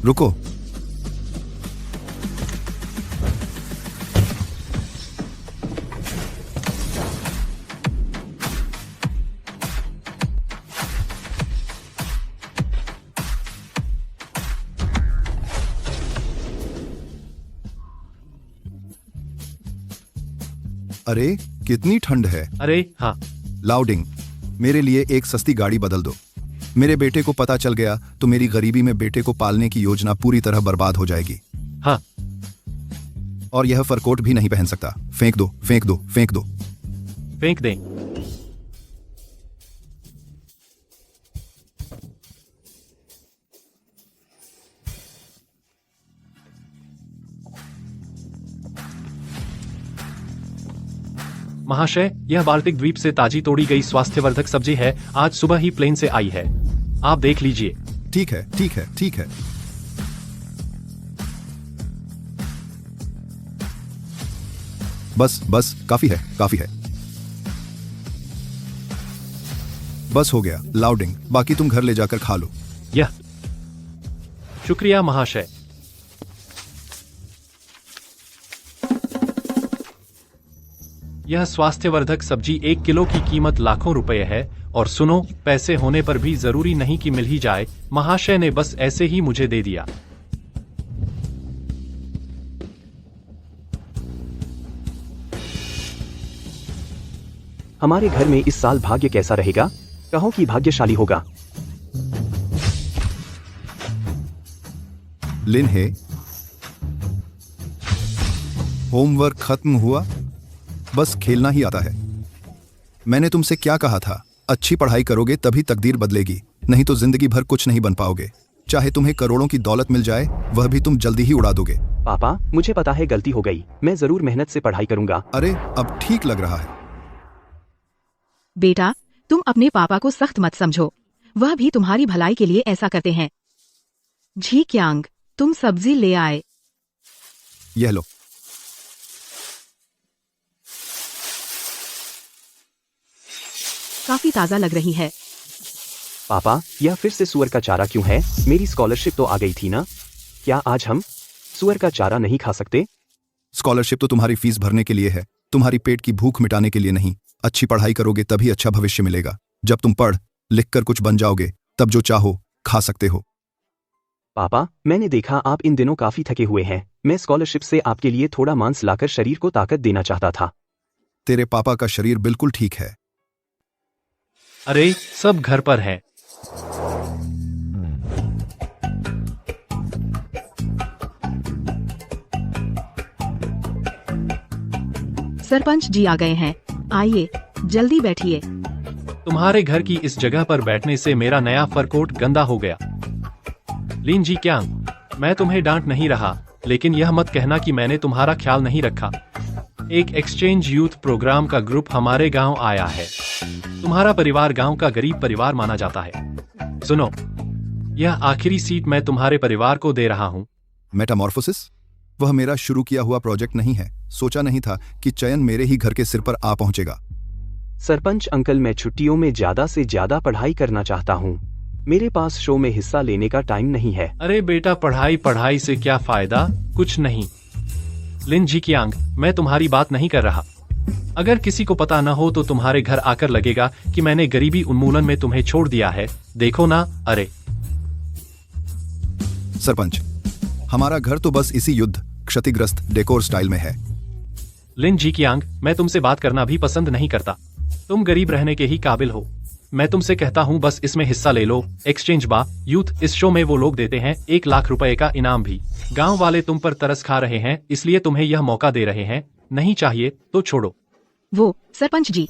रुको। अरे कितनी ठंड है। अरे हाँ, लाउडिंग, मेरे लिए एक सस्ती गाड़ी बदल दो। मेरे बेटे को पता चल गया तो मेरी गरीबी में बेटे को पालने की योजना पूरी तरह बर्बाद हो जाएगी। हाँ। और यह फरकोट भी नहीं पहन सकता। फेंक दो, फेंक दो, फेंक दो। फेंक दें। महाशय, यह बाल्टिक द्वीप से ताजी तोड़ी गई स्वास्थ्यवर्धक सब्जी है। आज सुबह ही प्लेन से आई है, आप देख लीजिए। ठीक है, ठीक है, ठीक है। बस बस, काफी है, काफी है। बस हो गया। लाउडिंग, बाकी तुम घर ले जाकर खा लो। यह शुक्रिया महाशय। यह स्वास्थ्यवर्धक सब्जी 1 किलो की कीमत लाखों रुपए है। और सुनो, पैसे होने पर भी जरूरी नहीं कि मिल ही जाए। महाशय ने बस ऐसे ही मुझे दे दिया। हमारे घर में इस साल भाग्य कैसा रहेगा? कहो कि भाग्यशाली होगा। लिन है, होमवर्क खत्म हुआ? बस खेलना ही आता है। मैंने तुमसे क्या कहा था? अच्छी पढ़ाई करोगे तभी तकदीर बदलेगी, नहीं तो जिंदगी भर कुछ नहीं बन पाओगे। चाहे तुम्हें करोड़ों की दौलत मिल जाए, वह भी तुम जल्दी ही उड़ा दोगे। पापा, मुझे पता है गलती हो गई। मैं जरूर मेहनत से पढ़ाई करूंगा। अरे अब ठीक लग रहा है। बेटा, तुम अपने पापा को सख्त मत समझो, वह भी तुम्हारी भलाई के लिए ऐसा करते हैं। जी क्यांग, तुम सब्जी ले आए। यह लो। काफी ताजा लग रही है। पापा, यह फिर से सुअर का चारा क्यों है? मेरी स्कॉलरशिप तो आ गई थी ना? क्या आज हम सुअर का चारा नहीं खा सकते? स्कॉलरशिप तो तुम्हारी फीस भरने के लिए है, तुम्हारी पेट की भूख मिटाने के लिए नहीं। अच्छी पढ़ाई करोगे तभी अच्छा भविष्य मिलेगा। जब तुम पढ़ लिख कर कुछ बन जाओगे, तब जो चाहो खा सकते हो। पापा, मैंने देखा आप इन दिनों काफी थके हुए हैं। मैं स्कॉलरशिप से आपके लिए थोड़ा मांस लाकर शरीर को ताकत देना चाहता था। तेरे पापा का शरीर बिल्कुल ठीक है। अरे, सब घर पर है। सरपंच जी आ गए हैं, आइए जल्दी बैठिए। तुम्हारे घर की इस जगह पर बैठने से मेरा नया फरकोट गंदा हो गया। लिन जी क्यांग, मैं तुम्हें डांट नहीं रहा, लेकिन यह मत कहना कि मैंने तुम्हारा ख्याल नहीं रखा। एक एक्सचेंज यूथ प्रोग्राम का ग्रुप हमारे गांव आया है। तुम्हारा परिवार गांव का गरीब परिवार माना जाता है। सुनो, यह आखिरी सीट मैं तुम्हारे परिवार को दे रहा हूँ। मेटामॉर्फोसिस? वह मेरा शुरू किया हुआ प्रोजेक्ट नहीं है। सोचा नहीं था कि चयन मेरे ही घर के सिर पर आ पहुंचेगा। सरपंच अंकल, मैं छुट्टियों में ज्यादा से ज्यादा पढ़ाई करना चाहता हूँ। मेरे पास शो में हिस्सा लेने का टाइम नहीं है। अरे बेटा, पढ़ाई पढ़ाई से क्या फायदा? कुछ नहीं। लिन जी क्यांग, मैं तुम्हारी बात नहीं कर रहा। अगर किसी को पता न हो तो तुम्हारे घर आकर लगेगा कि मैंने गरीबी उन्मूलन में तुम्हें छोड़ दिया है। देखो ना। अरे सरपंच, हमारा घर तो बस इसी युद्ध क्षतिग्रस्त डेकोर स्टाइल में है। लिन जी क्यांग, मैं तुमसे बात करना भी पसंद नहीं करता। तुम गरीब रहने के ही काबिल हो। मैं तुमसे कहता हूँ बस इसमें हिस्सा ले लो। एक्सचेंज बा यूथ, इस शो में वो लोग देते हैं 1 लाख रुपए का इनाम भी। गांव वाले तुम पर तरस खा रहे हैं, इसलिए तुम्हें यह मौका दे रहे हैं। नहीं चाहिए तो छोड़ो। वो सरपंच जी,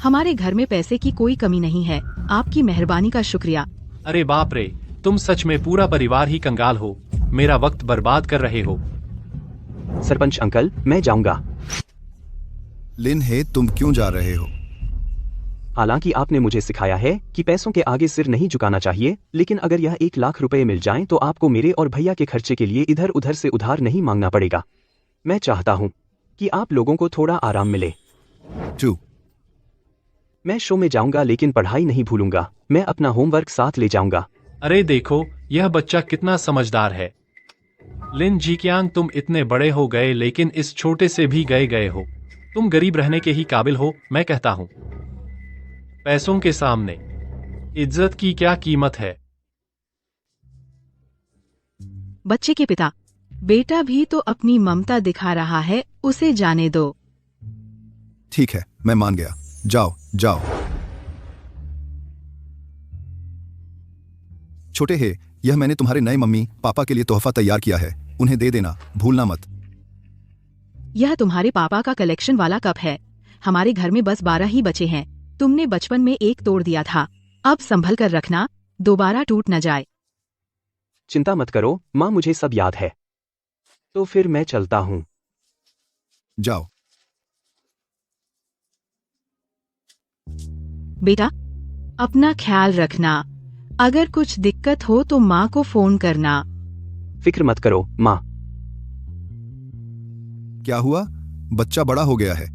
हमारे घर में पैसे की कोई कमी नहीं है। आपकी मेहरबानी का शुक्रिया। अरे बाप रे, तुम सच में पूरा परिवार ही कंगाल हो। मेरा वक्त बर्बाद कर रहे हो। सरपंच अंकल, मैं जाऊंगा। लिन हे, तुम क्यों जा रहे हो? हालांकि आपने मुझे सिखाया है कि पैसों के आगे सिर नहीं झुकाना चाहिए, लेकिन अगर यह 1 लाख रुपए मिल जाएं तो आपको मेरे और भैया के खर्चे के लिए इधर उधर से उधार नहीं मांगना पड़ेगा। मैं चाहता हूं कि आप लोगों को थोड़ा आराम मिले। मैं शो में जाऊंगा, लेकिन पढ़ाई नहीं भूलूंगा। मैं अपना होमवर्क साथ ले जाऊंगा। अरे देखो, यह बच्चा कितना समझदार है। लिन जीक्यांग, तुम इतने बड़े हो गए लेकिन इस छोटे से भी गए हो। तुम गरीब रहने के ही काबिल हो, मैं कहता हूं। पैसों के सामने इज्जत की क्या कीमत है? बच्चे के पिता, बेटा भी तो अपनी ममता दिखा रहा है, उसे जाने दो। ठीक है, मैं मान गया। जाओ जाओ। छोटे हे, यह मैंने तुम्हारे नए मम्मी पापा के लिए तोहफा तैयार किया है, उन्हें दे देना, भूलना मत। यह तुम्हारे पापा का कलेक्शन वाला कप है। हमारे घर में बस 12 ही बचे हैं। तुमने बचपन में एक तोड़ दिया था, अब संभल कर रखना, दोबारा टूट न जाए। चिंता मत करो माँ, मुझे सब याद है। तो फिर मैं चलता हूँ। जाओ। बेटा, अपना ख्याल रखना। अगर कुछ दिक्कत हो तो माँ को फोन करना। फिक्र मत करो माँ। क्या हुआ? बच्चा बड़ा हो गया है।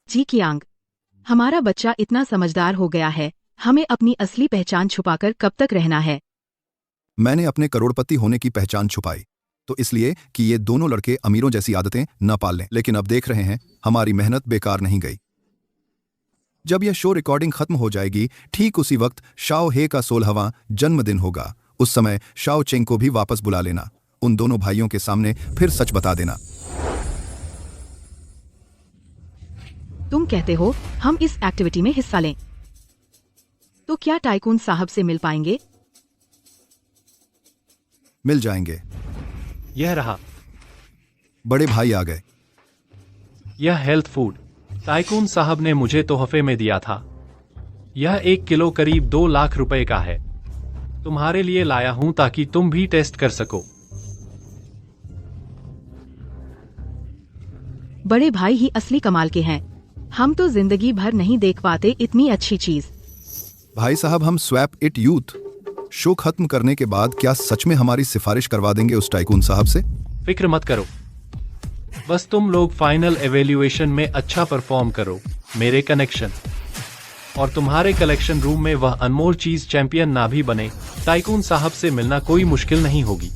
जी कियांग, हमारा बच्चा इतना समझदार हो गया है, हमें अपनी असली पहचान छुपाकर कब तक रहना है? मैंने अपने करोड़पति होने की पहचान छुपाई तो इसलिए कि ये दोनों लड़के अमीरों जैसी आदतें न पाल लें, लेकिन अब देख रहे हैं हमारी मेहनत बेकार नहीं गई। जब यह शो रिकॉर्डिंग खत्म हो जाएगी, ठीक उसी वक्त शाओ हे का 16वां जन्मदिन होगा। उस समय शाओ चेंग को भी वापस बुला लेना, उन दोनों भाइयों के सामने फिर सच बता देना। तुम कहते हो हम इस एक्टिविटी में हिस्सा लें, तो क्या टाइकून साहब से मिल पाएंगे? मिल जाएंगे। यह रहा। बड़े भाई आ गए। यह हेल्थ फूड टाइकून साहब ने मुझे तोहफे में दिया था। यह 1 किलो करीब 2 लाख रुपए का है। तुम्हारे लिए लाया हूं ताकि तुम भी टेस्ट कर सको। बड़े भाई ही असली कमाल के हैं। हम तो जिंदगी भर नहीं देख पाते इतनी अच्छी चीज। भाई साहब, हम स्वैप इट यूथ शो खत्म करने के बाद क्या सच में हमारी सिफारिश करवा देंगे उस टाइकून साहब से? फिक्र मत करो, बस तुम लोग फाइनल एवेल्यूएशन में अच्छा परफॉर्म करो। मेरे कनेक्शन और तुम्हारे कलेक्शन रूम में वह अनमोल चीज चैंपियन ना भी बने, टाइकून साहब से मिलना कोई मुश्किल नहीं होगी।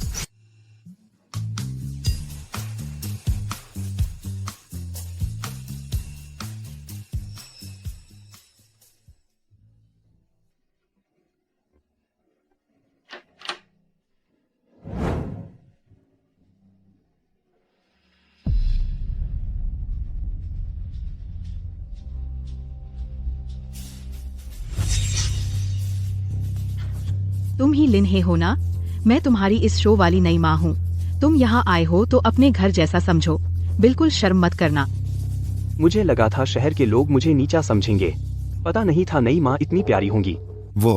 तुम ही लिन हे हो ना? मैं तुम्हारी इस शो वाली नई माँ हूँ। तुम यहाँ आए हो तो अपने घर जैसा समझो, बिल्कुल शर्म मत करना। मुझे लगा था शहर के लोग मुझे नीचा समझेंगे, पता नहीं था नई माँ इतनी प्यारी होंगी। वो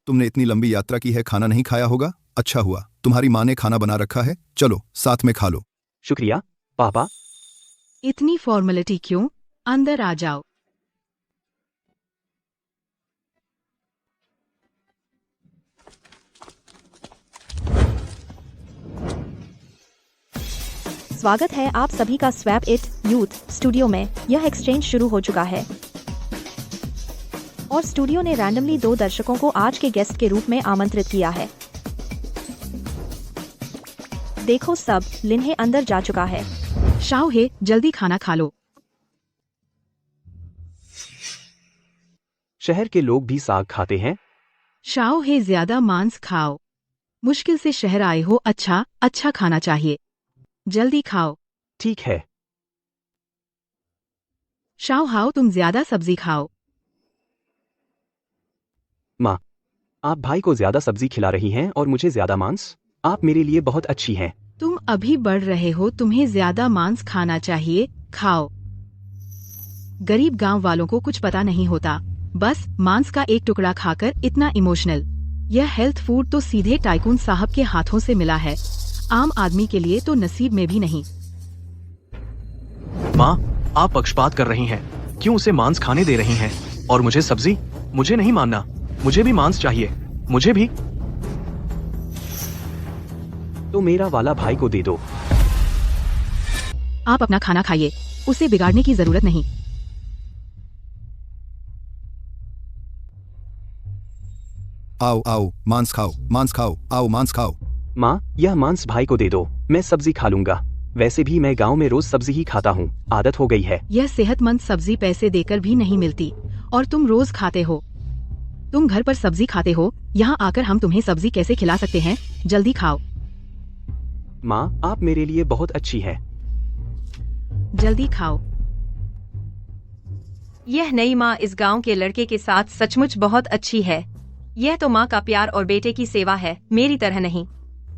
तुमने इतनी लंबी यात्रा की है, खाना नहीं खाया होगा। अच्छा हुआ तुम्हारी माँ ने खाना बना रखा है, चलो साथ में खा लो। शुक्रिया पापा। इतनी फॉर्मेलिटी क्यों? अंदर आ जाओ। स्वागत है आप सभी का स्वैप इट यूथ स्टूडियो में। यह एक्सचेंज शुरू हो चुका है और स्टूडियो ने रैंडमली 2 दर्शकों को आज के गेस्ट के रूप में आमंत्रित किया है। देखो सब, लिन्हे अंदर जा चुका है। शाओ हे, जल्दी खाना खा लो। शहर के लोग भी साग खाते हैं। शाओ हे, ज्यादा मांस खाओ। मुश्किल से शहर आए हो, अच्छा खाना चाहिए। जल्दी खाओ। ठीक है। शाओ हाओ, तुम ज्यादा सब्जी खाओ। माँ, आप भाई को ज्यादा सब्जी खिला रही हैं और मुझे ज्यादा मांस। आप मेरे लिए बहुत अच्छी हैं। तुम अभी बढ़ रहे हो, तुम्हें ज्यादा मांस खाना चाहिए, खाओ। गरीब गांव वालों को कुछ पता नहीं होता, बस मांस का एक टुकड़ा खाकर इतना इमोशनल। यह हेल्थ फूड तो सीधे टाइकून साहब के हाथों से मिला है, आम आदमी के लिए तो नसीब में भी नहीं। माँ, आप पक्षपात कर रही हैं। क्यों उसे मांस खाने दे रही हैं और मुझे सब्जी? मुझे नहीं मानना, मुझे भी मांस चाहिए, मुझे भी। तो मेरा वाला भाई को दे दो। आप अपना खाना खाइए, उसे बिगाड़ने की जरूरत नहीं। आओ आओ, मांस खाओ, मांस खाओ, आओ मांस खाओ। माँ, यह मांस भाई को दे दो, मैं सब्जी खा लूंगा। वैसे भी मैं गांव में रोज सब्जी ही खाता हूँ, आदत हो गई है। यह सेहतमंद सब्जी पैसे देकर भी नहीं मिलती और तुम रोज खाते हो। तुम घर पर सब्जी खाते हो, यहाँ आकर हम तुम्हें सब्जी कैसे खिला सकते हैं? जल्दी खाओ, माँ, आप मेरे लिए बहुत अच्छी है। जल्दी खाओ। यह नई माँ इस गांव के लड़के के साथ सचमुच बहुत अच्छी है। यह तो माँ का प्यार और बेटे की सेवा है, मेरी तरह नहीं।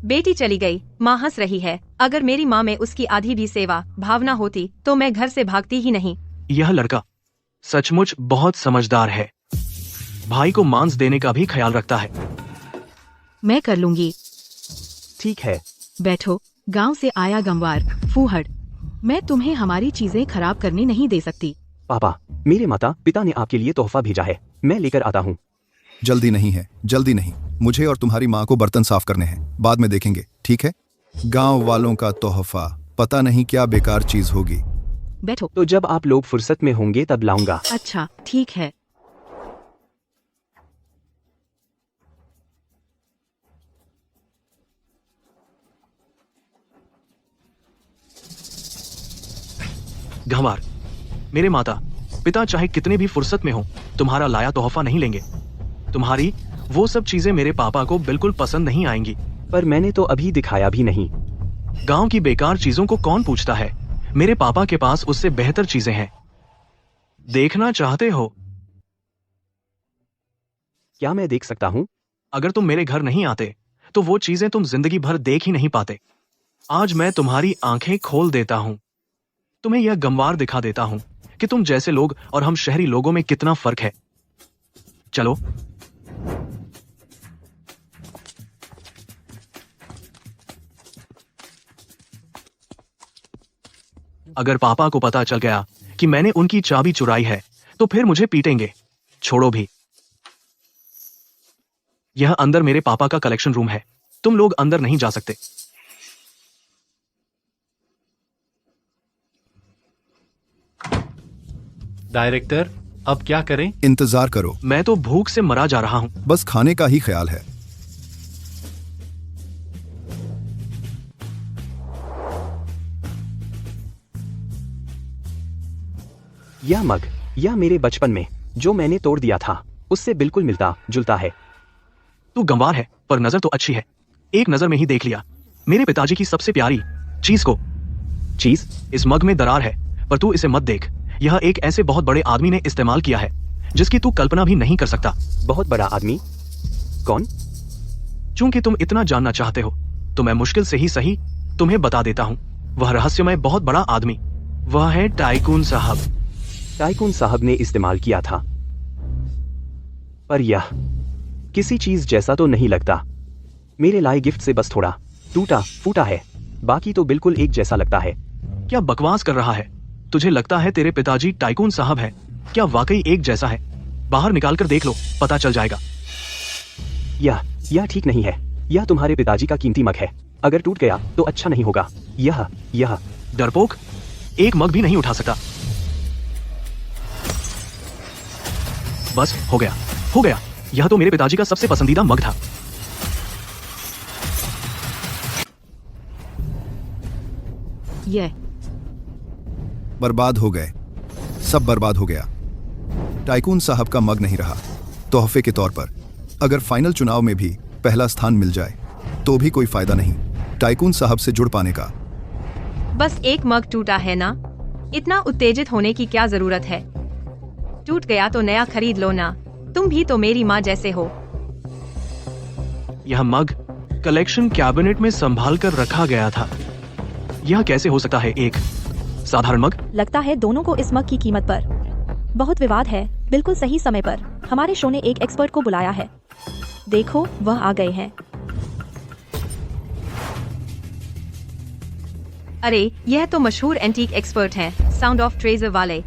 बेटी चली गई, माँ हंस रही है। अगर मेरी माँ में उसकी आधी भी सेवा भावना होती तो मैं घर से भागती ही नहीं। यह लड़का सचमुच बहुत समझदार है। भाई को मांस देने का भी ख्याल रखता है। मैं कर लूंगी। ठीक है। बैठो। गांव से आया गंवार फूहड़, मैं तुम्हें हमारी चीजें खराब करने नहीं दे सकती। पापा, मेरे माता पिता ने आपके लिए तोहफा भेजा है, मैं लेकर आता हूँ। जल्दी नहीं है, जल्दी नहीं। मुझे और तुम्हारी माँ को बर्तन साफ करने हैं, बाद में देखेंगे, ठीक है? गांव वालों का तोहफा पता नहीं क्या बेकार चीज होगी। बैठो। तो जब आप लोग फुर्सत में होंगे तब लाऊंगा। अच्छा ठीक है। गंवार, मेरे माता पिता चाहे कितने भी फुर्सत में हो, तुम्हारा लाया तोहफा नहीं लेंगे। तुम्हारी वो सब चीजें मेरे पापा को बिल्कुल पसंद नहीं आएंगी। पर मैंने तो अभी दिखाया भी नहीं। गांव की बेकार चीजों को कौन पूछता है? मेरे पापा के पास उससे बेहतर चीजें हैं। देखना चाहते हो? क्या मैं देख सकता हूँ? अगर तुम मेरे घर नहीं आते तो वो चीजें तुम जिंदगी भर देख ही नहीं पाते। आज मैं तुम्हारी आंखें खोल देता हूँ। तुम्हें यह गंवार दिखा देता हूँ कि तुम जैसे लोग और हम शहरी लोगों में कितना फर्क है। चलो। अगर पापा को पता चल गया कि मैंने उनकी चाबी चुराई है तो फिर मुझे पीटेंगे। छोड़ो भी। यह अंदर मेरे पापा का कलेक्शन रूम है, तुम लोग अंदर नहीं जा सकते। डायरेक्टर, अब क्या करें? इंतजार करो, मैं तो भूख से मरा जा रहा हूं। बस खाने का ही ख्याल है। यह मग, यह मेरे बचपन में जो मैंने तोड़ दिया था उससे बिल्कुल मिलता जुलता है। तू गंवार है पर नजर तो अच्छी है। एक नजर में ही देख लिया मेरे पिताजी की सबसे प्यारी चीज को। चीज? इस मग में दरार है पर तू इसे मत देख। यह एक ऐसे बहुत बड़े आदमी ने इस्तेमाल किया है जिसकी तू कल्पना भी नहीं कर सकता। बहुत बड़ा आदमी? कौन? चूंकि तुम इतना जानना चाहते हो तो मैं मुश्किल से ही सही तुम्हें बता देता हूँ। वह रहस्यमय बहुत बड़ा आदमी, वह है टाइकून साहब। टाइकून साहब ने इस्तेमाल किया था, पर यह किसी चीज जैसा तो नहीं लगता। मेरे लाए गिफ्ट से बस थोड़ा टूटा फूटा है, बाकी तो बिल्कुल एक जैसा लगता है। क्या बकवास कर रहा है? तुझे लगता है तेरे पिताजी टाइकून साहब है? क्या वाकई एक जैसा है? बाहर निकाल कर देख लो, पता चल जाएगा। यह ठीक नहीं है। यह तुम्हारे पिताजी का कीमती मग है, अगर टूट गया तो अच्छा नहीं होगा। यह डरपोक, एक मग भी नहीं उठा सकता। बस हो गया। यह तो मेरे पिताजी का सबसे पसंदीदा मग था। यह बर्बाद हो गए, सब बर्बाद हो गया। टाइकून साहब का मग नहीं रहा। तोहफे के तौर पर अगर फाइनल चुनाव में भी पहला स्थान मिल जाए तो भी कोई फायदा नहीं टाइकून साहब से जुड़ पाने का। बस एक मग टूटा है ना, इतना उत्तेजित होने की क्या जरूरत है? टूट गया तो नया खरीद लो ना, तुम भी तो मेरी माँ जैसे हो। यह मग कलेक्शन कैबिनेट में संभाल कर रखा गया था। यह कैसे हो सकता है एक साधारण मग? लगता है दोनों को इस मग की कीमत पर बहुत विवाद है। बिल्कुल सही समय पर हमारे शो ने एक एक्सपर्ट को बुलाया है। देखो, वह आ गए हैं। अरे, यह तो मशहूर एंटीक एक्सपर्ट हैं, साउंड ऑफ ट्रेजर वाले।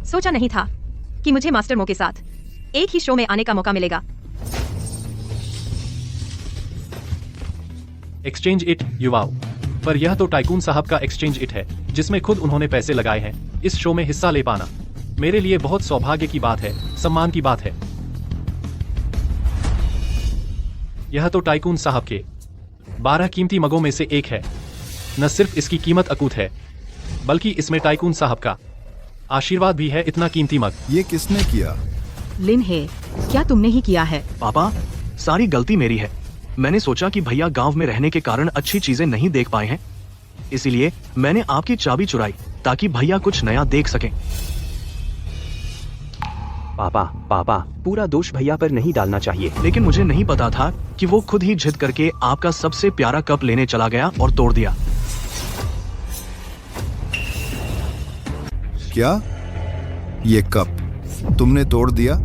सोचा नहीं था कि मुझे मास्टर मो के साथ एक ही शो में आने का मौका मिलेगा। एक्सचेंज इट युवाओं, पर यह तो टाइकून साहब का एक्सचेंज इट है जिसमें खुद उन्होंने पैसे लगाए हैं। इस शो में हिस्सा ले पाना मेरे लिए बहुत सौभाग्य की बात है, सम्मान की बात है। यह तो टाइकून साहब के 12 कीमती मगों में से एक है। न सिर्फ इसकी कीमत अकूत है, बल्कि इसमें टाइकून साहब का आशीर्वाद भी है। इतना कीमती मग ये किसने किया? लिन है, क्या तुमने ही किया है? पापा, सारी गलती मेरी है। मैंने सोचा कि भैया गांव में रहने के कारण अच्छी चीजें नहीं देख पाए हैं, इसीलिए मैंने आपकी चाबी चुराई ताकि भैया कुछ नया देख सकें। पापा, पूरा दोष भैया पर नहीं डालना चाहिए। लेकिन मुझे नहीं पता था कि वो खुद ही जिद करके आपका सबसे प्यारा कप लेने चला गया और तोड़ दिया। क्या? ये कप तुमने तोड़ दिया?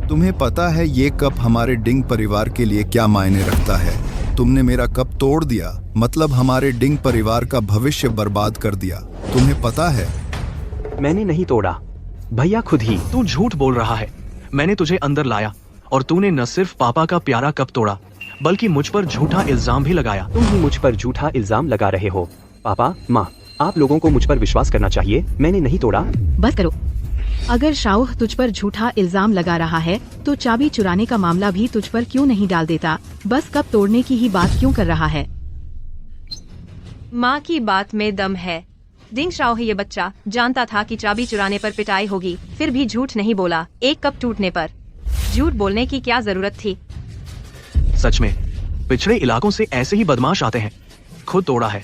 तुम्हें पता है ये कप हमारे डिंग परिवार के लिए क्या मायने रखता है? तुमने मेरा कप तोड़ दिया, मतलब हमारे डिंग परिवार का भविष्य बर्बाद कर दिया। तुम्हें पता है? मैंने नहीं तोड़ा, भैया खुद ही। तू झूठ बोल रहा है। मैंने तुझे अंदर लाया और तूने न सिर्फ पापा का प्यारा कप तोड़ा, बल्कि मुझ पर झूठा इल्जाम भी लगाया। तुम ही मुझ पर झूठा इल्जाम लगा रहे हो। पापा, माँ, आप लोगों को मुझ पर विश्वास करना चाहिए। मैंने नहीं तोड़ा। बस करो। अगर शाओह तुझ पर झूठा इल्जाम लगा रहा है तो चाबी चुराने का मामला भी तुझ पर क्यों नहीं डाल देता? बस कप तोड़ने की ही बात क्यों कर रहा है? माँ की बात में दम है। डिंग शाओह ये बच्चा जानता था कि चाबी चुराने पर पिटाई होगी, फिर भी झूठ नहीं बोला। एक कप टूटने पर झूठ बोलने की क्या जरूरत थी? सच में पिछड़े इलाकों से ऐसे ही बदमाश आते हैं। खुद तोड़ा है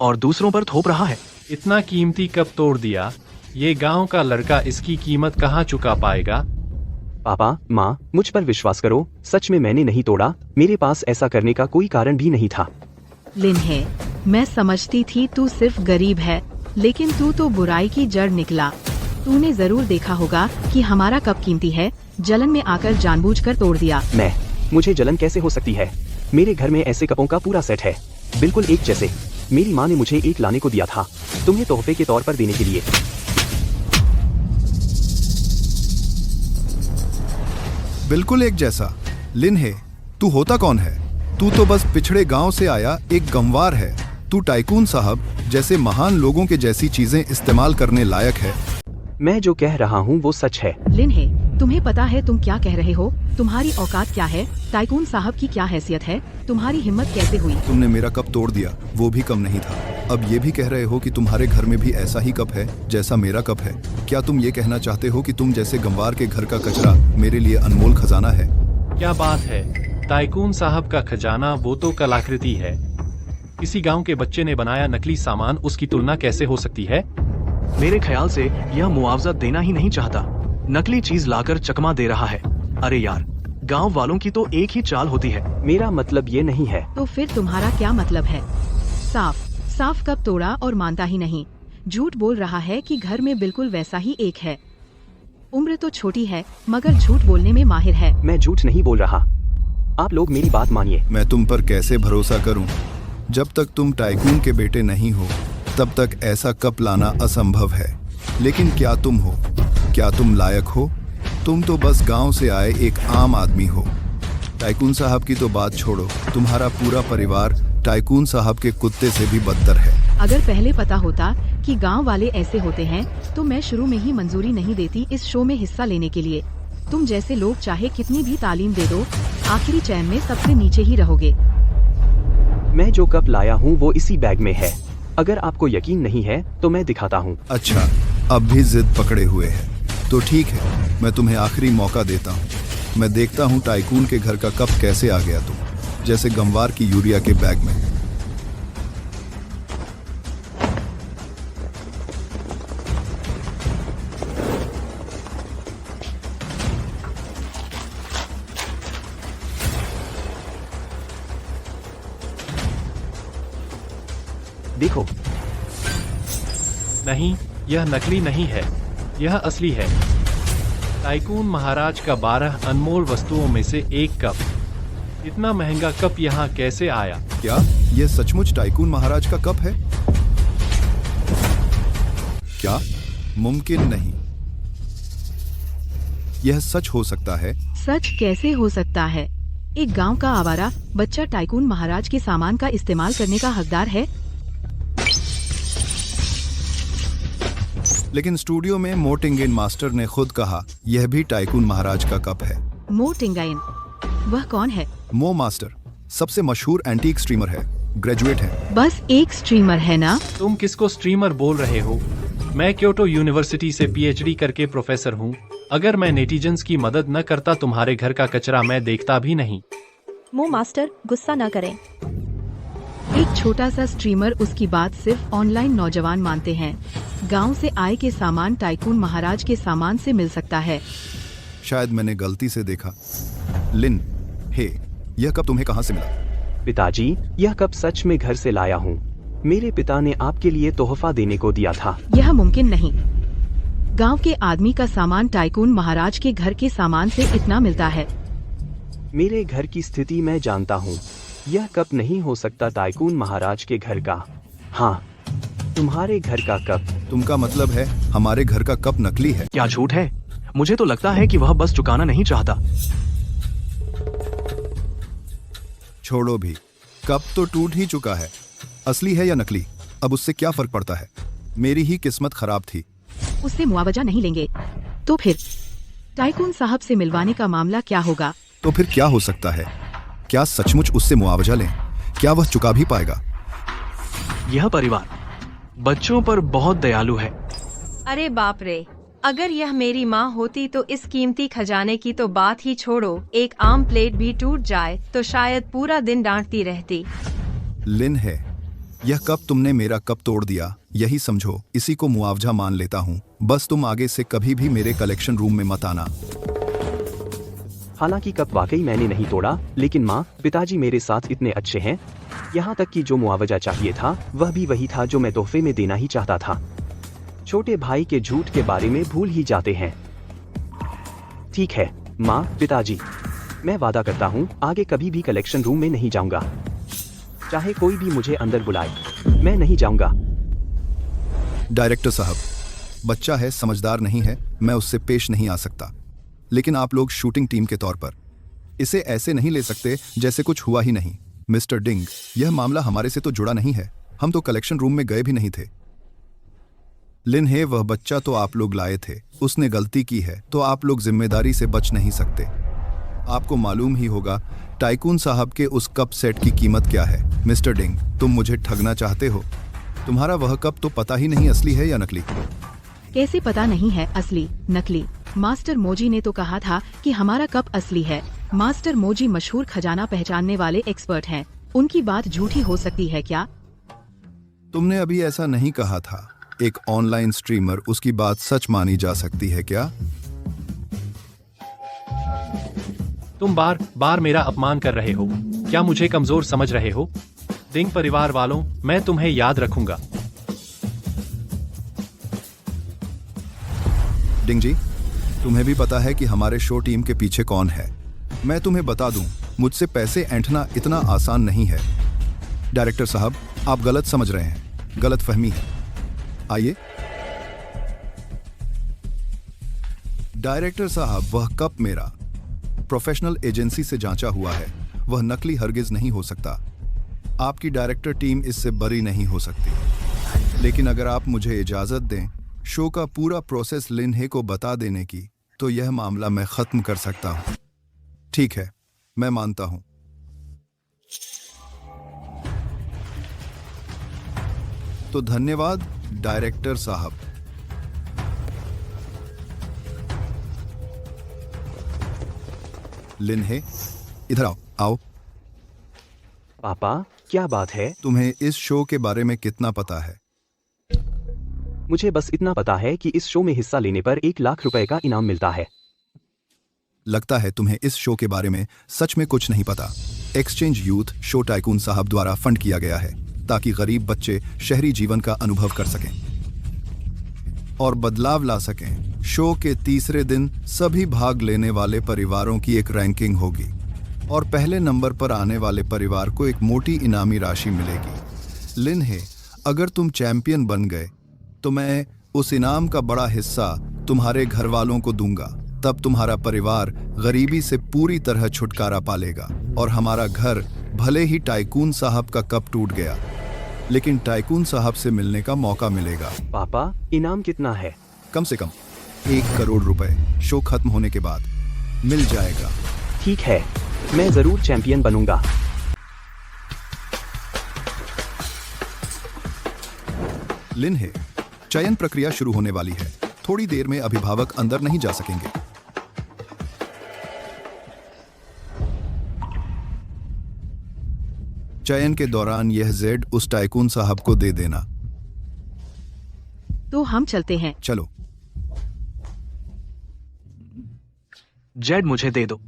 और दूसरों पर थोप रहा है। इतना कीमती कप तोड़ दिया, ये गांव का लड़का इसकी कीमत कहाँ चुका पाएगा? पापा, माँ, मुझ पर विश्वास करो। सच में मैंने नहीं तोड़ा। मेरे पास ऐसा करने का कोई कारण भी नहीं था। लिन है, मैं समझती थी तू सिर्फ गरीब है, लेकिन तू तो बुराई की जड़ निकला। तूने जरूर देखा होगा कि हमारा कप कीमती है, जलन में आकर जानबूझकर तोड़ दिया। मुझे जलन कैसे हो सकती है? मेरे घर में ऐसे कपों का पूरा सेट है, बिल्कुल एक जैसे। मेरी माँ ने मुझे एक लाने को दिया था, तुम्हें तोहफे के तौर पर देने के लिए। बिल्कुल एक जैसा। लिन है, तू होता कौन है? तू तो बस पिछड़े गांव से आया एक गंवार है। तू टाइकून साहब जैसे महान लोगों के जैसी चीजें इस्तेमाल करने लायक है। मैं जो कह रहा हूँ वो सच है। लिन है, तुम्हें पता है तुम क्या कह रहे हो? तुम्हारी औकात क्या है? टाइकून साहब की क्या हैसियत है? तुम्हारी हिम्मत कैसे हुई? तुमने मेरा कप तोड़ दिया, वो भी कम नहीं था। अब ये भी कह रहे हो कि तुम्हारे घर में भी ऐसा ही कप है जैसा मेरा कप है। क्या तुम ये कहना चाहते हो कि तुम जैसे गंवार के घर का कचरा मेरे लिए अनमोल खजाना है? क्या बात है, टाइकून साहब का खजाना वो तो कलाकृति है। किसी गांव के बच्चे ने बनाया नकली सामान, उसकी तुलना कैसे हो सकती है? मेरे ख्याल से यह मुआवजा देना ही नहीं चाहता, नकली चीज लाकर चकमा दे रहा है। अरे यार, गांव वालों की तो एक ही चाल होती है। मेरा मतलब ये नहीं है। तो फिर तुम्हारा क्या मतलब है? साफ कप तोड़ा और मानता ही नहीं। झूठ बोल रहा है कि घर में बिल्कुल वैसा ही एक है। उम्र तो छोटी है मगर झूठ बोलने में माहिर है। मैं झूठ नहीं बोल रहा, आप लोग मेरी बात मानिए। मैं तुम पर कैसे भरोसा करूं? जब तक तुम टाइकून के बेटे नहीं हो तब तक ऐसा कप लाना असंभव है। लेकिन क्या तुम हो? क्या तुम लायक हो? तुम तो बस गांव से आए एक आम आदमी हो। टाइकून साहब की तो बात छोड़ो, तुम्हारा पूरा परिवार टाइकून साहब के कुत्ते से भी बदतर है। अगर पहले पता होता कि गांव वाले ऐसे होते हैं तो मैं शुरू में ही मंजूरी नहीं देती इस शो में हिस्सा लेने के लिए। तुम जैसे लोग चाहे कितनी भी तालीम दे दो, आखिरी चैन में सबसे नीचे ही रहोगे। मैं जो कप लाया हूँ वो इसी बैग में है। अगर आपको यकीन नहीं है तो मैं दिखाता हूँ। अच्छा, अब भी जिद पकड़े हुए है तो ठीक है, मैं तुम्हें आखिरी मौका देता हूँ। मैं देखता हूँ टाइकून के घर का कप कैसे आ गया तुम जैसे गंवार की यूरिया के बैग में। देखो, नहीं, यह नकली नहीं है, यह असली है। टाइकून महाराज का 12 अनमोल वस्तुओं में से एक कप। इतना महंगा कप यहाँ कैसे आया? क्या यह सचमुच टाइकून महाराज का कप है? क्या? मुमकिन नहीं। यह सच हो सकता है। सच कैसे हो सकता है? एक गांव का आवारा बच्चा टाइकून महाराज के सामान का इस्तेमाल करने का हकदार है? लेकिन स्टूडियो में मोटिंगेन मास्टर ने खुद कहा यह भी टाइकून महाराज का कप है। मो टिंगाइन, वह कौन है? मो मास्टर सबसे मशहूर एंटीक स्ट्रीमर है, ग्रेजुएट है। बस एक स्ट्रीमर है ना? तुम किसको स्ट्रीमर बोल रहे हो? मैं क्योटो यूनिवर्सिटी से पीएचडी करके प्रोफेसर हूँ। अगर मैं नेटिजन्स की मदद न करता तुम्हारे घर का कचरा मैं देखता भी नहीं। मो मास्टर, गुस्सा न करें। एक छोटा सा स्ट्रीमर, उसकी बात सिर्फ ऑनलाइन नौजवान मानते हैं। गांव से आय के सामान टाइकून महाराज के सामान से मिल सकता है। शायद मैंने गलती से देखा। लिन, हे, यह कप तुम्हें कहाँ से मिला? पिताजी, यह कप सच में घर से लाया हूँ। मेरे पिता ने आपके लिए तोहफा देने को दिया था। यह मुमकिन नहीं। गांव के आदमी का सामान टाइकून महाराज के घर के सामान से इतना मिलता है। मेरे घर की स्थिति मैं जानता हूँ। यह कप नहीं हो सकता टाइकून महाराज के घर का। हाँ, तुम्हारे घर का कप। तुमका मतलब है हमारे घर का कप नकली है? क्या झूठ है? मुझे तो लगता है कि वह बस चुकाना नहीं चाहता। छोड़ो भी, कप तो टूट ही चुका है। असली है या नकली, अब उससे क्या फर्क पड़ता है? मेरी ही किस्मत खराब थी। उससे मुआवजा नहीं लेंगे तो फिर टाइकून साहब से मिलवाने का मामला क्या होगा? तो फिर क्या हो सकता है? क्या सचमुच उससे मुआवजा लें? क्या वह चुका भी पाएगा? यह परिवार बच्चों पर बहुत दयालु है। अरे बाप रे, अगर यह मेरी माँ होती तो इस कीमती खजाने की तो बात ही छोड़ो, एक आम प्लेट भी टूट जाए तो शायद पूरा दिन डांटती रहती। लिन है, यह कप तुमने मेरा कप तोड़ दिया, यही समझो। इसी को मुआवजा मान लेता हूँ। बस तुम आगे से कभी भी मेरे कलेक्शन रूम में मत आना। हालांकि कप वाकई मैंने नहीं तोड़ा, लेकिन माँ, पिताजी मेरे साथ इतने अच्छे हैं। यहाँ तक कि जो मुआवजा चाहिए था वह भी वही था जो मैं तोहफे में देना ही चाहता था। छोटे भाई के झूठ के बारे में भूल ही जाते हैं। ठीक है माँ, पिताजी, मैं वादा करता हूँ आगे कभी भी कलेक्शन रूम में नहीं जाऊंगा। चाहे कोई भी मुझे अंदर बुलाए, मैं नहीं जाऊंगा। डायरेक्टर साहब, बच्चा है, समझदार नहीं है, मैं उससे पेश नहीं आ सकता। लेकिन आप लोग शूटिंग टीम के तौर पर इसे ऐसे नहीं ले सकते जैसे कुछ हुआ ही नहीं। मिस्टर डिंग, यह मामला हमारे से तो जुड़ा नहीं है। हम तो कलेक्शन रूम में गए भी नहीं थे। लिन है, वह बच्चा तो आप लोग लाए थे, उसने गलती की है तो आप लोग जिम्मेदारी से बच नहीं सकते। आपको मालूम ही होगा टाइकून साहब के उस कप सेट की कीमत क्या है। मिस्टर डिंग, तुम मुझे ठगना चाहते हो? तुम्हारा वह कप तो पता ही नहीं असली है या नकली। कैसे पता नहीं है असली नकली? मास्टर मोजी ने तो कहा था कि हमारा कप असली है। मास्टर मोजी मशहूर खजाना पहचानने वाले एक्सपर्ट हैं। उनकी बात झूठी हो सकती है क्या? तुमने अभी ऐसा नहीं कहा था। एक ऑनलाइन स्ट्रीमर, उसकी बात सच मानी जा सकती है क्या? तुम बार बार मेरा अपमान कर रहे हो। क्या मुझे कमजोर समझ रहे हो? डिंग परिवार वालों, मैं तुम्हें याद रखूंगा। डिंग जी, तुम्हें भी पता है कि हमारे शो टीम के पीछे कौन है। मैं तुम्हें बता दूं, मुझसे पैसे ऐंठना इतना आसान नहीं है। डायरेक्टर साहब, आप गलत समझ रहे हैं, गलत फहमी है। आइए। डायरेक्टर साहब, वह कप मेरा प्रोफेशनल एजेंसी से जांचा हुआ है। वह नकली हरगिज नहीं हो सकता। आपकी डायरेक्टर टीम इससे बरी नहीं हो सकती। लेकिन अगर आप मुझे इजाजत दें शो का पूरा प्रोसेस लिन हे को बता देने की, तो यह मामला मैं खत्म कर सकता हूं। ठीक है, मैं मानता हूं। तो धन्यवाद डायरेक्टर साहब। लिन हे, इधर आओ। आओ। पापा, क्या बात है? तुम्हें इस शो के बारे में कितना पता है? मुझे बस इतना पता है कि इस शो में हिस्सा लेने पर 1 लाख रुपए का इनाम मिलता है। लगता है तुम्हें इस शो के बारे में सच में कुछ नहीं पता। एक्सचेंज यूथ शो टाइकून साहब द्वारा फंड किया गया है ताकि गरीब बच्चे शहरी जीवन का अनुभव कर सकें और बदलाव ला सकें। शो के तीसरे दिन सभी भाग लेने वाले परिवारों की एक रैंकिंग होगी और पहले नंबर पर आने वाले परिवार को एक मोटी इनामी राशि मिलेगी। लिन हे, अगर तुम चैंपियन बन गए तो मैं उस इनाम का बड़ा हिस्सा तुम्हारे घर वालों को दूंगा। तब तुम्हारा परिवार गरीबी से पूरी तरह छुटकारा पालेगा और हमारा घर, भले ही टाइकून साहब का कप टूट गया, लेकिन टाइकून साहब से मिलने का मौका मिलेगा। पापा, इनाम कितना है? कम से कम 1 करोड़ रुपए शो खत्म होने के बाद मिल जाएगा। ठीक है, मैं जरूर चैंपियन बनूंगा। लिन है, चयन प्रक्रिया शुरू होने वाली है। थोड़ी देर में अभिभावक अंदर नहीं जा सकेंगे। चयन के दौरान यह जेड उस टाइकून साहब को दे देना। तो हम चलते हैं। चलो। जेड मुझे दे दो।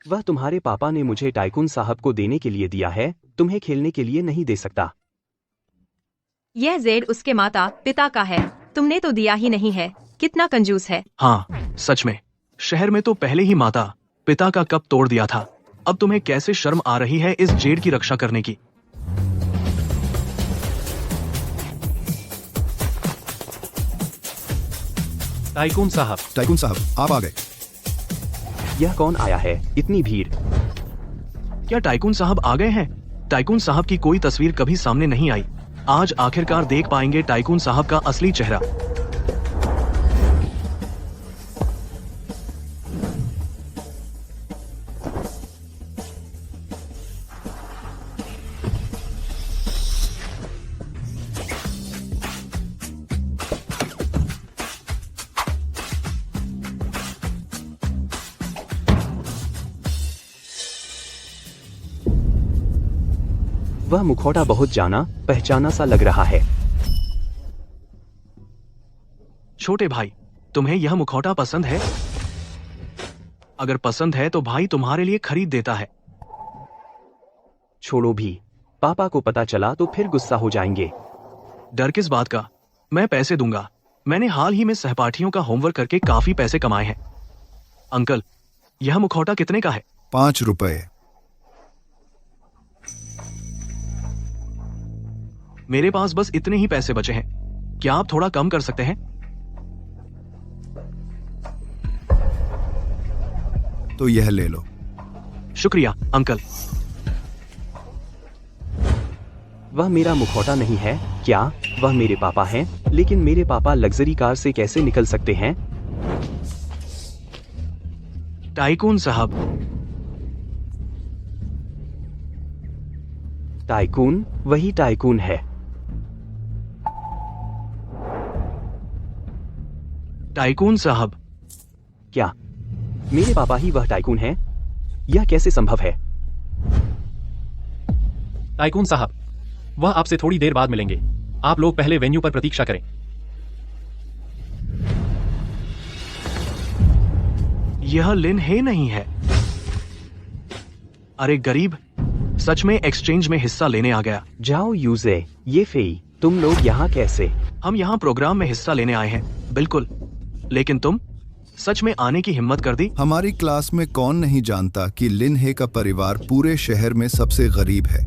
वह तुम्हारे पापा ने मुझे टाइकून साहब को देने के लिए दिया है, तुम्हें खेलने के लिए नहीं दे सकता। यह जेड उसके माता पिता का है, तुमने तो दिया ही नहीं है। कितना कंजूस है। हाँ, सच में शहर में तो पहले ही माता पिता का कप तोड़ दिया था। अब तुम्हें कैसे शर्म आ रही है इस जेड की रक्षा करने की। टाइकून साहब, टाइकून साहब, आप आ गए। यह कौन आया है? इतनी भीड़। क्या टाइकून साहब आ गए हैं? टाइकून साहब की कोई तस्वीर कभी सामने नहीं आई। आज आखिरकार देख पाएंगे टाइकून साहब का असली चेहरा। वह मुखौटा बहुत जाना पहचाना सा लग रहा है। छोटे भाई, तुम्हें यह मुखौटा पसंद है? अगर पसंद है तो भाई तुम्हारे लिए खरीद देता है। छोड़ो भी, पापा को पता चला तो फिर गुस्सा हो जाएंगे। डर किस बात का? मैं पैसे दूंगा। मैंने हाल ही में सहपाठियों का होमवर्क करके काफी पैसे कमाए हैं। अंकल, यह मुखौटा कितने का है? 5 रुपए। मेरे पास बस इतने ही पैसे बचे हैं। क्या आप थोड़ा कम कर सकते हैं? तो यह ले लो। शुक्रिया अंकल। वह मेरा मुखौटा नहीं है क्या? वह मेरे पापा हैं, लेकिन मेरे पापा लग्जरी कार से कैसे निकल सकते हैं? टाइकून साहब, टाइकून वही टाइकून है। टाइकून साहब, क्या मेरे पापा ही वह टाइकून हैं? यह कैसे संभव है? टाइकून साहब, वह आपसे थोड़ी देर बाद मिलेंगे। आप लोग पहले वेन्यू पर प्रतीक्षा करें। यह लिन हे नहीं है। अरे गरीब, सच में एक्सचेंज में हिस्सा लेने आ गया। जाओ यूजे, ये फेई, तुम लोग यहाँ कैसे? हम यहाँ प्रोग्राम में हिस्सा लेने आए हैं। बिल्कुल, लेकिन तुम सच में आने की हिम्मत कर दी? हमारी क्लास में कौन नहीं जानता कि लिन हे का परिवार पूरे शहर में सबसे गरीब है।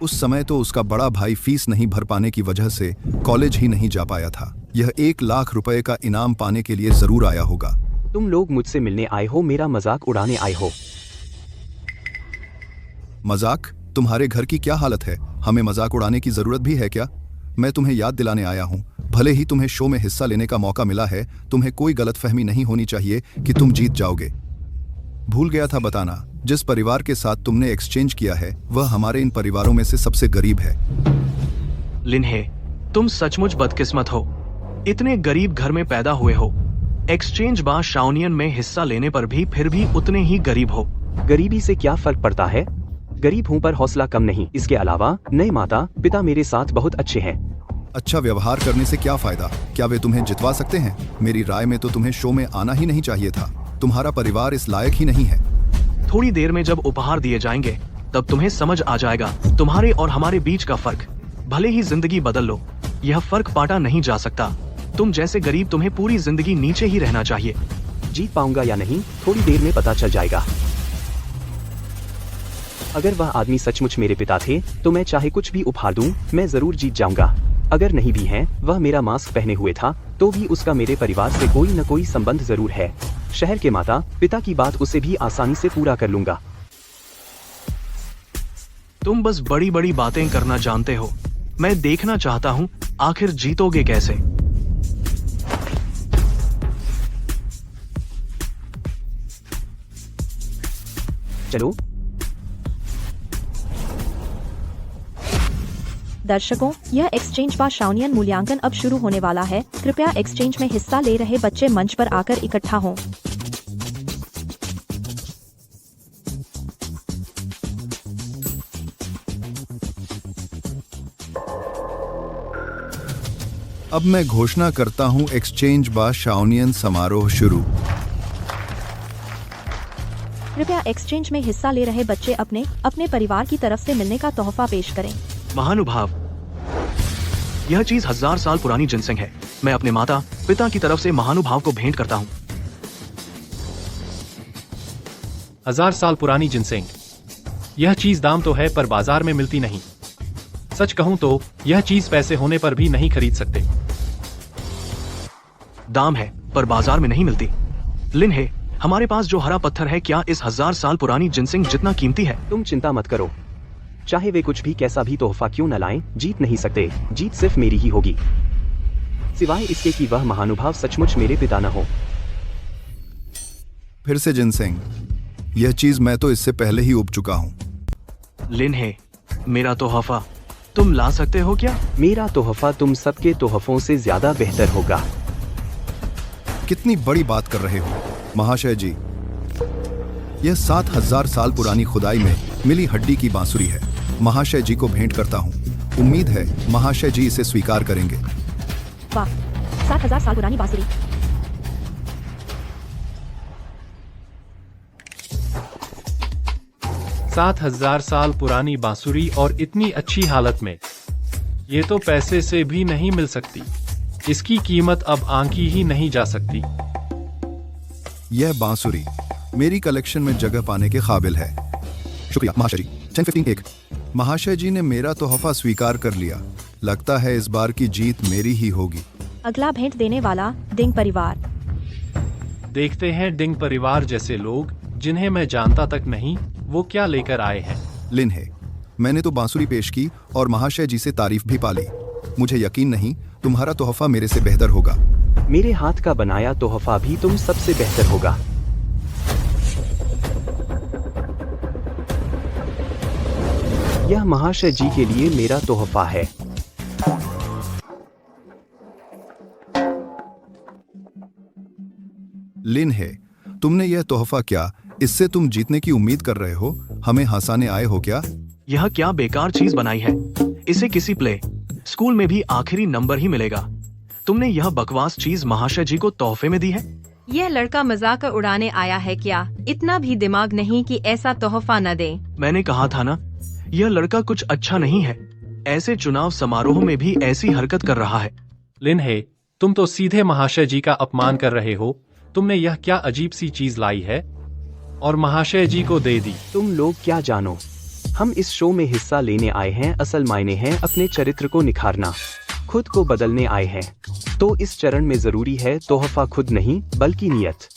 उस समय तो उसका बड़ा भाई फीस नहीं भर पाने की वजह से कॉलेज ही नहीं जा पाया था। यह 1 लाख रुपए का इनाम पाने के लिए जरूर आया होगा। तुम लोग मुझसे मिलने आए हो, मेरा मजाक उड़ाने आए हो? मजाक? तुम्हारे घर की क्या हालत है? हमें मजाक उड़ाने की जरूरत भी है क्या? मैं तुम्हें याद दिलाने आया हूँ, भले ही तुम्हें शो में हिस्सा लेने का मौका मिला है, तुम्हें कोई गलतफहमी नहीं होनी चाहिए कि तुम जीत जाओगे। भूल गया था बताना, जिस परिवार के साथ तुमने एक्सचेंज किया है वह हमारे इन परिवारों में से सबसे गरीब है। लिन्हे, तुम सचमुच बदकिस्मत हो। इतने गरीब घर में पैदा हुए हो। एक्सचेंज बा शाओनियन में हिस्सा लेने पर भी फिर भी उतने ही गरीब हो। गरीबी से क्या फर्क पड़ता है? गरीब हूँ पर हौसला कम नहीं। इसके अलावा नए माता पिता मेरे साथ बहुत अच्छे हैं। अच्छा व्यवहार करने से क्या फायदा? क्या वे तुम्हें जितवा सकते हैं? मेरी राय में तो तुम्हें शो में आना ही नहीं चाहिए था। तुम्हारा परिवार इस लायक ही नहीं है। थोड़ी देर में जब उपहार दिए जाएंगे तब तुम्हें समझ आ जाएगा तुम्हारे और हमारे बीच का फर्क। भले ही जिंदगी बदल लो, यह फर्क पाटा नहीं जा सकता। तुम जैसे गरीब तुम्हें पूरी जिंदगी नीचे ही रहना चाहिए। जीत पाऊंगा या नहीं थोड़ी देर में पता चल जाएगा। अगर वह आदमी सचमुच मेरे पिता थे तो मैं चाहे कुछ भी उपहार दूं, मैं जरूर जीत जाऊंगा। अगर नहीं भी है, वह मेरा मास्क पहने हुए था, तो भी उसका मेरे परिवार से कोई न कोई संबंध जरूर है। शहर के माता पिता की बात उसे भी आसानी से पूरा कर लूंगा। तुम बस बड़ी बड़ी बातें करना जानते हो। मैं देखना चाहता हूँ आखिर जीतोगे कैसे। दर्शकों, यह एक्सचेंज बा शाओनियन मूल्यांकन अब शुरू होने वाला है। कृपया एक्सचेंज में हिस्सा ले रहे बच्चे मंच पर आकर इकट्ठा हों। अब मैं घोषणा करता हूं एक्सचेंज बा शाओनियन समारोह शुरू। कृपया एक्सचेंज में हिस्सा ले रहे बच्चे अपने अपने परिवार की तरफ से मिलने का तोहफा पेश करें। महानुभाव, यह चीज 1000 साल पुरानी जिनसिंग है। मैं अपने माता पिता की तरफ से महानुभाव को भेंट करता हूँ। 1000 साल पुरानी जिनसेंग। यह चीज दाम तो है पर बाजार में मिलती नहीं। सच कहूं तो यह चीज पैसे होने पर भी नहीं खरीद सकते। दाम है पर बाजार में नहीं मिलती। लिन है, हमारे पास जो हरा पत्थर है क्या इस 1000 साल पुरानी जिनसिंग जितना कीमती है? तुम चिंता मत करो, चाहे वे कुछ भी कैसा भी तोहफा क्यों न लाएं, जीत नहीं सकते। जीत सिर्फ मेरी ही होगी, सिवाय इसके कि वह महानुभाव सचमुच मेरे पिता न हो। फिर से जिनसेंग, यह चीज मैं तो इससे पहले ही उब चुका हूं। लिन है, मेरा तोहफा तुम ला सकते हो क्या? मेरा तोहफा तुम सबके तोहफों से ज्यादा बेहतर होगा। कितनी बड़ी बात कर रहे हो महाशय जी। यह 7000 साल पुरानी खुदाई में मिली हड्डी की बांसुरी है। महाशय जी को भेंट करता हूँ। उम्मीद है महाशय जी इसे स्वीकार करेंगे। वाह, 7000 साल पुरानी बांसुरी। सात 7000 साल पुरानी बांसुरी और इतनी अच्छी हालत में, ये तो पैसे से भी नहीं मिल सकती। इसकी कीमत अब आंकी ही नहीं जा सकती। यह बांसुरी मेरी कलेक्शन में जगह पाने के काबिल है। शुक्रिया महाशय जी। 10-15 महाशय जी ने मेरा तोहफा स्वीकार कर लिया। लगता है इस बार की जीत मेरी ही होगी। अगला भेंट देने वाला डिंग परिवार। देखते हैं डिंग परिवार जैसे लोग जिन्हें मैं जानता तक नहीं, वो क्या लेकर आए हैं। लिन है, मैंने तो बांसुरी पेश की और महाशय जी से तारीफ भी पाली। मुझे यकीन नहीं तुम्हारा तोहफा मेरे से बेहतर होगा। मेरे हाथ का बनाया तोहफा भी तुम सबसे बेहतर होगा। यह महाशय जी के लिए मेरा तोहफा है। लिन है, तुमने यह तोहफा क्या इससे तुम जीतने की उम्मीद कर रहे हो? हमें हंसाने आए हो क्या? यह क्या बेकार चीज बनाई है। इसे किसी प्ले स्कूल में भी आखिरी नंबर ही मिलेगा। तुमने यह बकवास चीज महाशय जी को तोहफे में दी है। यह लड़का मजाक उड़ाने आया है क्या? इतना भी दिमाग नहीं कि ऐसा तोहफा न दे। मैंने कहा था ना, यह लड़का कुछ अच्छा नहीं है। ऐसे चुनाव समारोह में भी ऐसी हरकत कर रहा है। लिन है, तुम तो सीधे महाशय जी का अपमान कर रहे हो। तुमने यह क्या अजीब सी चीज लाई है और महाशय जी को दे दी। तुम लोग क्या जानो, हम इस शो में हिस्सा लेने आए हैं। असल मायने हैं अपने चरित्र को निखारना, खुद को बदलने आए हैं। तो इस चरण में जरूरी है तोहफा खुद नहीं बल्कि नियत।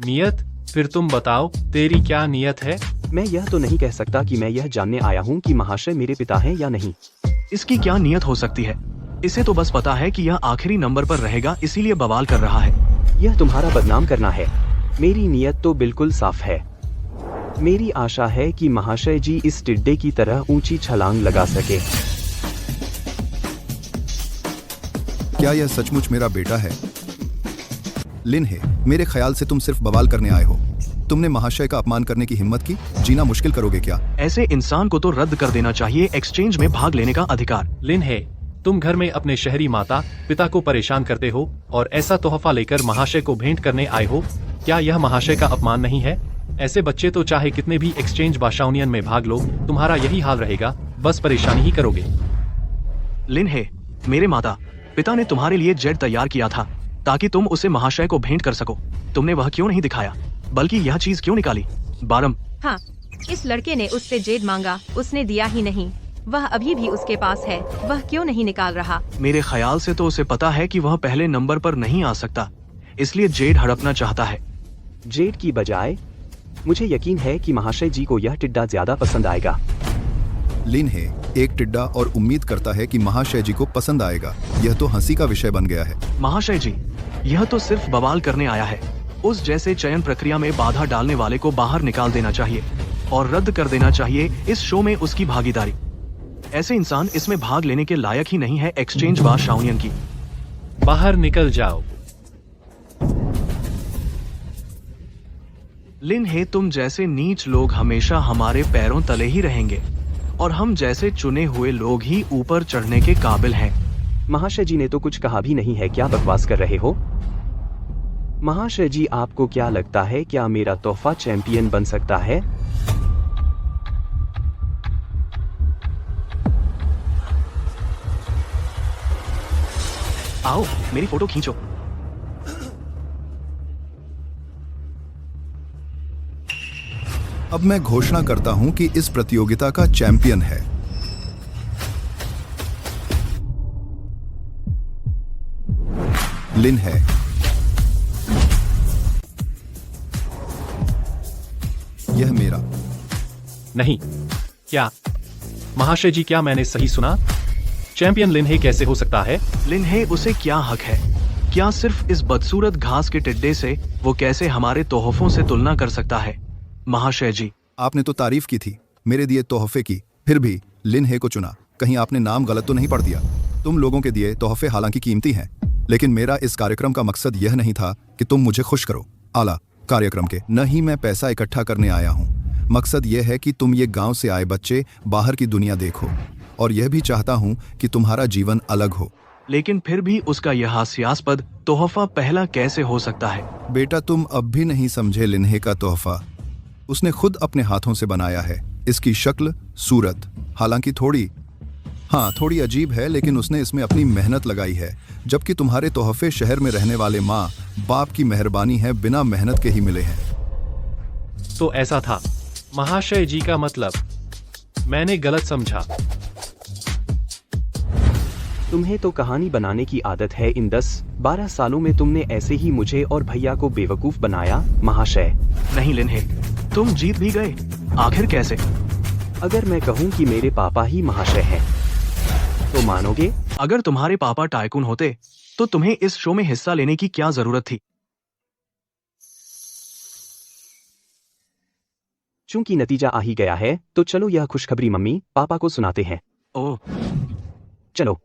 नियत? फिर तुम बताओ, तेरी क्या नियत है? मैं यह तो नहीं कह सकता कि मैं यह जानने आया हूँ कि महाशय मेरे पिता हैं या नहीं। इसकी क्या नियत हो सकती है? इसे तो बस पता है कि यह आखिरी नंबर पर रहेगा, इसीलिए बवाल कर रहा है। यह तुम्हारा बदनाम करना है। मेरी नियत तो बिल्कुल साफ है। मेरी आशा है कि महाशय जी इस टिड्डे की तरह ऊंची छलांग लगा सके। क्या यह सचमुच मेरा बेटा है? लिन है, मेरे ख्याल से तुम सिर्फ बवाल करने आए हो। तुमने महाशय का अपमान करने की हिम्मत की? जीना मुश्किल करोगे क्या? ऐसे इंसान को तो रद्द कर देना चाहिए एक्सचेंज में भाग लेने का अधिकार। लिन है, तुम घर में अपने शहरी माता पिता को परेशान करते हो और ऐसा तोहफा लेकर महाशय को भेंट करने आए हो। क्या यह महाशय का अपमान नहीं है? ऐसे बच्चे तो चाहे कितने भी एक्सचेंज बाशाउनियन में भाग लो, तुम्हारा यही हाल रहेगा, बस परेशानी ही करोगे। लिन है, मेरे माता पिता ने तुम्हारे लिए जेट तैयार किया था ताकि तुम उसे महाशय को भेंट कर सको। तुमने वह क्यों नहीं दिखाया, बल्कि यह चीज क्यों निकाली? बारम, हाँ, इस लड़के ने उससे जेड मांगा, उसने दिया ही नहीं। वह अभी भी उसके पास है, वह क्यों नहीं निकाल रहा? मेरे ख्याल से तो उसे पता है कि वह पहले नंबर पर नहीं आ सकता, इसलिए जेड हड़पना चाहता है। जेड की बजाय मुझे यकीन है कि महाशय जी को यह टिड्डा ज्यादा पसंद आएगा। लिन है एक टिड्डा और उम्मीद करता है कि महाशय जी को पसंद आएगा। यह तो हंसी का विषय बन गया है। महाशय जी, यह तो सिर्फ बवाल करने आया है। उस जैसे चयन प्रक्रिया में बाधा डालने वाले को बाहर निकाल देना चाहिए और रद्द कर देना चाहिए इस शो में उसकी भागीदारी। ऐसे इंसान इसमें भाग लेने के लायक ही नहीं है। एक्सचेंज बार शाओनियन की। बाहर निकल जाओ। लिन हे, तुम जैसे नीच लोग हमेशा हमारे पैरों तले ही रहेंगे और हम जैसे चुने हुए लोग ही ऊपर चढ़ने के काबिल हैं। महाशय जी ने तो कुछ कहा भी नहीं है, क्या बकवास कर रहे हो? महाशय जी, आपको क्या लगता है, क्या मेरा तोहफा चैंपियन बन सकता है? आओ, मेरी फोटो खींचो। अब मैं घोषणा करता हूं कि इस प्रतियोगिता का चैंपियन है लिन है। यह मेरा। नहीं। क्या महाशय जी, क्या मैंने सही सुना? चैंपियन लिनहे कैसे हो सकता है? लिन हे, उसे क्या हक है? क्या सिर्फ इस बदसूरत घास के टिड्डे से वो कैसे हमारे तोहफों से तुलना कर सकता है? महाशय जी, आपने तो तारीफ की थी मेरे दिए तोहफे की, फिर भी लिन हे को चुना। कहीं आपने नाम गलत तो नहीं पढ़ दिया? तुम लोगों के दिए तोहफे हालांकि कीमती हैं, लेकिन मेरा इस कार्यक्रम का मकसद यह नहीं था कि तुम मुझे खुश करो आला कार्यक्रम के। न ही मैं पैसा इकट्ठा करने आया हूँ। मकसद यह है कि तुम ये गांव से आए बच्चे बाहर की दुनिया देखो, और यह भी चाहता हूँ कि तुम्हारा जीवन अलग हो। लेकिन फिर भी उसका यह हास्यास्पद तोहफा पहला कैसे हो सकता है? बेटा, तुम अब भी नहीं समझे लिन्हे का तोहफा उसने खुद अपने हाथों से बनाया है। इसकी शक्ल सूरत हालांकि थोड़ी अजीब है, लेकिन उसने इसमें अपनी मेहनत लगाई है, जबकि तुम्हारे तोहफे शहर में रहने वाले माँ बाप की मेहरबानी है, बिना मेहनत के ही मिले हैं। तो ऐसा था महाशय जी का मतलब, मैंने गलत समझा। तुम्हें तो कहानी बनाने की आदत है। इन 10-12 सालों में तुमने ऐसे ही मुझे और भैया को बेवकूफ बनाया। महाशय नहीं लिन हे, तुम जीत भी गए। आखिर कैसे? अगर मैं कहूं कि मेरे पापा ही महाशय हैं, तो मानोगे? अगर तुम्हारे पापा टाइकून होते तो तुम्हें इस शो में हिस्सा लेने की क्या जरूरत थी? चूंकि नतीजा आ ही गया है, तो चलो यह खुशखबरी मम्मी पापा को सुनाते हैं। ओह, चलो।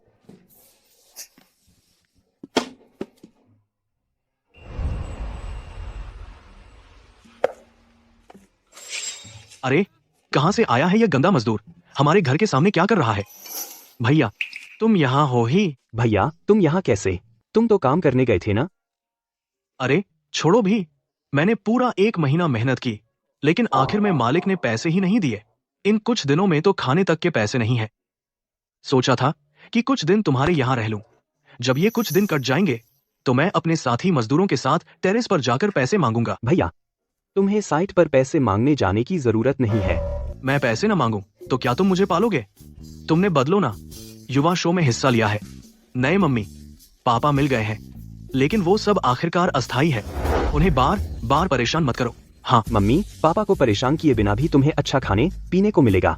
अरे कहां से आया है यह गंदा मजदूर? हमारे घर के सामने क्या कर रहा है? भैया, तुम यहाँ हो ही? भैया, तुम यहाँ कैसे? तुम तो काम करने गए थे ना? अरे छोड़ो भी, मैंने पूरा 1 महीना मेहनत की, लेकिन आखिर में मालिक ने पैसे ही नहीं दिए। इन कुछ दिनों में तो खाने तक के पैसे नहीं है। सोचा था कि कुछ दिन तुम्हारे यहाँ रह लूं। जब ये कुछ दिन कट जाएंगे तो मैं अपने साथी मजदूरों के साथ टेरेस पर जाकर पैसे मांगूंगा। भैया, तुम्हें साइट पर पैसे मांगने जाने की जरूरत नहीं है। मैं पैसे न मांगूं तो क्या तुम मुझे पालोगे? तुमने बदलो ना युवा शो में हिस्सा लिया है, नए मम्मी पापा मिल गए हैं, लेकिन वो सब आखिरकार अस्थायी है। उन्हें बार बार परेशान मत करो। हाँ मम्मी पापा को परेशान किए बिना भी तुम्हें अच्छा खाने पीने को मिलेगा।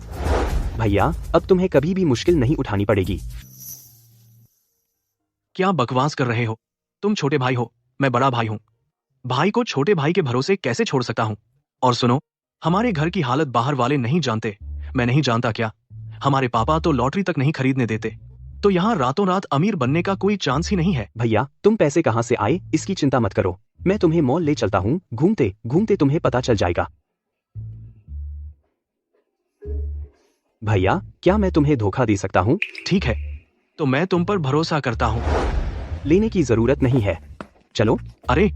भैया, अब तुम्हें कभी भी मुश्किल नहीं उठानी पड़ेगी। क्या बकवास कर रहे हो? तुम छोटे भाई हो, मैं बड़ा भाई हूँ। भाई को छोटे भाई के भरोसे कैसे छोड़ सकता हूँ? और सुनो, हमारे घर की हालत बाहर वाले नहीं जानते। मैं नहीं जानता क्या? हमारे पापा तो लॉटरी तक नहीं खरीदने देते, तो यहाँ रातों रात अमीर बनने का कोई चांस ही नहीं है। भैया, तुम पैसे कहाँ से आए इसकी चिंता मत करो। मैं तुम्हें मॉल ले चलता हूँ, घूमते घूमते तुम्हें पता चल जाएगा। भैया, क्या मैं तुम्हें धोखा दे सकता हूँ? ठीक है, तो मैं तुम पर भरोसा करता हूँ। लेने की जरूरत नहीं है, चलो। अरे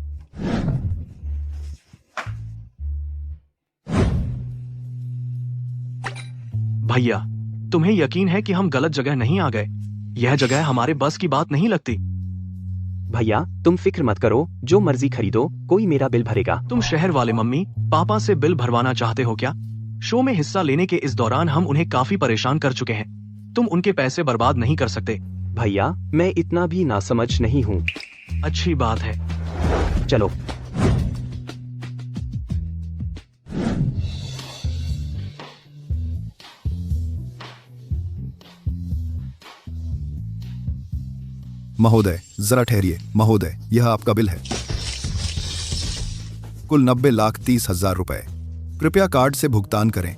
भैया, तुम्हें यकीन है कि हम गलत जगह नहीं आ गए? यह जगह हमारे बस की बात नहीं लगती। भैया, तुम फिक्र मत करो, जो मर्जी खरीदो, कोई मेरा बिल भरेगा। तुम शहर वाले मम्मी पापा से बिल भरवाना चाहते हो क्या? शो में हिस्सा लेने के इस दौरान हम उन्हें काफी परेशान कर चुके हैं। तुम उनके पैसे बर्बाद नहीं कर सकते। भैया, मैं इतना भी नासमझ नहीं हूँ। अच्छी बात है, चलो। महोदय, जरा ठहरिए। महोदय, यह आपका बिल है, कुल 90,30,000 रुपए। कृपया कार्ड से भुगतान करें।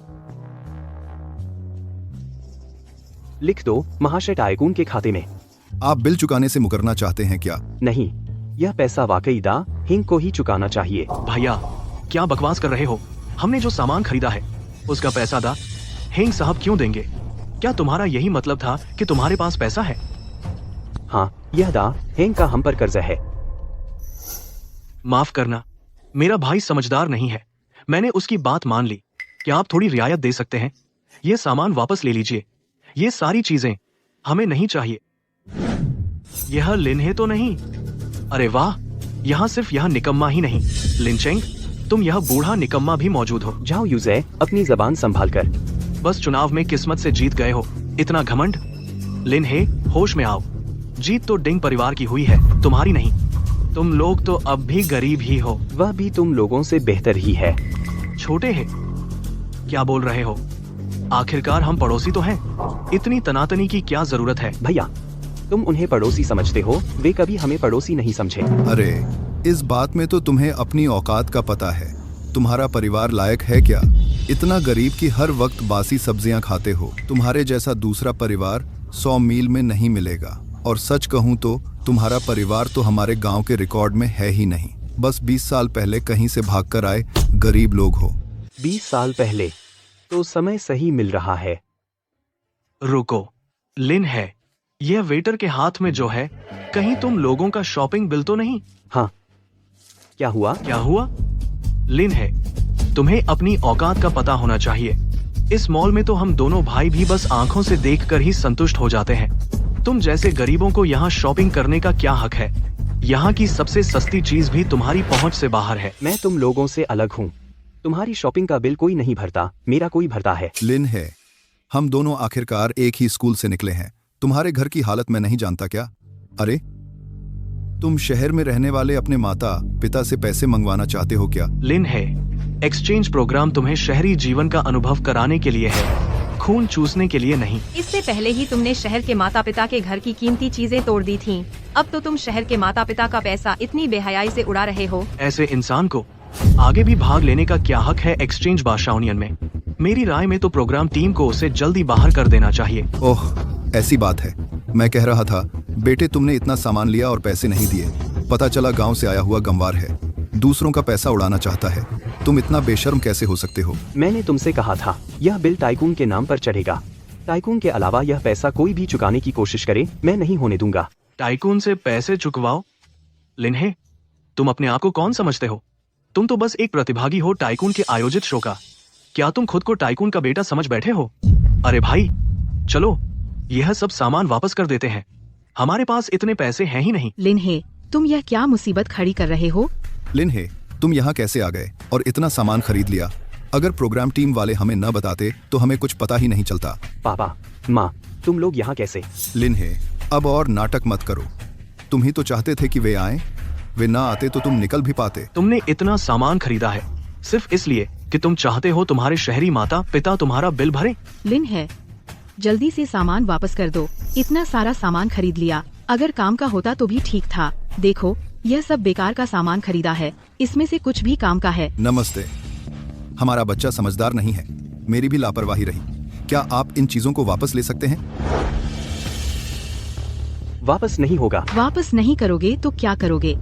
लिख दो महाशय टाइकून के खाते में। आप बिल चुकाने से मुकरना चाहते हैं क्या? नहीं, यह पैसा वाकई दा हिंग को ही चुकाना चाहिए। भैया क्या बकवास कर रहे हो? हमने जो सामान खरीदा है उसका पैसा दा हेंग साहब क्यों देंगे? क्या तुम्हारा यही मतलब था कि तुम्हारे पास पैसा है? हाँ, यह दा हिंग का हम पर कर्जा है। माफ करना, मेरा भाई समझदार नहीं है। मैंने उसकी बात मान ली। क्या आप थोड़ी रियायत दे सकते हैं? ये सामान वापस ले लीजिए। ये सारी चीजें हमें नहीं चाहिए। यह लिन्हे तो नहीं? अरे वाह, यहाँ सिर्फ यह निकम्मा ही नहीं, लिनचेंग तुम यह बूढ़ा निकम्मा भी मौजूद हो। जाओ यूजे, अपनी जबान संभाल कर। बस चुनाव में किस्मत से जीत गए हो, इतना घमंड। लिन्हे होश में आओ। जीत तो डिंग परिवार की हुई है, तुम्हारी नहीं। तुम लोग तो अब भी गरीब ही हो। वह भी तुम लोगों से बेहतर ही है। छोटे हैं? क्या बोल रहे हो? आखिरकार हम पड़ोसी तो हैं। इतनी तनातनी की क्या जरूरत है? भैया तुम उन्हें पड़ोसी समझते हो, वे कभी हमें पड़ोसी नहीं समझे। अरे इस बात में तो तुम्हें अपनी औकात का पता है। तुम्हारा परिवार लायक है क्या? इतना गरीब कि हर वक्त बासी सब्जियां खाते हो। तुम्हारे जैसा दूसरा परिवार 100 मील में नहीं मिलेगा। और सच कहूं तो तुम्हारा परिवार तो हमारे गांव के रिकॉर्ड में है ही नहीं। बस 20 साल पहले कहीं से भागकर आए गरीब लोग हो। 20 साल पहले तो समय सही मिल रहा है। रुको, लिन है यह वेटर के हाथ में जो है, कहीं तुम लोगों का शॉपिंग बिल तो नहीं? हाँ, क्या हुआ? क्या हुआ? लिन है, तुम्हें अपनी औकात का पता होना चाहिए। इस मॉल में तो हम दोनों भाई भी बस आंखों से देखकर ही संतुष्ट हो जाते हैं। तुम जैसे गरीबों को यहाँ शॉपिंग करने का क्या हक है? यहाँ की सबसे सस्ती चीज भी तुम्हारी पहुँच से बाहर है। मैं तुम लोगों से अलग हूँ। तुम्हारी शॉपिंग का बिल कोई नहीं भरता, मेरा कोई भरता है। लिन है, हम दोनों आखिरकार एक ही स्कूल से निकले हैं। तुम्हारे घर की हालत मैं नहीं जानता क्या? अरे तुम शहर में रहने वाले अपने माता पिता से पैसे मंगवाना चाहते हो क्या? लिन है, एक्सचेंज प्रोग्राम तुम्हें शहरी जीवन का अनुभव कराने के लिए है, खून चूसने के लिए नहीं। इससे पहले ही तुमने शहर के माता पिता के घर की कीमती चीजें तोड़ दी थीं। अब तो तुम शहर के माता पिता का पैसा इतनी बेहयाई से उड़ा रहे हो। ऐसे इंसान को आगे भी भाग लेने का क्या हक है एक्सचेंज बादशाह यूनियन में? मेरी राय में तो प्रोग्राम टीम को उसे जल्दी बाहर कर देना चाहिए। ओह ऐसी बात है। मैं कह रहा था बेटे तुमने इतना सामान लिया और पैसे नहीं दिए। पता चला गांव से आया हुआ गंवार है, दूसरों का पैसा उड़ाना चाहता है। तुम इतना बेशर्म कैसे हो सकते हो? मैंने तुमसे कहा था यह बिल टाइकून के नाम पर चढ़ेगा। टाइकून के अलावा यह पैसा कोई भी चुकाने की कोशिश करे, मैं नहीं होने दूंगा। टाइकून से पैसे चुकवाओ? लिन्हे, तुम अपने आप को कौन समझते हो? तुम तो बस एक प्रतिभागी हो टाइकून के आयोजित शो का। क्या तुम खुद को टाइकून का बेटा समझ बैठे हो? अरे भाई चलो, यह सब सामान वापस कर देते हैं। हमारे पास इतने पैसे हैं ही नहीं। लिन्हे, तुम यह क्या मुसीबत खड़ी कर रहे हो? लिन्हे, तुम यहाँ कैसे आ गए और इतना सामान खरीद लिया? अगर प्रोग्राम टीम वाले हमें न बताते तो हमें कुछ पता ही नहीं चलता। पापा, माँ, तुम लोग यहाँ कैसे? लिन्हे, अब और नाटक मत करो। तुम ही तो चाहते थे कि वे आएं। वे ना आते तो तुम निकल भी पाते। तुमने इतना सामान खरीदा है सिर्फ इसलिए कि तुम चाहते हो तुम्हारे शहरी माता पिता तुम्हारा बिल भरे? लिन्हे, जल्दी से सामान वापस कर दो। इतना सारा सामान खरीद लिया, अगर काम का होता तो भी ठीक था। देखो, यह सब बेकार का सामान खरीदा है, इसमें से कुछ भी काम का है। नमस्ते। हमारा बच्चा समझदार नहीं है, मेरी भी लापरवाही रही। क्या आप इन चीजों को वापस ले सकते हैं? वापस नहीं होगा। वापस नहीं करोगे तो क्या करोगे?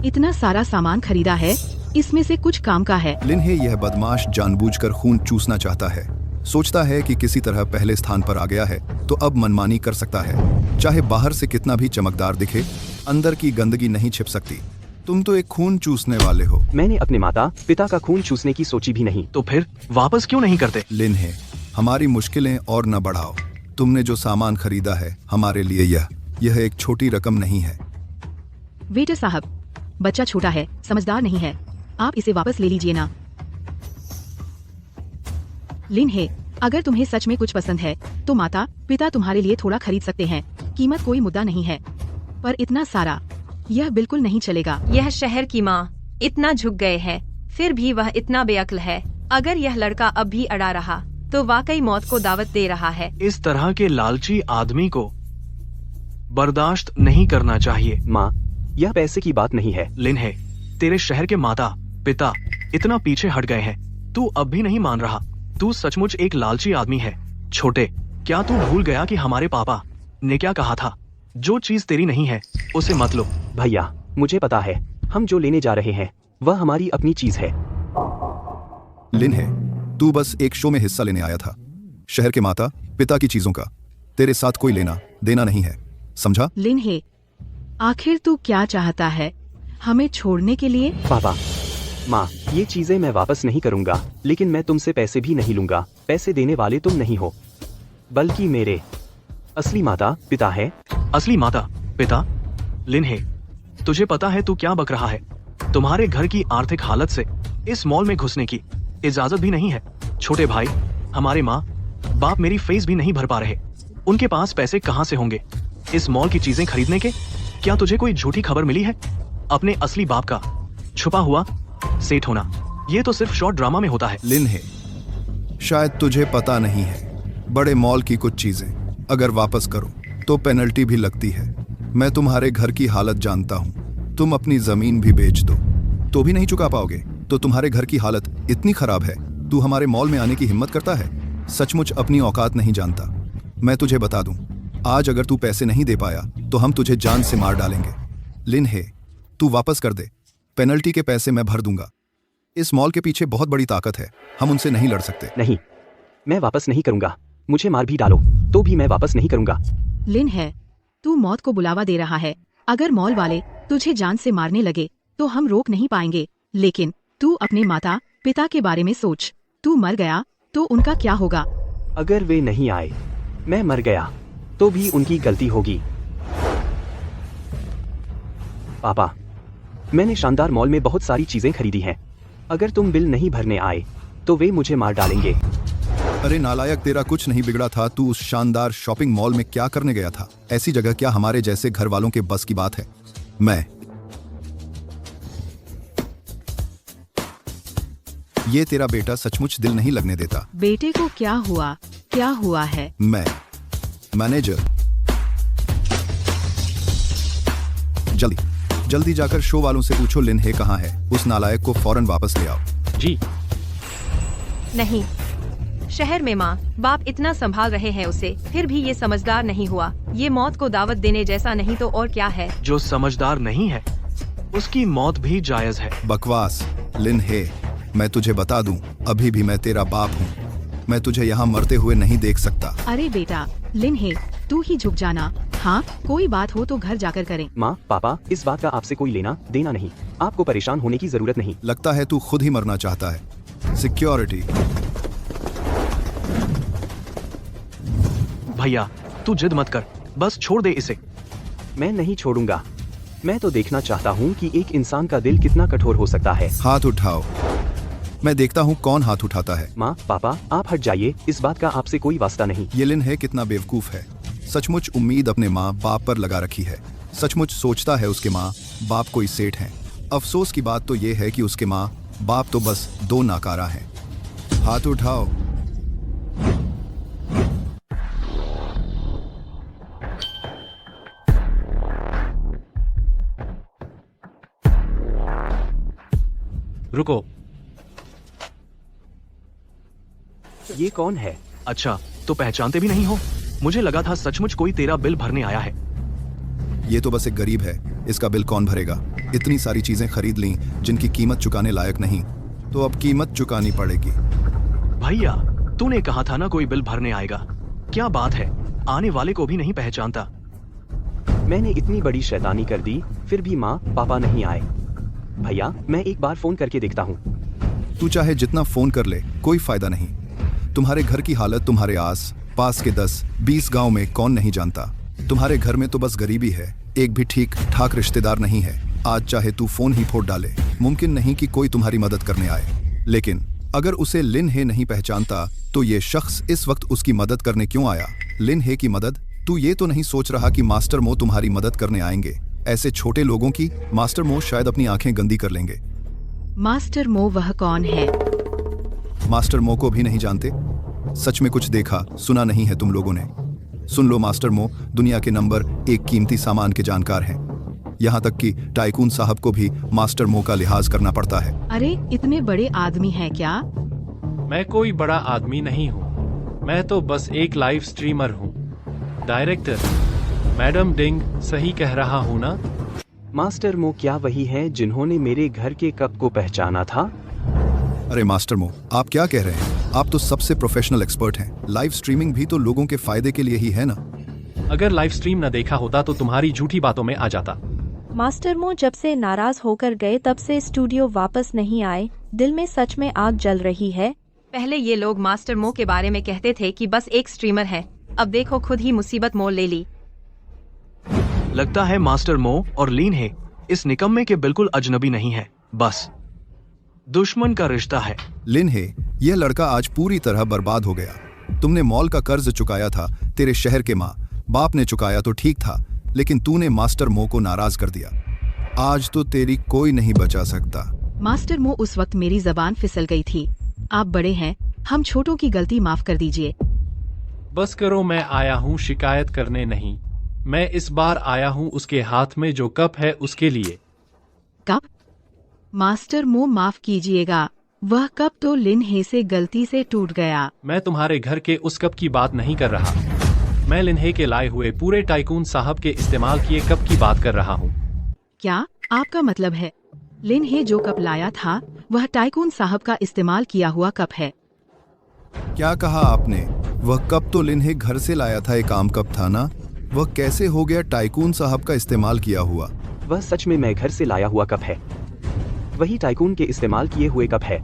इतना सारा सामान खरीदा है, इसमें से कुछ काम का है। लिन्हे, यह बदमाश जानबूझकर खून चूसना चाहता है। सोचता है कि किसी तरह पहले स्थान पर आ गया है तो अब मनमानी कर सकता है। चाहे बाहर से कितना भी चमकदार दिखे, अंदर की गंदगी नहीं छिप सकती। तुम तो एक खून चूसने वाले हो। मैंने अपने माता पिता का खून चूसने की सोची भी नहीं। तो फिर वापस क्यों नहीं करते? लिन्हे, हमारी मुश्किलें और न बढ़ाओ। तुमने जो सामान खरीदा है हमारे लिए यह एक छोटी रकम नहीं है। वेटर साहब, बच्चा छोटा है, समझदार नहीं है, आप इसे वापस ले लीजिए ना। लिन्हे, अगर तुम्हें सच में कुछ पसंद है तो माता पिता तुम्हारे लिए थोड़ा खरीद सकते हैं। कीमत कोई मुद्दा नहीं है, पर इतना सारा यह बिल्कुल नहीं चलेगा। यह शहर की माँ इतना झुक गए हैं, फिर भी वह इतना बेअक्ल है। अगर यह लड़का अब भी अड़ा रहा तो वाकई मौत को दावत दे रहा है। इस तरह के लालची आदमी को बर्दाश्त नहीं करना चाहिए। माँ, यह पैसे की बात नहीं है। लिन्हे, तेरे शहर के माता पिता इतना पीछे हट गए हैं, तू अब भी नहीं मान रहा। तू सचमुच एक लालची आदमी है। छोटे, क्या तू भूल गया कि हमारे पापा ने क्या कहा था? जो चीज तेरी नहीं है उसे मत लो। भैया, मुझे पता है, हम जो लेने जा रहे हैं वह हमारी अपनी चीज है। लिन है, तू बस एक शो में हिस्सा लेने आया था। शहर के माता पिता की चीजों का तेरे साथ कोई लेना देना नहीं है, समझा? लिन है, आखिर तू क्या चाहता है? हमें छोड़ने के लिए? पापा, माँ, ये चीजें मैं वापस नहीं करूंगा, लेकिन मैं तुमसे पैसे भी नहीं लूंगा। पैसे देने वाले तुम नहीं हो, बल्कि मेरे असली माता पिता है। असली माता पिता? लिन्हे, तुझे पता है तू क्या बक रहा है? तुम्हारे घर की आर्थिक हालत से इस मॉल में घुसने की इजाजत भी नहीं है। छोटे भाई, हमारे माँ बाप मेरी फीस भी नहीं भर पा रहे। उनके पास पैसे कहाँ से होंगे इस मॉल की चीजें खरीदने के? क्या तुझे कोई झूठी खबर मिली है अपने असली बाप का छुपा हुआ सेठ होना? ये तो सिर्फ शॉर्ट ड्रामा में होता है। लिन है, शायद तुझे पता नहीं है, बड़े मॉल की कुछ चीजें अगर वापस करो तो पेनल्टी भी लगती है। मैं तुम्हारे घर की हालत जानता हूँ, तुम अपनी जमीन भी बेच दो तो भी नहीं चुका पाओगे। तो तुम्हारे घर की हालत इतनी खराब है, तू हमारे मॉल में आने की हिम्मत करता है? सचमुच अपनी औकात नहीं जानता। मैं तुझे बता दूं, आज अगर तू पैसे नहीं दे पाया तो हम तुझे जान से मार डालेंगे। लिन है, तू वापस कर दे, पेनल्टी के पैसे मैं भर दूंगा। इस मॉल के पीछे बहुत बड़ी ताकत है, हम उनसे नहीं लड़ सकते। नहीं, मैं वापस नहीं करूंगा। मुझे मार भी डालो तो भी मैं वापस नहीं करूंगा। लिन है, तू मौत को बुलावा दे रहा है। अगर मॉल वाले तुझे जान से मारने लगे तो हम रोक नहीं पाएंगे, लेकिन तू अपने माता पिता के बारे में सोच। तू मर गया तो उनका क्या होगा? अगर वे नहीं आए, मैं मर गया, तो भी उनकी गलती होगी। पापा, मैंने शानदार मॉल में बहुत सारी चीजें खरीदी हैं। अगर तुम बिल नहीं भरने आए तो वे मुझे मार डालेंगे। अरे नालायक, तेरा कुछ नहीं बिगड़ा था। तू उस शानदार शॉपिंग मॉल में क्या करने गया था? ऐसी जगह क्या हमारे जैसे घर वालों के बस की बात है? ये तेरा बेटा सचमुच दिल नहीं लगने देता। बेटे को क्या हुआ? क्या हुआ है? मैं मैनेजर, जल्दी जाकर शो वालों से पूछो लिन हे कहाँ है। उस नालायक को फौरन वापस ले आओ। जी। नहीं, शहर में माँ बाप इतना संभाल रहे हैं उसे, फिर भी ये समझदार नहीं हुआ। ये मौत को दावत देने जैसा नहीं तो और क्या है। जो समझदार नहीं है उसकी मौत भी जायज है। बकवास। लिन हे, मैं तुझे बता दूं, अभी भी मैं तेरा बाप हूँ। मैं तुझे यहाँ मरते हुए नहीं देख सकता। अरे बेटा, लिन है, तू ही झुक जाना। हाँ, कोई बात हो तो घर जाकर करें। माँ, पापा, इस बात का आपसे कोई लेना देना नहीं। आपको परेशान होने की जरूरत नहीं। लगता है तू खुद ही मरना चाहता है। सिक्योरिटी। भैया, तू जिद मत कर, बस छोड़ दे इसे। मैं नहीं छोड़ूंगा। मैं तो देखना चाहता हूँ कि एक इंसान का दिल कितना कठोर हो सकता है। हाथ उठाओ, मैं देखता हूँ कौन हाथ उठाता है। माँ, पापा, आप हट जाइए, इस बात का आपसे कोई वास्ता नहीं। ये लिन है कितना बेवकूफ है। सचमुच उम्मीद अपने माँ बाप पर लगा रखी है। सचमुच सोचता है उसके माँ बाप कोई सेठ हैं। अफसोस की बात तो ये है कि उसके माँ बाप तो बस दो नाकारा हैं। हाथ उठाओ। रुको, ये कौन है? अच्छा, तो पहचानते भी नहीं हो? मुझे लगा था सचमुच कोई तेरा बिल भरने आया है। ये तो बस एक गरीब है, इसका बिल कौन भरेगा? इतनी सारी चीजें खरीद ली जिनकी कीमत चुकाने लायक नहीं, तो अब कीमत चुकानी पड़ेगी। भैया, तूने कहा था ना कोई बिल भरने आएगा। क्या बात है, आने वाले को भी नहीं पहचानता। मैंने इतनी बड़ी शैतानी कर दी, फिर भी माँ पापा नहीं आए। भैया, मैं एक बार फोन करके देखता हूँ। तू चाहे जितना फोन कर ले, कोई फायदा नहीं। तुम्हारे घर की हालत तुम्हारे आस पास के 10-20 गांव में कौन नहीं जानता। तुम्हारे घर में तो बस गरीबी है, एक भी ठीक ठाक रिश्तेदार नहीं है। आज चाहे तू फोन ही फोड़ डाले, मुमकिन नहीं कि कोई तुम्हारी मदद करने आए। लेकिन अगर उसे लिन हे नहीं पहचानता तो ये शख्स इस वक्त उसकी मदद करने क्यों आया? लिन हे की मदद? तू ये तो नहीं सोच रहा कि मास्टर मो तुम्हारी मदद करने आएंगे? ऐसे छोटे लोगों की मास्टर मो शायद अपनी आंखें गंदी कर लेंगे। मास्टर मो वह कौन है? मास्टर मो को भी नहीं जानते? सच में कुछ देखा सुना नहीं है तुम लोगों ने? सुन लो, मास्टर मो दुनिया के नंबर 1 कीमती सामान के जानकार हैं। यहाँ तक कि टाइकून साहब को भी मास्टर मो का लिहाज करना पड़ता है। अरे, इतने बड़े आदमी हैं क्या? मैं कोई बड़ा आदमी नहीं हूँ। मैं तो बस एक लाइव स्ट्रीमर हूँ। डायरेक्टर, मैडम डिंग सही कह रहा हूँ ना? मास्टर मो क्या वही हैं जिन्होंने मेरे घर के कप को पहचाना था? अरे मास्टर मो, आप क्या कह रहे हैं? आप तो सबसे प्रोफेशनल एक्सपर्ट हैं। लाइव स्ट्रीमिंग भी तो लोगों के फायदे के लिए ही है ना। अगर लाइव स्ट्रीम न देखा होता तो तुम्हारी झूठी बातों में आ जाता। मास्टर मो जब से नाराज होकर गए तब से स्टूडियो वापस नहीं आए। दिल में सच में आग जल रही है। पहले ये लोग मास्टर मो के बारे में कहते थे कि बस एक स्ट्रीमर है, अब देखो खुद ही मुसीबत मोल ले ली। लगता है मास्टर मो और लीन हे इस निकम्मे के बिल्कुल अजनबी नहीं है, बस दुश्मन का रिश्ता है। लिन हे, यह लड़का आज पूरी तरह बर्बाद हो गया। तुमने मॉल का कर्ज चुकाया था, तेरे शहर के माँ बाप ने चुकाया तो ठीक था, लेकिन तूने मास्टर मो को नाराज कर दिया। आज तो तेरी कोई नहीं बचा सकता। मास्टर मो, उस वक्त मेरी जबान फिसल गई थी। आप बड़े हैं, हम छोटों की गलती माफ कर दीजिए। बस करो, मैं आया हूँ शिकायत करने नहीं। मैं इस बार आया हूँ उसके हाथ में जो कप है उसके लिए। कप? मास्टर मो माफ कीजिएगा, वह कप तो लिन हे से गलती से टूट गया। मैं तुम्हारे घर के उस कप की बात नहीं कर रहा। मैं लिन्हे के लाए हुए पूरे टाइकून साहब के इस्तेमाल किए कप की बात कर रहा हूँ। क्या आपका मतलब है लिन हे जो कप लाया था वह टाइकून साहब का इस्तेमाल किया हुआ कप है? क्या कहा आपने? वह कप तो लिन हे घर से लाया था, एक आम कप था ना। वह कैसे हो गया टाइकून साहब का इस्तेमाल किया हुआ? वह सच में मैं घर से लाया हुआ कप है। वही टाइकून के इस्तेमाल किए हुए कप है।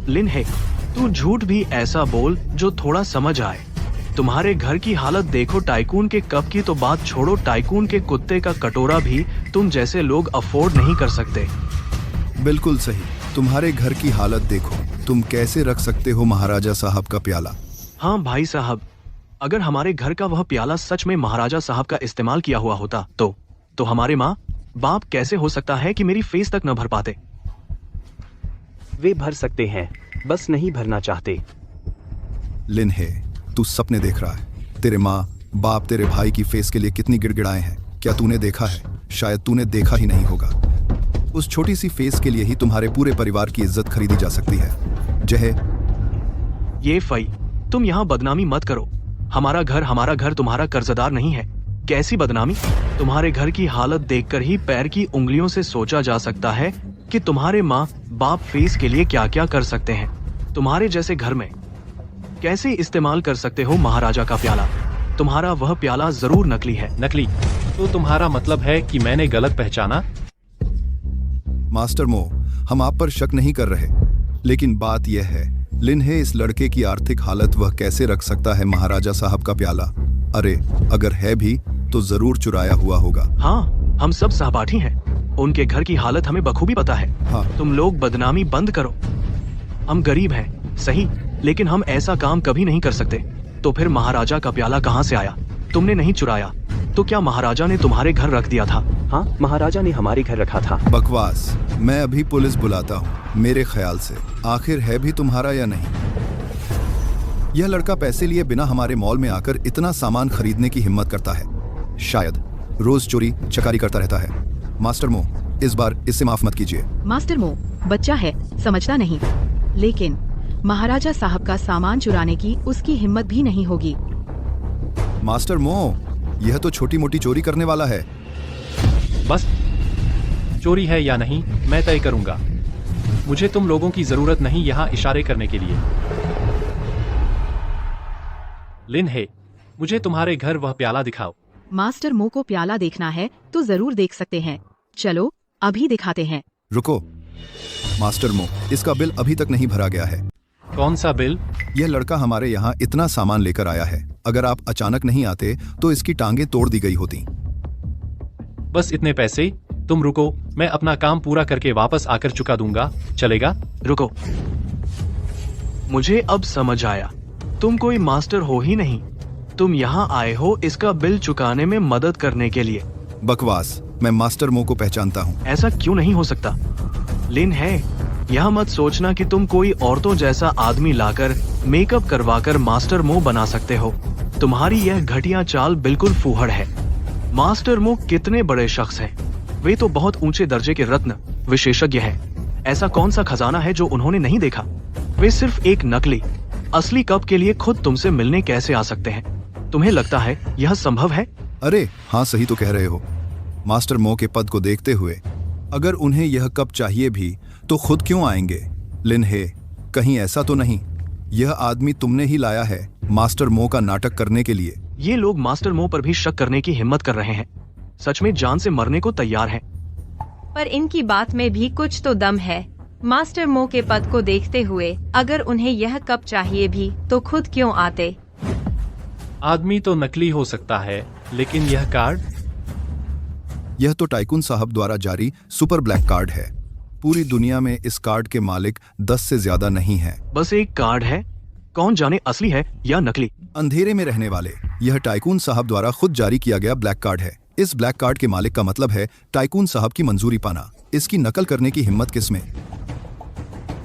लिन हे, तू झूठ भी ऐसा बोल जो थोड़ा समझ आए। तुम्हारे घर की हालत देखो। टाइकून के कप की तो बात छोड़ो, टाइकून के कुत्ते का कटोरा भी तुम जैसे लोग अफोर्ड नहीं कर सकते। बिल्कुल सही। तुम्हारे घर की हालत देखो, तुम कैसे रख सकते हो महाराजा साहब का प्याला? हाँ भाई साहब, अगर हमारे घर का वह प्याला सच में महाराजा साहब का इस्तेमाल किया हुआ होता तो हमारे माँ बाप कैसे हो सकता है कि मेरी फीस तक न भर पाते? वे भर सकते हैं, बस नहीं भरना चाहते। लिन हे, तू सपने देख रहा है। तेरे माँ बाप तेरे भाई की फेस के लिए कितनी गिड़गिड़ाए हैं, क्या तूने देखा है? शायद तूने देखा ही नहीं होगा। उस छोटी सी फेस के लिए ही तुम्हारे पूरे परिवार की इज्जत खरीदी जा सकती है। जय। ये फई, तुम यहाँ बदनामी मत करो। हमारा घर तुम्हारा कर्जदार नहीं है। कैसी बदनामी? तुम्हारे घर की हालत देखकर ही पैर की उंगलियों से सोचा जा सकता है कि तुम्हारे माँ बाप फेस के लिए क्या क्या कर सकते हैं। तुम्हारे जैसे घर में कैसे इस्तेमाल कर सकते हो महाराजा का प्याला? तुम्हारा वह प्याला जरूर नकली है। नकली? तो तुम्हारा मतलब है कि मैंने गलत पहचाना? मास्टर मो, हम आप पर शक नहीं कर रहे, लेकिन बात यह है लिन हे, इस लड़के की आर्थिक हालत, वह कैसे रख सकता है महाराजा साहब का प्याला? अरे अगर है भी तो जरूर चुराया हुआ होगा। हाँ, हम सब सहपाठी हैं। उनके घर की हालत हमें बखूबी पता है। हाँ। तुम लोग बदनामी बंद करो। हम गरीब हैं, सही, लेकिन हम ऐसा काम कभी नहीं कर सकते। तो फिर महाराजा का प्याला कहाँ से आया? तुमने नहीं चुराया तो क्या महाराजा ने तुम्हारे घर रख दिया था? हाँ, महाराजा ने हमारे घर रखा था। बकवास। मैं अभी पुलिस बुलाता हूँ। मेरे ख्याल से आखिर है भी तुम्हारा या नहीं? यह लड़का पैसे लिए बिना हमारे मॉल में आकर इतना सामान खरीदने की हिम्मत करता है। शायद रोज चोरी चकारी करता रहता है। मास्टर मो, इस बार इससे माफ मत कीजिए। मास्टर मो बच्चा है, समझता नहीं, लेकिन महाराजा साहब का सामान चुराने की उसकी हिम्मत भी नहीं होगी। मास्टर मो, यह तो छोटी मोटी चोरी करने वाला है। बस, चोरी है या नहीं मैं तय करूंगा। मुझे तुम लोगों की जरूरत नहीं यहाँ इशारे करने के लिए। लिन हे, मुझे तुम्हारे घर वह प्याला दिखाओ। मास्टर मो को प्याला देखना है तो जरूर देख सकते हैं। चलो अभी दिखाते हैं। रुको मास्टर मो, इसका बिल अभी तक नहीं भरा गया है। कौन सा बिल? यह लड़का हमारे यहाँ इतना सामान लेकर आया है, अगर आप अचानक नहीं आते तो इसकी टांगे तोड़ दी गई होती। बस इतने पैसे? तुम रुको, मैं अपना काम पूरा करके वापस आकर चुका दूंगा, चलेगा? रुको, मुझे अब समझ आया, तुम कोई मास्टर हो ही नहीं। तुम यहाँ आए हो इसका बिल चुकाने में मदद करने के लिए। बकवास, मैं मास्टर मो को पहचानता हूँ। ऐसा क्यों नहीं हो सकता? लिन है, यह मत सोचना कि तुम कोई औरतों जैसा आदमी लाकर मेकअप करवाकर मास्टर मो बना सकते हो। तुम्हारी यह घटिया चाल बिल्कुल फूहड़ है। मास्टर मो कितने बड़े शख्स हैं। वे तो बहुत ऊंचे दर्जे के रत्न विशेषज्ञ हैं। ऐसा कौन सा खजाना है जो उन्होंने नहीं देखा? वे सिर्फ एक नकली असली कप के लिए खुद तुमसे मिलने कैसे आ सकते हैं? तुम्हें लगता है यह संभव है? अरे हाँ, सही तो कह रहे हो। मास्टर मो के पद को देखते हुए अगर उन्हें यह कप चाहिए भी तो खुद क्यों आएंगे? लिन हे, कहीं ऐसा तो नहीं यह आदमी तुमने ही लाया है मास्टर मो का नाटक करने के लिए? ये लोग मास्टर मो पर भी शक करने की हिम्मत कर रहे हैं। सच में जान से मरने को तैयार हैं। पर इनकी बात में भी कुछ तो दम है। मास्टर मो के पद को देखते हुए अगर उन्हें यह कप चाहिए भी तो खुद क्यों आते? आदमी तो नकली हो सकता है, लेकिन यह कार्ड? यह तो टाइकून साहब द्वारा जारी सुपर ब्लैक कार्ड है। पूरी दुनिया में इस कार्ड के मालिक 10 से ज्यादा नहीं हैं। बस एक कार्ड है, कौन जाने असली है या नकली। अंधेरे में रहने वाले, यह टाइकून साहब द्वारा खुद जारी किया गया ब्लैक कार्ड है। इस ब्लैक कार्ड के मालिक का मतलब है टाइकून साहब की मंजूरी पाना। इसकी नकल करने की हिम्मत किसमें?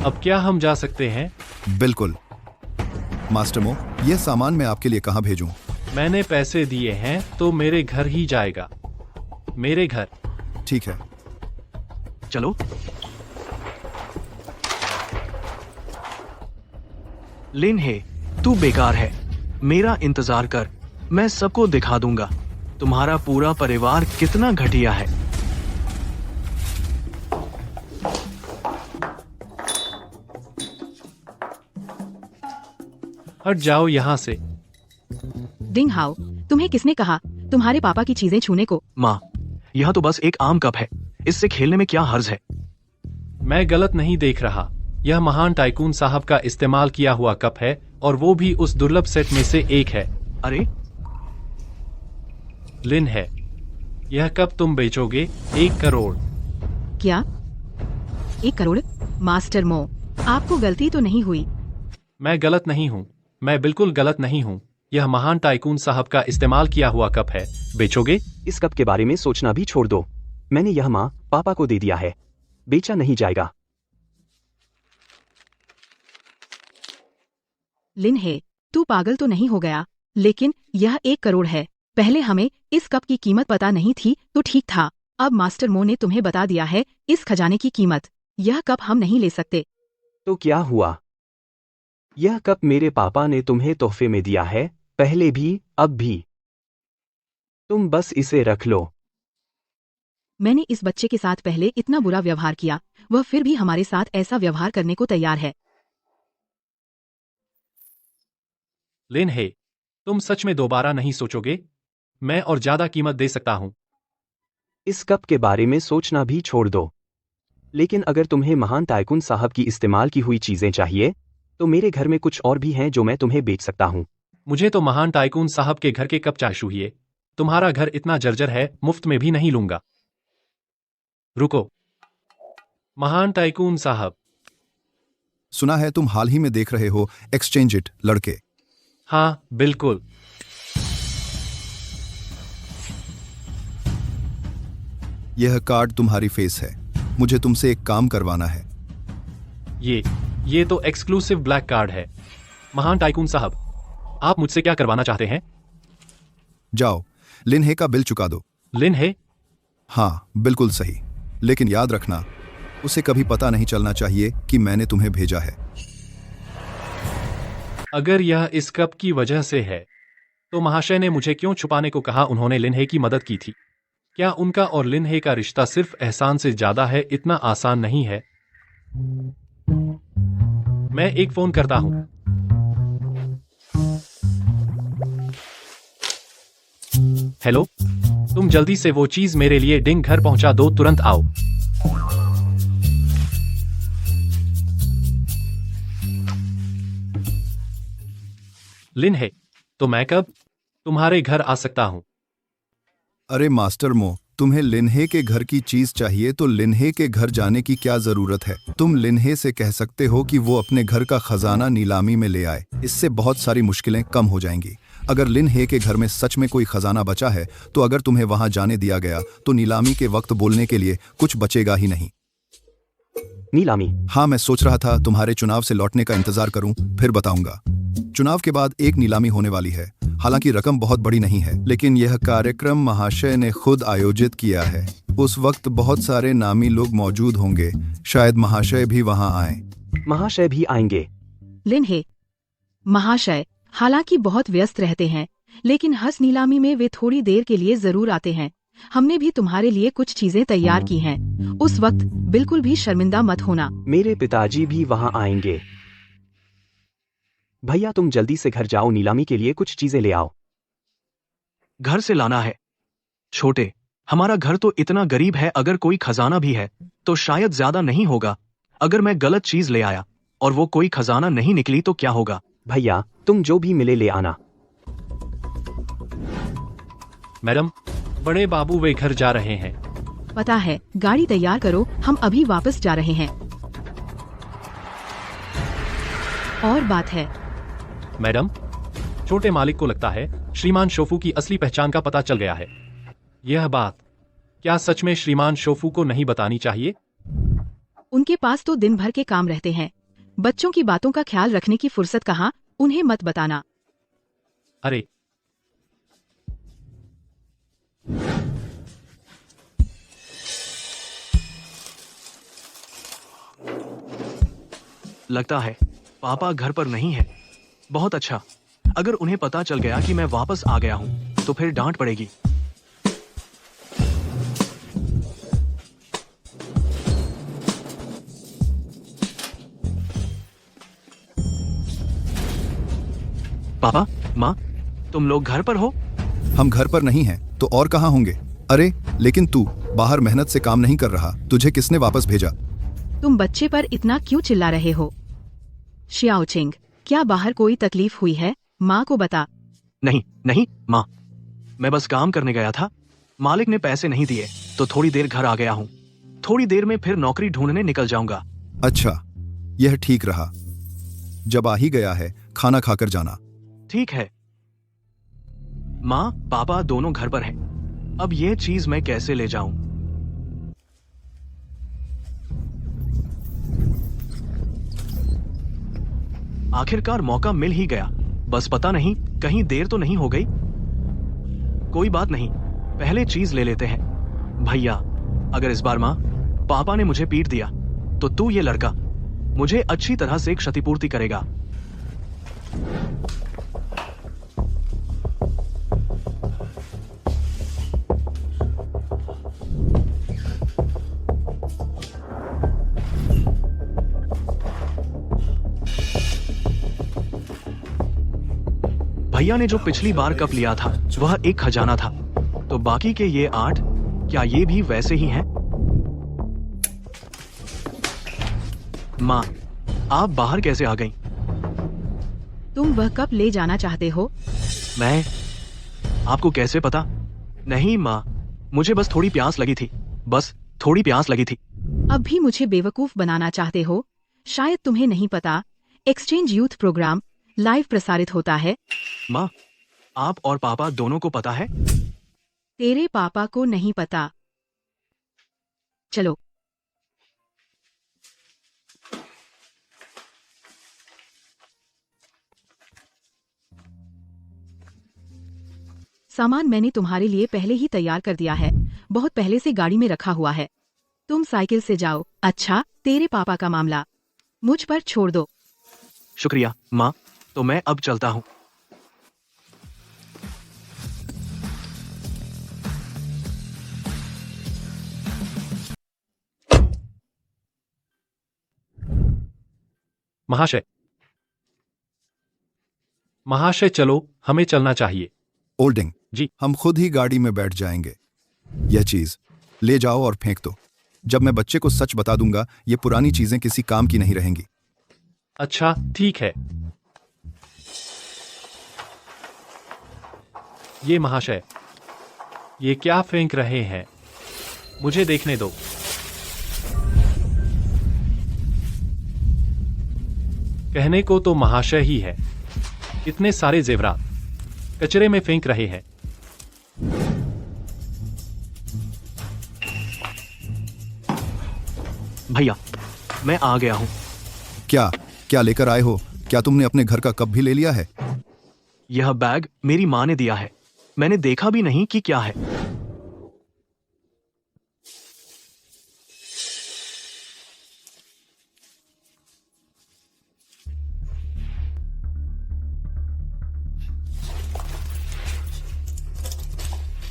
अब क्या हम जा सकते हैं? बिल्कुल। मास्टर मो, यह सामान मैं आपके लिए कहाँ भेजूं? मैंने पैसे दिए हैं तो मेरे घर ही जाएगा। मेरे घर। ठीक है। चलो। लिन हे, तू बेकार है। मेरा इंतजार कर, मैं सबको दिखा दूंगा तुम्हारा पूरा परिवार कितना घटिया है। हट जाओ यहाँ से। डिंग हाओ, तुम्हें किसने कहा तुम्हारे पापा की चीजें छूने को? माँ, यह तो बस एक आम कप है, इससे खेलने में क्या हर्ज है? मैं गलत नहीं देख रहा। यह महान टाइकून साहब का इस्तेमाल किया हुआ कप है, और वो भी उस दुर्लभ सेट में से एक है। अरे लिन है, यह कप तुम बेचोगे 1 करोड़। क्या 1 करोड़? मास्टर मो, आपको गलती तो नहीं हुई? मैं गलत नहीं हूँ, मैं बिल्कुल गलत नहीं हूँ। यह महान टाइकून साहब का इस्तेमाल किया हुआ कप है, बेचोगे? इस कप के बारे में सोचना भी छोड़ दो। मैंने यह माँ पापा को दे दिया है, बेचा नहीं जाएगा। लिन हे, तू पागल तो नहीं हो गया? लेकिन यह 1 करोड़ है। पहले हमें इस कप की कीमत पता नहीं थी तो ठीक था। अब मास्टर मो ने तुम्हें बता दिया है इस खजाने की कीमत। यह कप हम नहीं ले सकते। तो क्या हुआ? यह कप मेरे पापा ने तुम्हें तोहफे में दिया है, पहले भी अब भी। तुम बस इसे रख लो। मैंने इस बच्चे के साथ पहले इतना बुरा व्यवहार किया, वह फिर भी हमारे साथ ऐसा व्यवहार करने को तैयार है। लिन हे, तुम सच में दोबारा नहीं सोचोगे? मैं और ज्यादा कीमत दे सकता हूँ। इस कप के बारे में सोचना भी छोड़ दो। लेकिन अगर तुम्हें महान टाइकून साहब की इस्तेमाल की हुई चीजें चाहिए, तो मेरे घर में कुछ और भी हैं जो मैं तुम्हें बेच सकता हूँ। मुझे तो महान टाइकून साहब के घर के कप चाहिए। तुम्हारा घर इतना जर्जर है, मुफ्त में भी नहीं लूंगा। रुको, महान टाइकून साहब। सुना है तुम हाल ही में देख रहे हो एक्सचेंज इट लड़के। हाँ, बिल्कुल। यह कार्ड तुम्हारी फेस है। मुझे तुमसे एक काम करवाना है। ये तो एक्सक्लूसिव ब्लैक कार्ड है। महान टाइकून साहब, आप मुझसे क्या करवाना चाहते हैं? जाओ, लिन हे का बिल चुका दो। लिन है? हाँ, बिल्कुल सही। लेकिन याद रखना, उसे कभी पता नहीं चलना चाहिए कि मैंने तुम्हें भेजा है। अगर यह इस कप की वजह से है, तो महाशय ने मुझे क्यों छुपाने को कहा? उन्होंने लिनहे की मदद की थी। क्या उनका और लिनहे का रिश्ता सिर्फ एहसान से ज्यादा है? इतना आसान नहीं है। मैं एक फोन करता हूं। हेलो, तुम जल्दी से वो चीज मेरे लिए डिंग घर पहुंचा दो, तुरंत आओ। लिन है, तो मैं कब तुम्हारे घर आ सकता हूं? अरे मास्टर मो, तुम्हें लिनहे के घर की चीज चाहिए तो लिनहे के घर जाने की क्या जरूरत है? तुम लिनहे से कह सकते हो कि वो अपने घर का खजाना नीलामी में ले आए। इससे बहुत सारी मुश्किलें कम हो जाएंगी। अगर लिनहे के घर में सच में कोई खजाना बचा है तो अगर तुम्हें वहां जाने दिया गया तो नीलामी के वक्त बोलने के लिए कुछ बचेगा ही नहीं। नीलामी? हाँ, मैं सोच रहा था तुम्हारे चुनाव से लौटने का इंतजार करूं, फिर बताऊंगा। चुनाव के बाद एक नीलामी होने वाली है। हालांकि रकम बहुत बड़ी नहीं है, लेकिन यह कार्यक्रम महाशय ने खुद आयोजित किया है। उस वक्त बहुत सारे नामी लोग मौजूद होंगे। शायद महाशय भी वहां आए। महाशय भी आएंगे? लिनहे, महाशय, हालांकि बहुत व्यस्त रहते हैं, लेकिन हंस नीलामी में वे थोड़ी देर के लिए जरूर आते हैं। हमने भी तुम्हारे लिए कुछ चीजें तैयार की हैं। उस वक्त बिल्कुल भी शर्मिंदा मत होना। मेरे पिताजी भी वहां आएंगे। भैया तुम जल्दी से घर जाओ, नीलामी के लिए कुछ चीजें ले आओ। घर से लाना है? छोटे, हमारा घर तो इतना गरीब है, अगर कोई खजाना भी है तो शायद ज्यादा नहीं होगा। अगर मैं गलत चीज ले आया और वो कोई खजाना नहीं निकली तो क्या होगा? भैया तुम जो भी मिले ले आना। मैडम, बड़े बाबू वे घर जा रहे हैं। पता है, गाड़ी तैयार करो, हम अभी वापस जा रहे हैं। और बात है, मैडम, छोटे मालिक को लगता है श्रीमान शोफू की असली पहचान का पता चल गया है। यह बात क्या सच में श्रीमान शोफू को नहीं बतानी चाहिए? उनके पास तो दिन भर के काम रहते हैं। बच्चों की बातों का ख्याल रखने की फुर्सत कहाँ, उन्हें मत बताना। अरे, लगता है पापा घर पर नहीं है। बहुत अच्छा, अगर उन्हें पता चल गया कि मैं वापस आ गया हूं तो फिर डांट पड़ेगी। पापा, माँ, तुम लोग घर पर हो? हम घर पर नहीं हैं तो और कहाँ होंगे? अरे लेकिन तू बाहर मेहनत से काम नहीं कर रहा, तुझे किसने वापस भेजा? तुम बच्चे पर इतना क्यों चिल्ला रहे हो? शियाओचिंग, क्या बाहर कोई तकलीफ हुई है? माँ को बता। नहीं नहीं माँ, मैं बस काम करने गया था। मालिक ने पैसे नहीं दिए तो थोड़ी देर घर आ गया हूँ। थोड़ी देर में फिर नौकरी ढूंढने निकल जाऊंगा। अच्छा, यह ठीक रहा। जब आ ही गया है, खाना खाकर जाना। ठीक है। माँ पापा दोनों घर पर हैं। अब ये चीज मैं कैसे ले जाऊं? आखिरकार मौका मिल ही गया। बस पता नहीं कहीं देर तो नहीं हो गई। कोई बात नहीं, पहले चीज ले लेते हैं। भैया, अगर इस बार माँ पापा ने मुझे पीट दिया तो तू ये लड़का मुझे अच्छी तरह से क्षतिपूर्ति करेगा। भैया ने जो पिछली बार कप लिया था वह एक खजाना था, तो बाकी के ये 8, क्या ये भी वैसे ही हैं? माँ, आप बाहर कैसे आ गईं? तुम वह कप ले जाना चाहते हो? मैं? आपको कैसे पता? नहीं माँ, मुझे बस थोड़ी प्यास लगी थी। बस थोड़ी प्यास लगी थी। अब भी मुझे बेवकूफ बनाना चाहते हो? शायद तुम्हें नहीं पता, एक्सचेंज यूथ प्रोग्राम लाइव प्रसारित होता है। माँ, आप और पापा दोनों को पता है? तेरे पापा को नहीं पता। चलो। सामान मैंने तुम्हारे लिए पहले ही तैयार कर दिया है, बहुत पहले से गाड़ी में रखा हुआ है। तुम साइकिल से जाओ। अच्छा, तेरे पापा का मामला मुझ पर छोड़ दो। शुक्रिया माँ, तो मैं अब चलता हूँ। महाशय, महाशय चलो, हमें चलना चाहिए। ओल्डिंग जी। हम खुद ही गाड़ी में बैठ जाएंगे। यह चीज ले जाओ और फेंक दो। जब मैं बच्चे को सच बता दूंगा, ये पुरानी चीजें किसी काम की नहीं रहेंगी। अच्छा, ठीक है। ये महाशय, ये क्या फेंक रहे हैं? मुझे देखने दो। कहने को तो महाशय ही है। इतने सारे जेवरात कचरे में फेंक रहे हैं। भैया, मैं आ गया हूँ। क्या क्या लेकर आए हो? क्या तुमने अपने घर का कप भी ले लिया है? यह बैग मेरी माँ ने दिया है। मैंने देखा भी नहीं कि क्या है।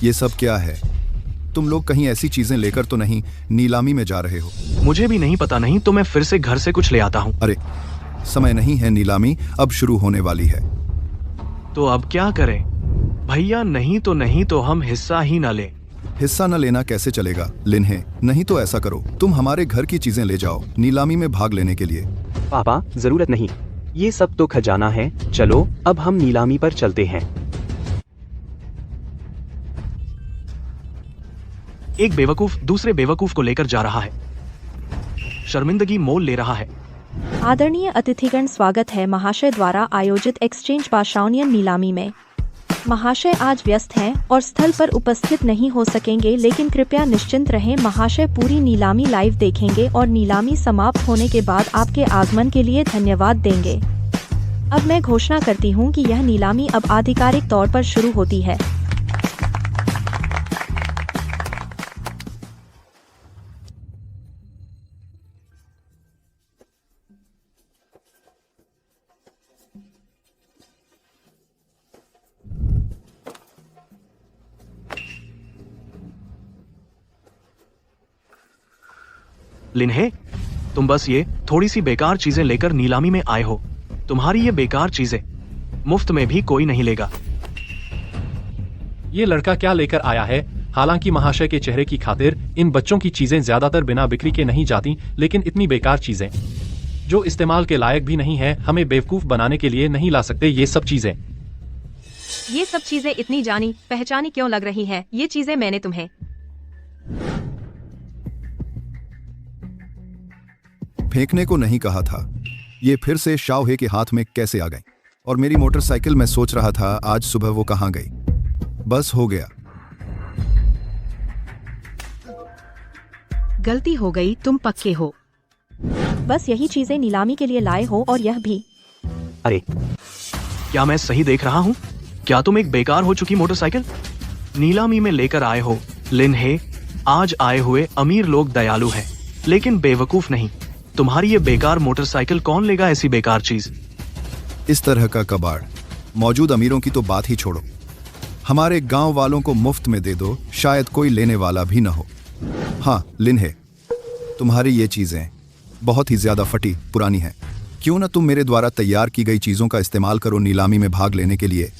ये सब क्या है? तुम लोग कहीं ऐसी चीजें लेकर तो नहीं नीलामी में जा रहे हो? मुझे भी नहीं पता, नहीं तो मैं फिर से घर से कुछ ले आता हूँ। अरे, समय नहीं है, नीलामी अब शुरू होने वाली है। तो अब क्या करें भैया? नहीं तो हम हिस्सा ही न लें। हिस्सा न लेना कैसे चलेगा लिन्हे? नहीं तो ऐसा करो, तुम हमारे घर की चीजें ले जाओ नीलामी में भाग लेने के लिए। पापा, जरूरत नहीं, ये सब तो खजाना है। चलो अब हम नीलामी पर चलते हैं। एक बेवकूफ दूसरे बेवकूफ को लेकर जा रहा है, शर्मिंदगी मोल ले रहा है। आदरणीय अतिथिगण, स्वागत है महाशय द्वारा आयोजित एक्सचेंज पाशाउनियन नीलामी में। महाशय आज व्यस्त हैं और स्थल पर उपस्थित नहीं हो सकेंगे, लेकिन कृपया निश्चिंत रहें, महाशय पूरी नीलामी लाइव देखेंगे और नीलामी समाप्त होने के बाद आपके आगमन के लिए धन्यवाद देंगे। अब मैं घोषणा करती हूं कि यह नीलामी अब आधिकारिक तौर पर शुरू होती है। लिन्हे, तुम बस ये थोड़ी सी बेकार चीजें लेकर नीलामी में आए हो। तुम्हारी ये बेकार चीजें मुफ्त में भी कोई नहीं लेगा। ये लड़का क्या लेकर आया है? हालांकि महाशय के चेहरे की खातिर इन बच्चों की चीजें ज्यादातर बिना बिक्री के नहीं जाती, लेकिन इतनी बेकार चीजें जो इस्तेमाल के लायक भी नहीं है, हमें बेवकूफ बनाने के लिए नहीं ला सकते ये सब चीजें। ये सब चीजें इतनी जानी पहचानी क्यों लग रही है? ये चीजें मैंने तुम्हें फेंकने को नहीं कहा था। ये फिर से शाओहे के हाथ में कैसे आ गई? और मेरी मोटरसाइकिल, मैं सोच रहा था आज सुबह वो कहाँ गई। बस हो गया। गलती हो गई, तुम पक्के हो। बस यही चीजें नीलामी के लिए लाए हो और यह भी। अरे, क्या मैं सही देख रहा हूँ? क्या तुम एक बेकार हो चुकी मोटरसाइकिल नीलामी में लेकर आए हो? लिन्हे, आज आए हुए अमीर लोग दयालु हैं, लेकिन बेवकूफ नहीं। तुम्हारी ये बेकार मोटरसाइकिल कौन लेगा? ऐसी बेकार चीज। इस तरह का कबाड़ मौजूद अमीरों की तो बात ही छोड़ो, हमारे गांव वालों को मुफ्त में दे दो, शायद कोई लेने वाला भी न हो। हाँ लिन्हे, तुम्हारी ये चीजें बहुत ही ज्यादा फटी पुरानी हैं। क्यों न तुम मेरे द्वारा तैयार की गई चीजों का इस्तेमाल करो नीलामी में भाग लेने के लिए।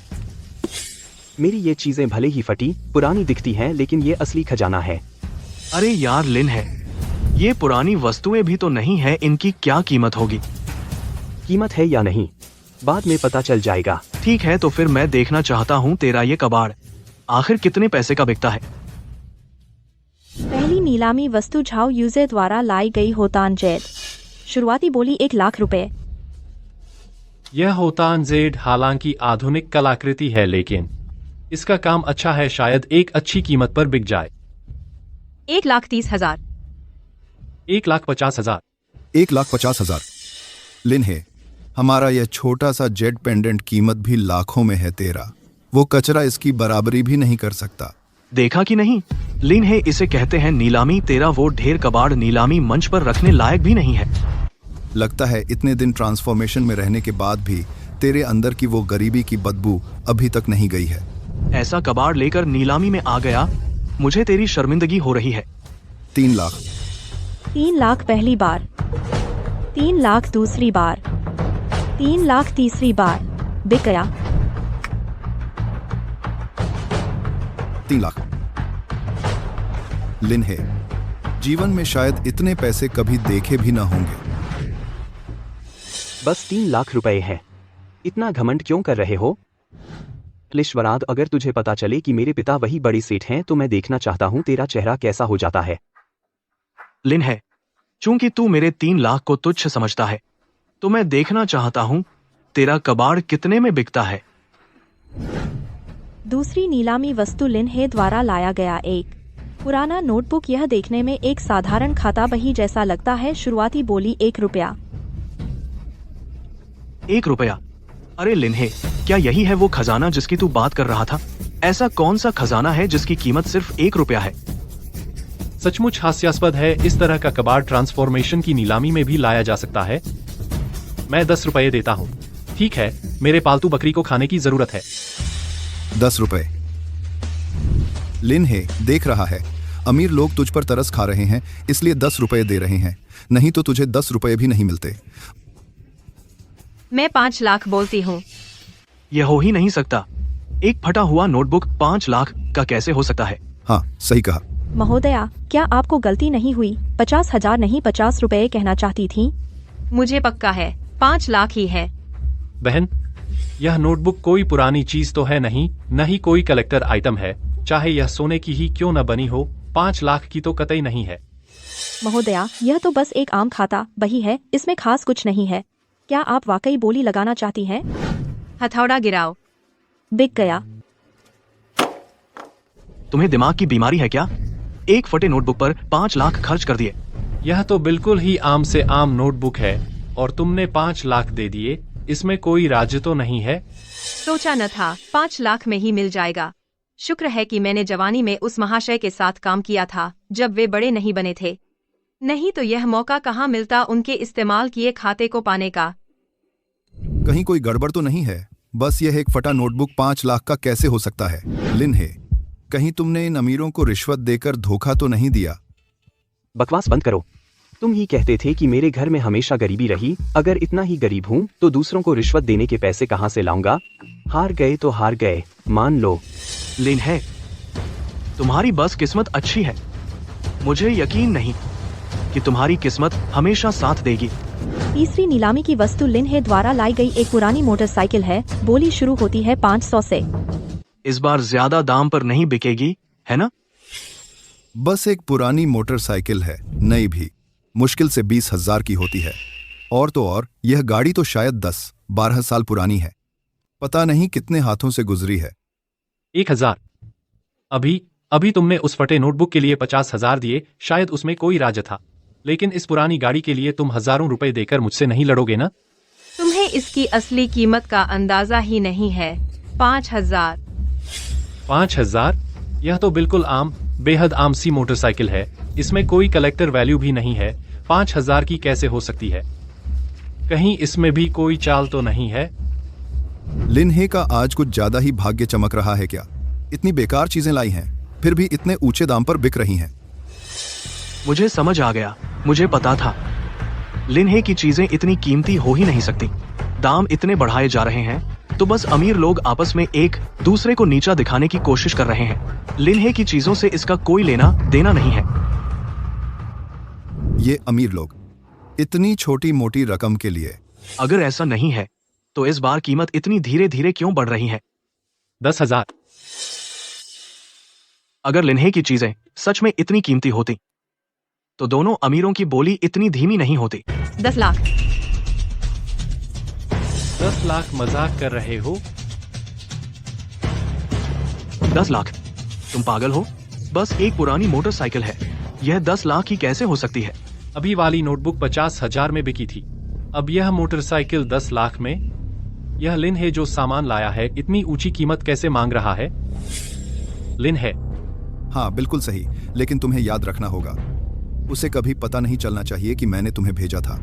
मेरी ये चीजें भले ही फटी पुरानी दिखती हैं, लेकिन ये असली खजाना है। अरे यार लिन्हे, ये पुरानी वस्तुएं भी तो नहीं है, इनकी क्या कीमत होगी? कीमत है या नहीं, बाद में पता चल जाएगा। ठीक है, तो फिर मैं देखना चाहता हूँ तेरा ये कबाड़ आखिर कितने पैसे का बिकता है। पहली नीलामी वस्तु झाओ यूजे द्वारा लाई गई होतान जेड। शुरुआती बोली 1 लाख रुपए। यह होतान जेड हालांकि आधुनिक कलाकृति है, लेकिन इसका काम अच्छा है, शायद एक अच्छी कीमत पर बिक जाए। 1,30,000। 1,50,000। 1,50,000। लिन्हे, हमारा यह छोटा सा जेड पेंडेंट कीमत भी लाखों में है तेरा। वो कचरा इसकी बराबरी भी नहीं कर सकता। देखा कि नहीं लिन्हे, इसे कहते हैं नीलामी। तेरा वो ढेर कबाड़ नीलामी मंच पर रखने लायक भी नहीं है। लगता है इतने दिन ट्रांसफॉर्मेशन में रहने के बाद भी तेरे अंदर की वो गरीबी की बदबू अभी तक नहीं गई है। ऐसा कबाड़ लेकर नीलामी में आ गया, मुझे तेरी शर्मिंदगी हो रही है। 3 लाख। 3 लाख पहली बार, 3 लाख दूसरी बार, 3 लाख तीसरी बार। बिक गया। 3 लाख। लिन्हे, जीवन में शायद इतने पैसे कभी देखे भी ना होंगे। बस 3 लाख रुपए है, इतना घमंड क्यों कर रहे हो? लिश्वराद, अगर तुझे पता चले कि मेरे पिता वही बड़े सेठ हैं तो मैं देखना चाहता हूँ तेरा चेहरा कैसा हो जाता है। लिन्हे, चूंकि तू मेरे 3 लाख को तुच्छ समझता है, तो मैं देखना चाहता हूँ तेरा कबाड़ कितने में बिकता है। दूसरी नीलामी वस्तु लिन्हे द्वारा लाया गया एक पुराना नोटबुक। यह देखने में एक साधारण खाता बही जैसा लगता है। शुरुआती बोली 1 रुपया। 1 रुपया? अरे लिन्हे, क्या यही है वो खजाना जिसकी तू बात कर रहा था? ऐसा कौन सा खजाना है जिसकी कीमत सिर्फ 1 रुपया है? सचमुच हास्यास्पद है, इस तरह का कबाड़ ट्रांसफॉर्मेशन की नीलामी में भी लाया जा सकता है। मैं 10 रुपये देता हूँ। ठीक है, मेरे पालतू बकरी को खाने की जरूरत है। 10 रुपए। लिन हे देख रहा है, अमीर लोग तुझ पर तरस खा रहे हैं, इसलिए 10 रुपए दे रहे हैं, नहीं तो तुझे 10 रुपए भी नहीं मिलते। मैं 5 लाख बोलती हूँ। यह हो ही नहीं सकता। एक फटा हुआ नोटबुक 5 लाख का कैसे हो सकता है? हाँ, सही कहा। महोदया, क्या आपको गलती नहीं हुई? 50,000 नहीं 50 रुपए कहना चाहती थी। मुझे पक्का है 5 लाख ही है। बहन, यह नोटबुक कोई पुरानी चीज तो है नहीं, न ही कोई कलेक्टर आइटम है, चाहे यह सोने की ही क्यों न बनी हो, 5 लाख की तो कतई नहीं है। महोदया, यह तो बस एक आम खाता बही है, इसमें खास कुछ नहीं है। क्या आप वाकई बोली लगाना चाहती हैं? हथौड़ा गिराओ। बिक गया। तुम्हें दिमाग की बीमारी है क्या? एक फटे नोटबुक पर 5 लाख खर्च कर दिए। यह तो बिल्कुल ही आम से आम नोटबुक है और तुमने 5 लाख दे दिए, इसमें कोई राज तो नहीं है। सोचा न था 5 लाख में ही मिल जाएगा। शुक्र है कि मैंने जवानी में उस महाशय के साथ काम किया था जब वे बड़े नहीं बने थे, नहीं तो यह मौका कहाँ मिलता उनके इस्तेमाल किए खाते को पाने का। कहीं कोई गड़बड़ तो नहीं है? बस यह एक फटा नोटबुक 5 लाख का कैसे हो सकता है? लिन हे, कहीं तुमने इन अमीरों को रिश्वत देकर धोखा तो नहीं दिया? बकवास बंद करो। तुम ही कहते थे कि मेरे घर में हमेशा गरीबी रही, अगर इतना ही गरीब हूँ तो दूसरों को रिश्वत देने के पैसे कहाँ से लाऊंगा? हार गए तो हार गए, मान लो। लिन है, तुम्हारी बस किस्मत अच्छी है। मुझे यकीन नहीं कि तुम्हारी किस्मत हमेशा साथ देगी। तीसरी नीलामी की वस्तु लिन हे द्वारा लाई गई एक पुरानी मोटरसाइकिल है। बोली शुरू होती है 500 से। इस बार ज्यादा दाम पर नहीं बिकेगी, है ना? बस एक पुरानी मोटरसाइकिल है, नई भी मुश्किल से 20,000 की होती है। और तो और यह गाड़ी तो शायद 10-12 साल पुरानी है, पता नहीं कितने हाथों से गुजरी है। 1,000। अभी तुमने उस फटे नोटबुक के लिए 50,000 दिए, शायद उसमें कोई राज था, लेकिन इस पुरानी गाड़ी के लिए तुम हजारों रुपए देकर मुझसे नहीं लड़ोगे ना? तुम्हें इसकी असली कीमत का अंदाजा ही नहीं है। 5,000। 5,000? यह तो बिल्कुल आम, बेहद आम सी मोटरसाइकिल है, इसमें कोई कलेक्टर वैल्यू भी नहीं है। 5,000 की कैसे हो सकती है? कहीं इसमें भी कोई चाल तो नहीं है? लिन हे का आज कुछ ज्यादा ही भाग्य चमक रहा है क्या? इतनी बेकार चीजें लाई हैं, फिर भी इतने ऊंचे दाम पर बिक रही हैं। मुझे समझ आ गया, मुझे पता था। लिन हे की चीजें इतनी कीमती हो ही नहीं सकती। दाम इतने बढ़ाए जा रहे हैं तो बस अमीर लोग आपस में एक दूसरे को नीचा दिखाने की कोशिश कर रहे हैं। लिन हे की चीजों से इसका कोई लेना देना नहीं है। ये अमीर लोग इतनी छोटी मोटी रकम के लिए। अगर ऐसा नहीं है तो इस बार कीमत इतनी धीरे धीरे क्यों बढ़ रही है? 10,000। अगर लिन हे की चीजें सच में इतनी कीमती होती तो दोनों अमीरों की बोली इतनी धीमी नहीं होती। 10 लाख। 10 लाख मजाक कर रहे हो? 10 लाख? तुम पागल हो? बस एक पुरानी मोटरसाइकिल है, यह 10 लाख की कैसे हो सकती है? अभी वाली नोटबुक 50,000 में बिकी थी, अब यह मोटरसाइकिल 10 लाख में? यह लिन हे जो सामान लाया है इतनी ऊंची कीमत कैसे मांग रहा है? लिन हे। हाँ, बिल्कुल सही, लेकिन तुम्हें याद रखना होगा, उसे कभी पता नहीं चलना चाहिए कि मैंने तुम्हें भेजा था।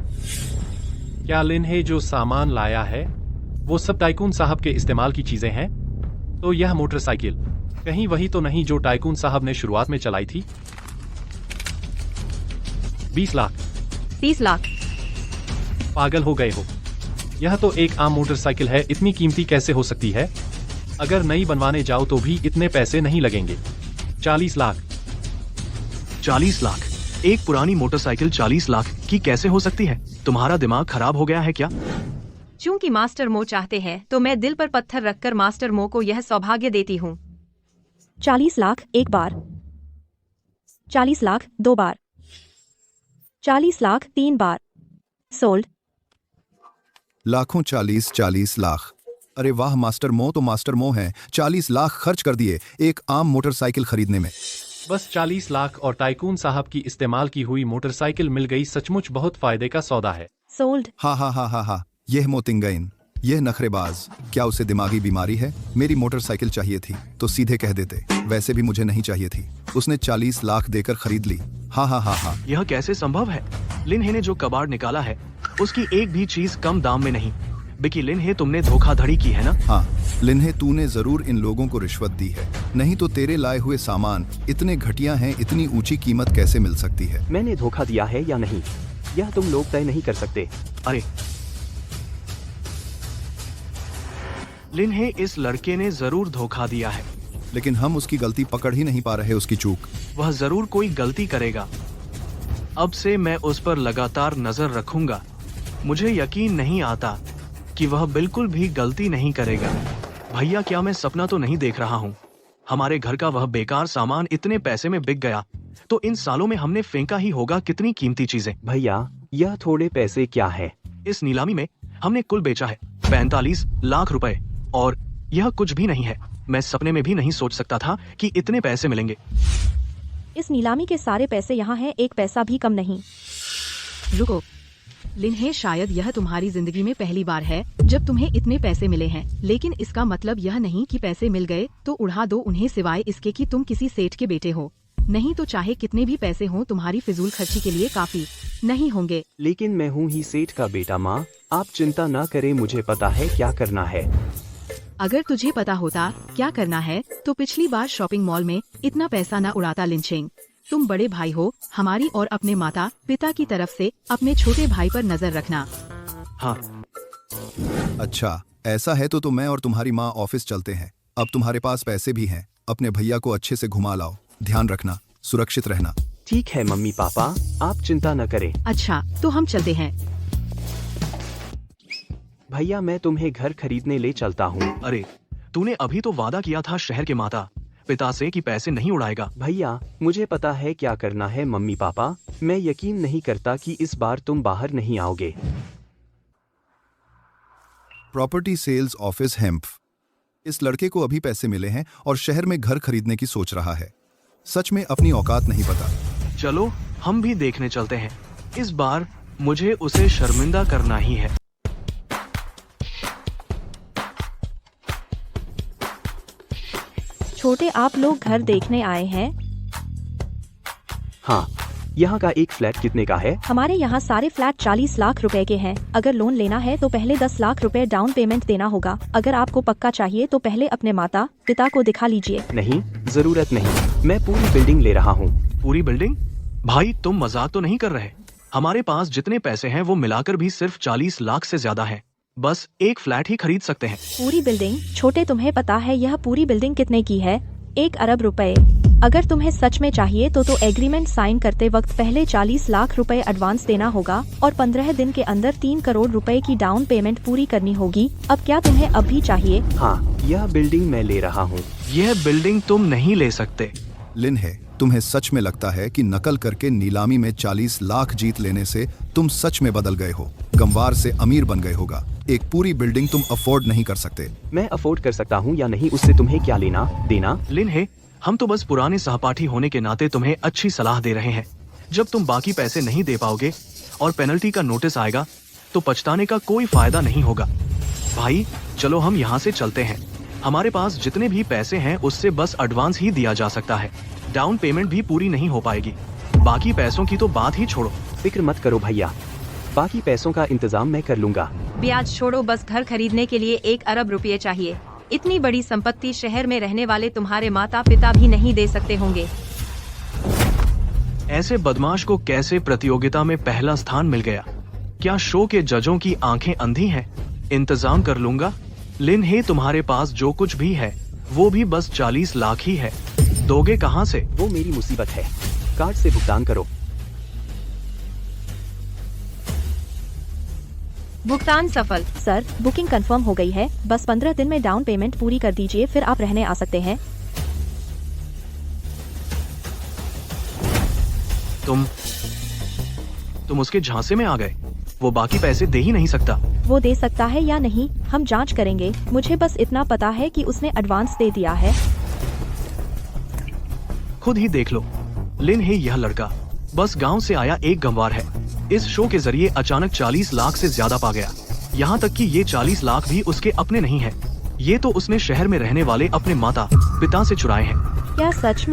क्या लिन हे जो सामान लाया है वो सब टाइकून साहब के इस्तेमाल की चीजें हैं? तो यह मोटरसाइकिल कहीं वही तो नहीं जो टाइकून साहब ने शुरुआत में चलाई थी? 20 लाख। 30 लाख। पागल हो गए हो? यह तो एक आम मोटरसाइकिल है, इतनी कीमती कैसे हो सकती है? अगर नई बनवाने जाओ तो भी इतने पैसे नहीं लगेंगे। 40 लाख। 40 लाख? एक पुरानी मोटरसाइकिल 40 लाख की कैसे हो सकती है? तुम्हारा दिमाग खराब हो गया है क्या? चूंकि मास्टर मो चाहते हैं तो मैं दिल पर पत्थर रखकर मास्टर मो को यह सौभाग्य देती हूँ। 40 लाख एक बार, 40 लाख 2 बार, 40 लाख 3 बार। सोल्ड। लाखों 40 लाख। अरे वाह, मास्टर मो तो मास्टर मो है, 40 लाख खर्च कर दिए एक आम मोटरसाइकिल खरीदने में। बस 40 लाख और टाइकून साहब की इस्तेमाल की हुई मोटरसाइकिल मिल गई, सचमुच बहुत फायदे का सौदा है। सोल्ड। हा, यह मोतिंगइन, यह नखरेबाज, क्या उसे दिमागी बीमारी है? मेरी मोटरसाइकिल चाहिए थी तो सीधे कह देते, वैसे भी मुझे नहीं चाहिए थी, उसने 40 लाख देकर खरीद ली। हा। यह कैसे संभव है? लिन हे ने जो कबाड़ निकाला है उसकी एक भी चीज कम दाम में नहीं बिकी। लिन हे, तुमने धोखाधड़ी की है ना? हाँ, लिन्हे, तूने जरूर इन लोगों को रिश्वत दी है, नहीं तो तेरे लाए हुए सामान इतने घटिया हैं, इतनी ऊंची कीमत कैसे मिल सकती है? मैंने धोखा दिया है या नहीं, यह तुम लोग तय नहीं कर सकते। अरे लिन्हे, इस लड़के ने जरूर धोखा दिया है। लेकिन हम उसकी गलती पकड़ ही नहीं पा रहे, उसकी चूक। वह जरूर कोई गलती करेगा। अब से मैं उस पर लगातार नजर रखूंगा। मुझे यकीन नहीं आता कि वह बिल्कुल भी गलती नहीं करेगा। भैया, क्या मैं सपना तो नहीं देख रहा हूँ? हमारे घर का वह बेकार सामान इतने पैसे में बिक गया तो इन सालों में हमने फेंका ही होगा कितनी कीमती चीजें। भैया, यह थोड़े पैसे क्या है? इस नीलामी में हमने कुल बेचा है 45 लाख रुपए, और यह कुछ भी नहीं है। मैं सपने में भी नहीं सोच सकता था कि इतने पैसे मिलेंगे। इस नीलामी के सारे पैसे यहाँ हैं, एक पैसा भी कम नहीं। रुको लिन्हे, शायद यह तुम्हारी जिंदगी में पहली बार है जब तुम्हें इतने पैसे मिले हैं, लेकिन इसका मतलब यह नहीं कि पैसे मिल गए तो उड़ा दो उन्हें, सिवाय इसके कि तुम किसी सेठ के बेटे हो। नहीं तो चाहे कितने भी पैसे हों, तुम्हारी फिजूल खर्ची के लिए काफी नहीं होंगे। लेकिन मैं हूँ ही सेठ का बेटा। माँ, आप चिंता ना करें, मुझे पता है क्या करना है। अगर तुझे पता होता क्या करना है तो पिछली बार शॉपिंग मॉल में इतना पैसा न उड़ाता लिंचिंग। तुम बड़े भाई हो, हमारी और अपने माता पिता की तरफ से अपने छोटे भाई पर नजर रखना। हाँ, अच्छा ऐसा है तो मैं और तुम्हारी माँ ऑफिस चलते हैं। अब तुम्हारे पास पैसे भी हैं, अपने भैया को अच्छे से घुमा लाओ। ध्यान रखना, सुरक्षित रहना। ठीक है मम्मी पापा, आप चिंता न करें। अच्छा तो हम चलते हैं। भैया, मैं तुम्हें घर खरीदने ले चलता हूँ। अरे तूने अभी तो वादा किया था शहर के माता पिता से कि पैसे नहीं उड़ाएगा। भैया, मुझे पता है क्या करना है। मम्मी पापा, मैं यकीन नहीं करता कि इस बार तुम बाहर नहीं आओगे। प्रॉपर्टी सेल्स ऑफिस हेम्प। इस लड़के को अभी पैसे मिले हैं और शहर में घर खरीदने की सोच रहा है। सच में अपनी औकात नहीं पता। चलो हम भी देखने चलते हैं। इस बार मुझे उसे शर्मिंदा करना ही है। छोटे, आप लोग घर देखने आए हैं? हाँ, यहाँ का एक फ्लैट कितने का है? हमारे यहाँ सारे फ्लैट 40 लाख रुपए के हैं। अगर लोन लेना है तो पहले 10 लाख रुपए डाउन पेमेंट देना होगा। अगर आपको पक्का चाहिए तो पहले अपने माता पिता को दिखा लीजिए। नहीं, जरूरत नहीं, मैं पूरी बिल्डिंग ले रहा हूँ। पूरी बिल्डिंग? भाई तुम मजाक तो नहीं कर रहे? हमारे पास जितने पैसे हैं वो मिलाकर भी सिर्फ 40 लाख से ज्यादा है। बस एक फ्लैट ही खरीद सकते हैं। पूरी बिल्डिंग? छोटे, तुम्हें पता है यह पूरी बिल्डिंग कितने की है? 1 अरब रुपए। अगर तुम्हें सच में चाहिए तो एग्रीमेंट साइन करते वक्त पहले 40 लाख रुपए एडवांस देना होगा और 15 दिन के अंदर 3 करोड़ रुपए की डाउन पेमेंट पूरी करनी होगी। अब क्या तुम्हें अब भी चाहिए? हाँ, यह बिल्डिंग मैं ले रहा हूँ। यह बिल्डिंग तुम नहीं ले सकते। लिन्हे, तुम्हें सच में लगता है कि नकल करके नीलामी में 40 लाख जीत लेने से तुम सच में बदल गए हो, गंवार से अमीर बन गए होगा? एक पूरी बिल्डिंग तुम अफोर्ड नहीं कर सकते। मैं अफोर्ड कर सकता हूँ या नहीं, उससे तुम्हें क्या लेना देना? लिन्हे, हम तो बस पुराने सहपाठी होने के नाते तुम्हें अच्छी सलाह दे रहे हैं। जब तुम बाकी पैसे नहीं दे पाओगे और पेनल्टी का नोटिस आएगा तो पछताने का कोई फायदा नहीं होगा। भाई चलो हम यहाँ से चलते हैं। हमारे पास जितने भी पैसे हैं उससे बस एडवांस ही दिया जा सकता है। डाउन पेमेंट भी पूरी नहीं हो पाएगी। बाकी पैसों की तो बात ही छोड़ो। फिक्र मत करो भैया, बाकी पैसों का इंतजाम मैं कर लूंगा। ब्याज छोड़ो, बस घर खरीदने के लिए 1 अरब रुपये चाहिए। इतनी बड़ी संपत्ति शहर में रहने वाले तुम्हारे माता पिता भी नहीं दे सकते होंगे। ऐसे बदमाश को कैसे प्रतियोगिता में पहला स्थान मिल गया? क्या शो के जजों की आंखें अंधी हैं? इंतजाम कर लूंगा। लिन्हे, तुम्हारे पास जो कुछ भी है वो भी बस 40 लाख ही है। दोगे कहाँ से? वो मेरी मुसीबत है, कार्ड से भुगतान करो। भुगतान सफल। सर, बुकिंग कंफर्म हो गई है। बस 15 दिन में डाउन पेमेंट पूरी कर दीजिए, फिर आप रहने आ सकते हैं। तुम उसके झांसे में आ गए। वो बाकी पैसे दे ही नहीं सकता। वो दे सकता है या नहीं, हम जांच करेंगे। मुझे बस इतना पता है कि उसने एडवांस दे दिया है। खुद ही देख लो लिन्हे, यह लड़का बस गांव से आया एक गंवार है। इस शो के जरिए अचानक 40 लाख से ज्यादा पा गया। यहाँ तक कि ये 40 लाख भी उसके अपने नहीं है। ये तो उसने शहर में रहने वाले अपने माता पिता से चुराए हैं। क्या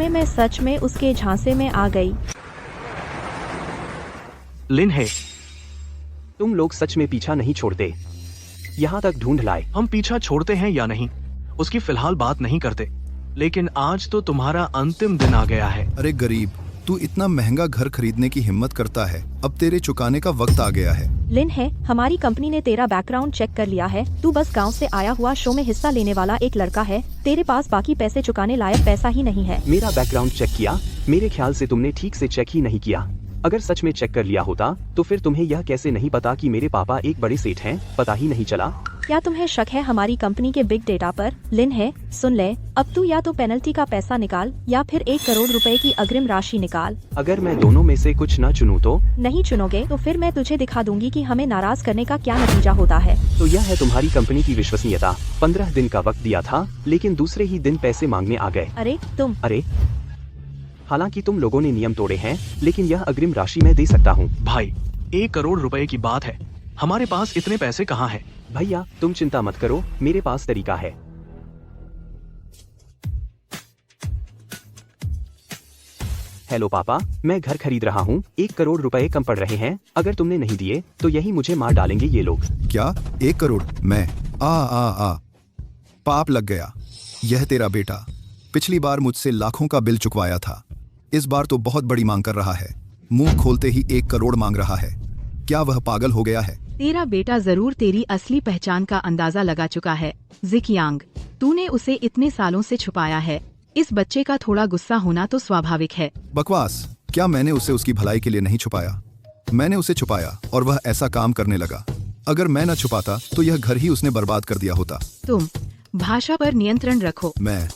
मैं सच में उसके झांसे में आ गई? लिन्हे, तुम लोग सच में पीछा नहीं छोड़ते, यहाँ तक ढूंढ लाए। हम पीछा छोड़ते हैं या नहीं उसकी फिलहाल बात नहीं करते, लेकिन आज तो तुम्हारा अंतिम दिन आ गया है। अरे गरीब, तू इतना महंगा घर खरीदने की हिम्मत करता है, अब तेरे चुकाने का वक्त आ गया है। लिन है, हमारी कंपनी ने तेरा बैकग्राउंड चेक कर लिया है। तू बस गांव से आया हुआ शो में हिस्सा लेने वाला एक लड़का है। तेरे पास बाकी पैसे चुकाने लायक पैसा ही नहीं है। मेरा बैकग्राउंड चेक किया? मेरे ख्याल से तुमने ठीक से चेक ही नहीं किया। अगर सच में चेक कर लिया होता तो फिर तुम्हें यह कैसे नहीं पता कि मेरे पापा एक बड़े सेठ हैं? पता ही नहीं चला। क्या तुम्हें शक है हमारी कंपनी के बिग डेटा पर? लिन है, सुन ले, अब तू या तो पेनल्टी का पैसा निकाल या फिर 1 करोड़ रुपए की अग्रिम राशि निकाल। अगर मैं दोनों में से कुछ न चुनूं तो? नहीं चुनोगे तो फिर मैं तुझे दिखा दूंगी कि हमें नाराज करने का क्या नतीजा होता है। तो यह है तुम्हारी कंपनी की विश्वसनीयता। 15 दिन का वक्त दिया था, लेकिन दूसरे ही दिन पैसे मांगने आ गए। अरे हालांकि तुम लोगों ने नियम तोड़े हैं, लेकिन यह अग्रिम राशि मैं दे सकता हूँ। भाई, 1 करोड़ रुपए की बात है, हमारे पास इतने पैसे कहाँ हैं? भैया तुम चिंता मत करो, मेरे पास तरीका है। हेलो पापा, मैं घर खरीद रहा हूँ। 1 करोड़ रुपए कम पड़ रहे हैं। अगर तुमने नहीं दिए तो यही मुझे मार डालेंगे ये लोग। क्या 1 करोड़? मैं आ पाप लग गया। यह तेरा बेटा पिछली बार मुझसे लाखों का बिल चुकवाया था, इस बार तो बहुत बड़ी मांग कर रहा है। मुंह खोलते ही 1 करोड़ मांग रहा है। क्या वह पागल हो गया है? तेरा बेटा जरूर तेरी असली पहचान का अंदाजा लगा चुका है। जिकयांग, तूने उसे इतने सालों से छुपाया है। इस बच्चे का थोड़ा गुस्सा होना तो स्वाभाविक है। बकवास। क्या मैंने उसे उसकी भलाई के लिए नहीं छुपाया? मैंने उसे छुपाया और वह ऐसा काम करने लगा। अगर मैं न छुपाता तो यह घर ही उसने बर्बाद कर दिया होता। तुम भाषा पर नियंत्रण रखो। मैं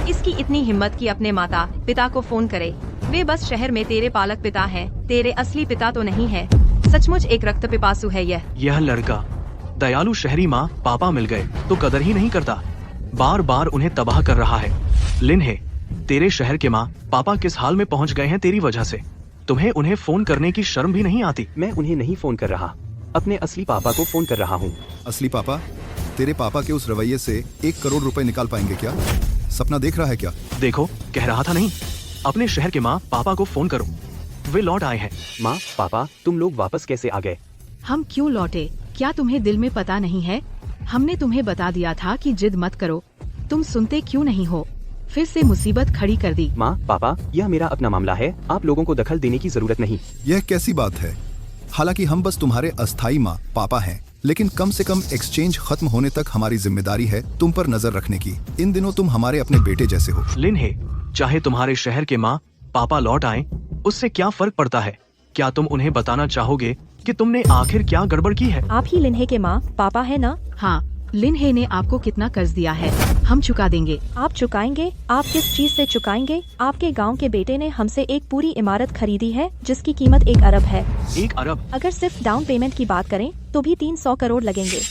इसकी इतनी हिम्मत कि अपने माता पिता को फोन करे। वे बस शहर में तेरे पालक पिता हैं, तेरे असली पिता तो नहीं है। सचमुच एक रक्त पिपासु है यह लड़का। दयालु शहरी माँ पापा मिल गए तो कदर ही नहीं करता, बार बार उन्हें तबाह कर रहा है। लिन है, तेरे शहर के माँ पापा किस हाल में पहुँच गए हैं तेरी वजह से। तुम्हें उन्हें फोन करने की शर्म भी नहीं आती। मैं उन्हें नहीं फोन कर रहा, अपने असली पापा को फोन कर रहा हूँ। असली पापा? तेरे पापा के उस रवैये से 1 करोड़ रुपए निकाल पाएंगे क्या? सपना देख रहा है क्या? देखो, कह रहा था नहीं, अपने शहर के माँ पापा को फोन करो, वे लौट आए हैं। माँ पापा, तुम लोग वापस कैसे आ गए? हम क्यों लौटे? क्या तुम्हें दिल में पता नहीं है? हमने तुम्हें बता दिया था कि जिद मत करो, तुम सुनते क्यों नहीं हो? फिर से मुसीबत खड़ी कर दी। माँ पापा, यह मेरा अपना मामला है, आप लोगों को दखल देने की जरूरत नहीं। यह कैसी बात है? हालांकि हम बस तुम्हारे अस्थाई माँ पापा हैं, लेकिन कम से कम एक्सचेंज खत्म होने तक हमारी जिम्मेदारी है तुम पर नजर रखने की। इन दिनों तुम हमारे अपने बेटे जैसे हो। लिन है, चाहे तुम्हारे शहर के माँ पापा लौट आए, उससे क्या फर्क पड़ता है? क्या तुम उन्हें बताना चाहोगे कि तुमने आखिर क्या गड़बड़ की है? आप ही लिन्हे के माँ पापा है ना? हाँ, लिन्हे ने आपको कितना कर्ज दिया है? हम चुका देंगे। आप चुकाएंगे? आप किस चीज से चुकाएंगे? आपके गांव के बेटे ने हमसे एक पूरी इमारत खरीदी है जिसकी कीमत 1 अरब है। 1 अरब? अगर सिर्फ डाउन पेमेंट की बात करें तो भी 300 करोड़ लगेंगे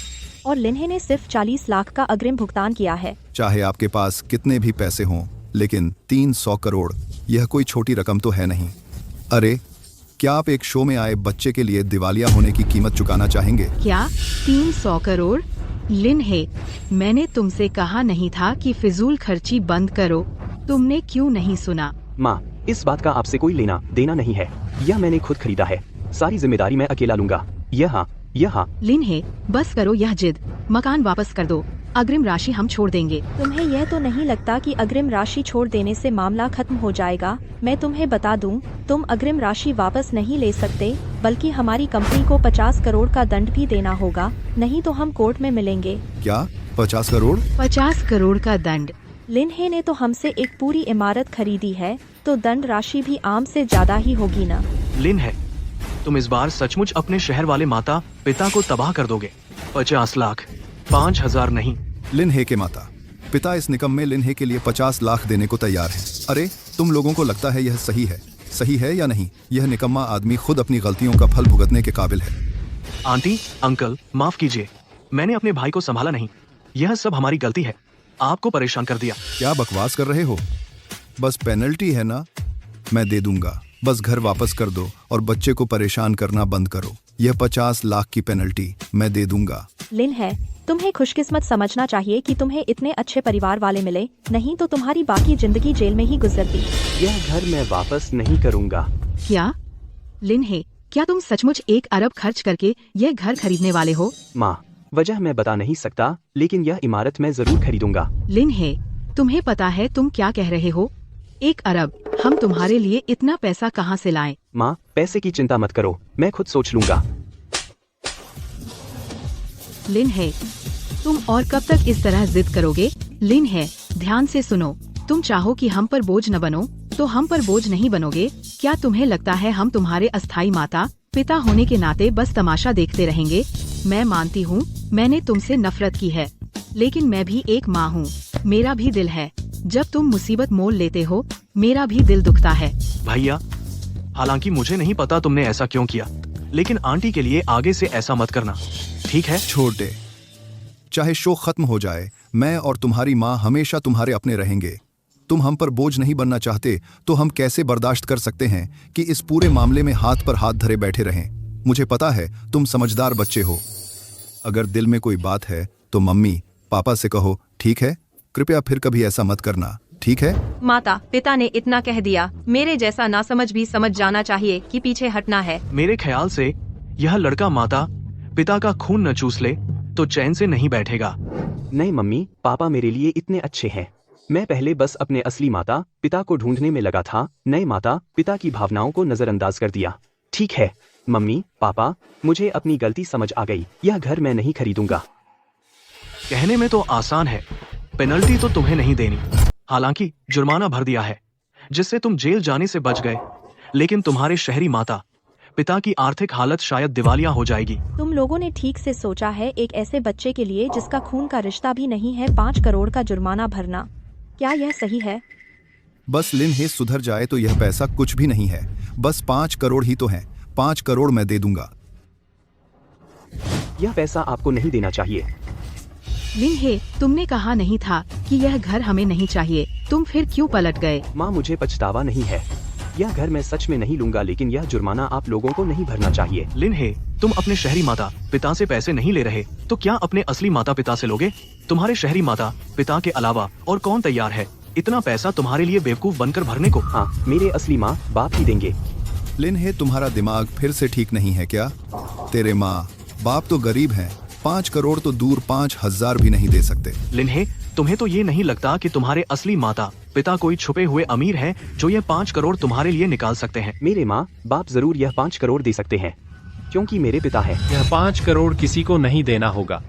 और लिन्हे ने सिर्फ 40 लाख का अग्रिम भुगतान किया है। चाहे आपके पास कितने भी पैसे हों, लेकिन 300 करोड़ यह कोई छोटी रकम तो है नहीं। अरे, क्या आप एक शो में आए बच्चे के लिए दिवालिया होने की कीमत चुकाना चाहेंगे? क्या 300 करोड़? लिन्हे, मैंने तुमसे कहा नहीं था कि फिजूल खर्ची बंद करो? तुमने क्यों नहीं सुना? माँ, इस बात का आपसे कोई लेना देना नहीं है, यह मैंने खुद खरीदा है। सारी जिम्मेदारी मैं अकेला लूंगा। यह लिन्हे, बस करो यह जिद। मकान वापस कर दो, अग्रिम राशि हम छोड़ देंगे। तुम्हें यह तो नहीं लगता कि अग्रिम राशि छोड़ देने से मामला खत्म हो जाएगा? मैं तुम्हें बता दूं, तुम अग्रिम राशि वापस नहीं ले सकते, बल्कि हमारी कंपनी को 50 करोड़ का दंड भी देना होगा, नहीं तो हम कोर्ट में मिलेंगे। क्या 50 करोड़? 50 करोड़ का दंड? लिन्हे ने तो हमसे एक पूरी इमारत खरीदी है, तो दंड राशि भी आम से ज्यादा ही होगी ना? लिन है, तुम इस बार सचमुच अपने शहर वाले माता पिता को तबाह कर दोगे। 50 लाख, 5000 नहीं। लिन्हे के माता पिता इस निकम्मे लिन्हे के लिए 50 लाख देने को तैयार हैं। अरे, तुम लोगों को लगता है यह सही है या नहीं? यह निकम्मा आदमी खुद अपनी गलतियों का फल भुगतने के काबिल है। आंटी, अंकल, माफ कीजिए, मैंने अपने भाई को संभाला नहीं। यह सब हमारी गलती है, आपको परेशान कर दिया। क्या बकवास कर रहे हो? बस पेनल्टी है ना, मैं दे दूंगा। बस घर वापस कर दो और बच्चे को परेशान करना बंद करो। यह 50 लाख की पेनल्टी मैं दे दूंगा। लिन्हे, तुम्हें खुशकिस्मत समझना चाहिए कि तुम्हें इतने अच्छे परिवार वाले मिले, नहीं तो तुम्हारी बाकी जिंदगी जेल में ही गुजरती। यह घर मैं वापस नहीं करूंगा। क्या? लिन्हे, क्या तुम सचमुच 1 अरब खर्च करके यह घर खरीदने वाले हो? माँ, वजह मैं बता नहीं सकता, लेकिन यह इमारत मैं जरूर खरीदूंगा। लिन हे, तुम्हें पता है तुम क्या कह रहे हो? 1 अरब, हम तुम्हारे लिए इतना पैसा कहाँ से लाएं? माँ, पैसे की चिंता मत करो, मैं खुद सोच लूंगा। लिन है, तुम और कब तक इस तरह जिद करोगे? लिन है, ध्यान से सुनो, तुम चाहो कि हम पर बोझ न बनो, तो हम पर बोझ नहीं बनोगे। क्या तुम्हें लगता है हम तुम्हारे अस्थाई माता पिता होने के नाते बस तमाशा देखते रहेंगे? मैं मानती हूँ मैंने तुमसे नफरत की है, लेकिन मैं भी एक माँ हूँ, मेरा भी दिल है। जब तुम मुसीबत मोल लेते हो, मेरा भी दिल दुखता है। भैया, हालांकि मुझे नहीं पता तुमने ऐसा क्यों किया, लेकिन आंटी के लिए आगे से ऐसा मत करना, ठीक है? छोड़ दे, चाहे शो खत्म हो जाए, मैं और तुम्हारी माँ हमेशा तुम्हारे अपने रहेंगे। तुम हम पर बोझ नहीं बनना चाहते तो हम कैसे बर्दाश्त कर सकते हैं कि इस पूरे मामले में हाथ पर हाथ धरे बैठे रहें? मुझे पता है तुम समझदार बच्चे हो। अगर दिल में कोई बात है तो मम्मी पापा से कहो, ठीक है? कृपया फिर कभी ऐसा मत करना, ठीक है? माता पिता ने इतना कह दिया, मेरे जैसा नासमझ भी समझ जाना चाहिए कि पीछे हटना है। मेरे ख्याल से यह लड़का माता पिता का खून न चूस ले तो चैन से नहीं बैठेगा। नहीं मम्मी, पापा मेरे लिए इतने अच्छे हैं। मैं पहले बस अपने असली माता पिता को ढूंढने में लगा था, नए माता पिता की भावनाओं को नजरअंदाज कर दिया। ठीक है मम्मी पापा, मुझे अपनी गलती समझ आ गई, यह घर मैं नहीं खरीदूंगा। कहने में तो आसान है, पेनल्टी तो तुम्हें नहीं देनी। हालांकि जुर्माना भर दिया है, जिससे तुम जेल जाने से बच गए, लेकिन तुम्हारे शहरी माता पिता की आर्थिक हालत शायद दिवालिया हो जाएगी। तुम लोगों ने ठीक से सोचा है, एक ऐसे बच्चे के लिए जिसका खून का रिश्ता भी नहीं है 5 करोड़ का जुर्माना भरना, क्या यह सही है? बस लिन हे सुधर जाए तो यह पैसा कुछ भी नहीं है, बस 5 करोड़ ही तो है। 5 करोड़ मैं दे दूंगा। यह पैसा आपको नहीं देना चाहिए। लिन हे, तुमने कहा नहीं था कि यह घर हमें नहीं चाहिए, तुम फिर क्यों पलट गए? माँ, मुझे पछतावा नहीं है, यह घर मैं सच में नहीं लूंगा, लेकिन यह जुर्माना आप लोगों को नहीं भरना चाहिए। लिन हे, तुम अपने शहरी माता पिता से पैसे नहीं ले रहे तो क्या अपने असली माता पिता से लोगे? तुम्हारे शहरी माता पिता के अलावा और कौन तैयार है इतना पैसा तुम्हारे लिए बेवकूफ बनकर भरने को? हाँ, मेरे असली माँ बाप ही देंगे। लिन हे, तुम्हारा दिमाग फिर से ठीक नहीं है क्या? तेरे माँ बाप तो गरीब हैं, 5 करोड़ तो दूर 5,000 भी नहीं दे सकते। लिन हे, तुम्हें तो ये नहीं लगता कि तुम्हारे असली माता पिता कोई छुपे हुए अमीर हैं जो ये 5 करोड़ तुम्हारे लिए निकाल सकते हैं? मेरे माँ बाप जरूर यह 5 करोड़ दे सकते हैं, क्योंकि मेरे पिता है। यह 5 करोड़ किसी को नहीं देना होगा।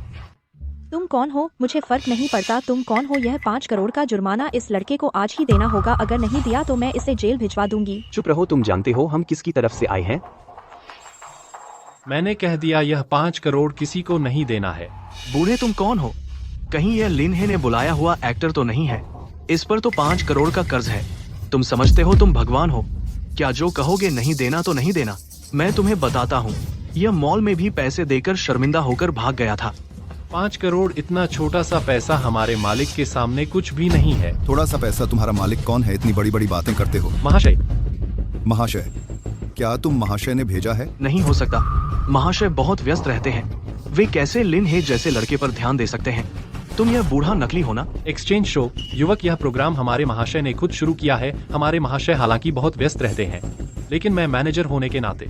तुम कौन हो? मुझे फर्क नहीं पड़ता तुम कौन हो, यह 5 करोड़ का जुर्माना इस लड़के को आज ही देना होगा, अगर नहीं दिया तो मैं इसे जेल भिजवा दूंगी। चुप रहो, तुम जानते हो हम किसकी तरफ से आए हैं? मैंने कह दिया यह 5 करोड़ किसी को नहीं देना है। बूढ़े, तुम कौन हो? कहीं यह लिन हे ने बुलाया हुआ एक्टर तो नहीं है? इस पर तो 5 करोड़ का कर्ज है। तुम समझते हो तुम भगवान हो क्या? जो कहोगे नहीं देना तो नहीं देना। मैं तुम्हें बताता हूँ, यह मॉल में भी पैसे देकर शर्मिंदा होकर भाग गया था। 5 करोड़ इतना छोटा सा पैसा हमारे मालिक के सामने कुछ भी नहीं है। थोड़ा सा पैसा, तुम्हारा मालिक कौन है? इतनी बड़ी बड़ी बातें करते हो। महाशय, महाशय? क्या तुम महाशय ने भेजा है? नहीं हो सकता, महाशय बहुत व्यस्त रहते हैं, वे कैसे लिन हे जैसे लड़के पर ध्यान दे सकते हैं? तुम यह बूढ़ा नकली हो ना? एक्सचेंज शो युवक, यह प्रोग्राम हमारे महाशय ने खुद शुरू किया है। हमारे महाशय हालांकि बहुत व्यस्त रहते हैं, लेकिन मैं मैनेजर होने के नाते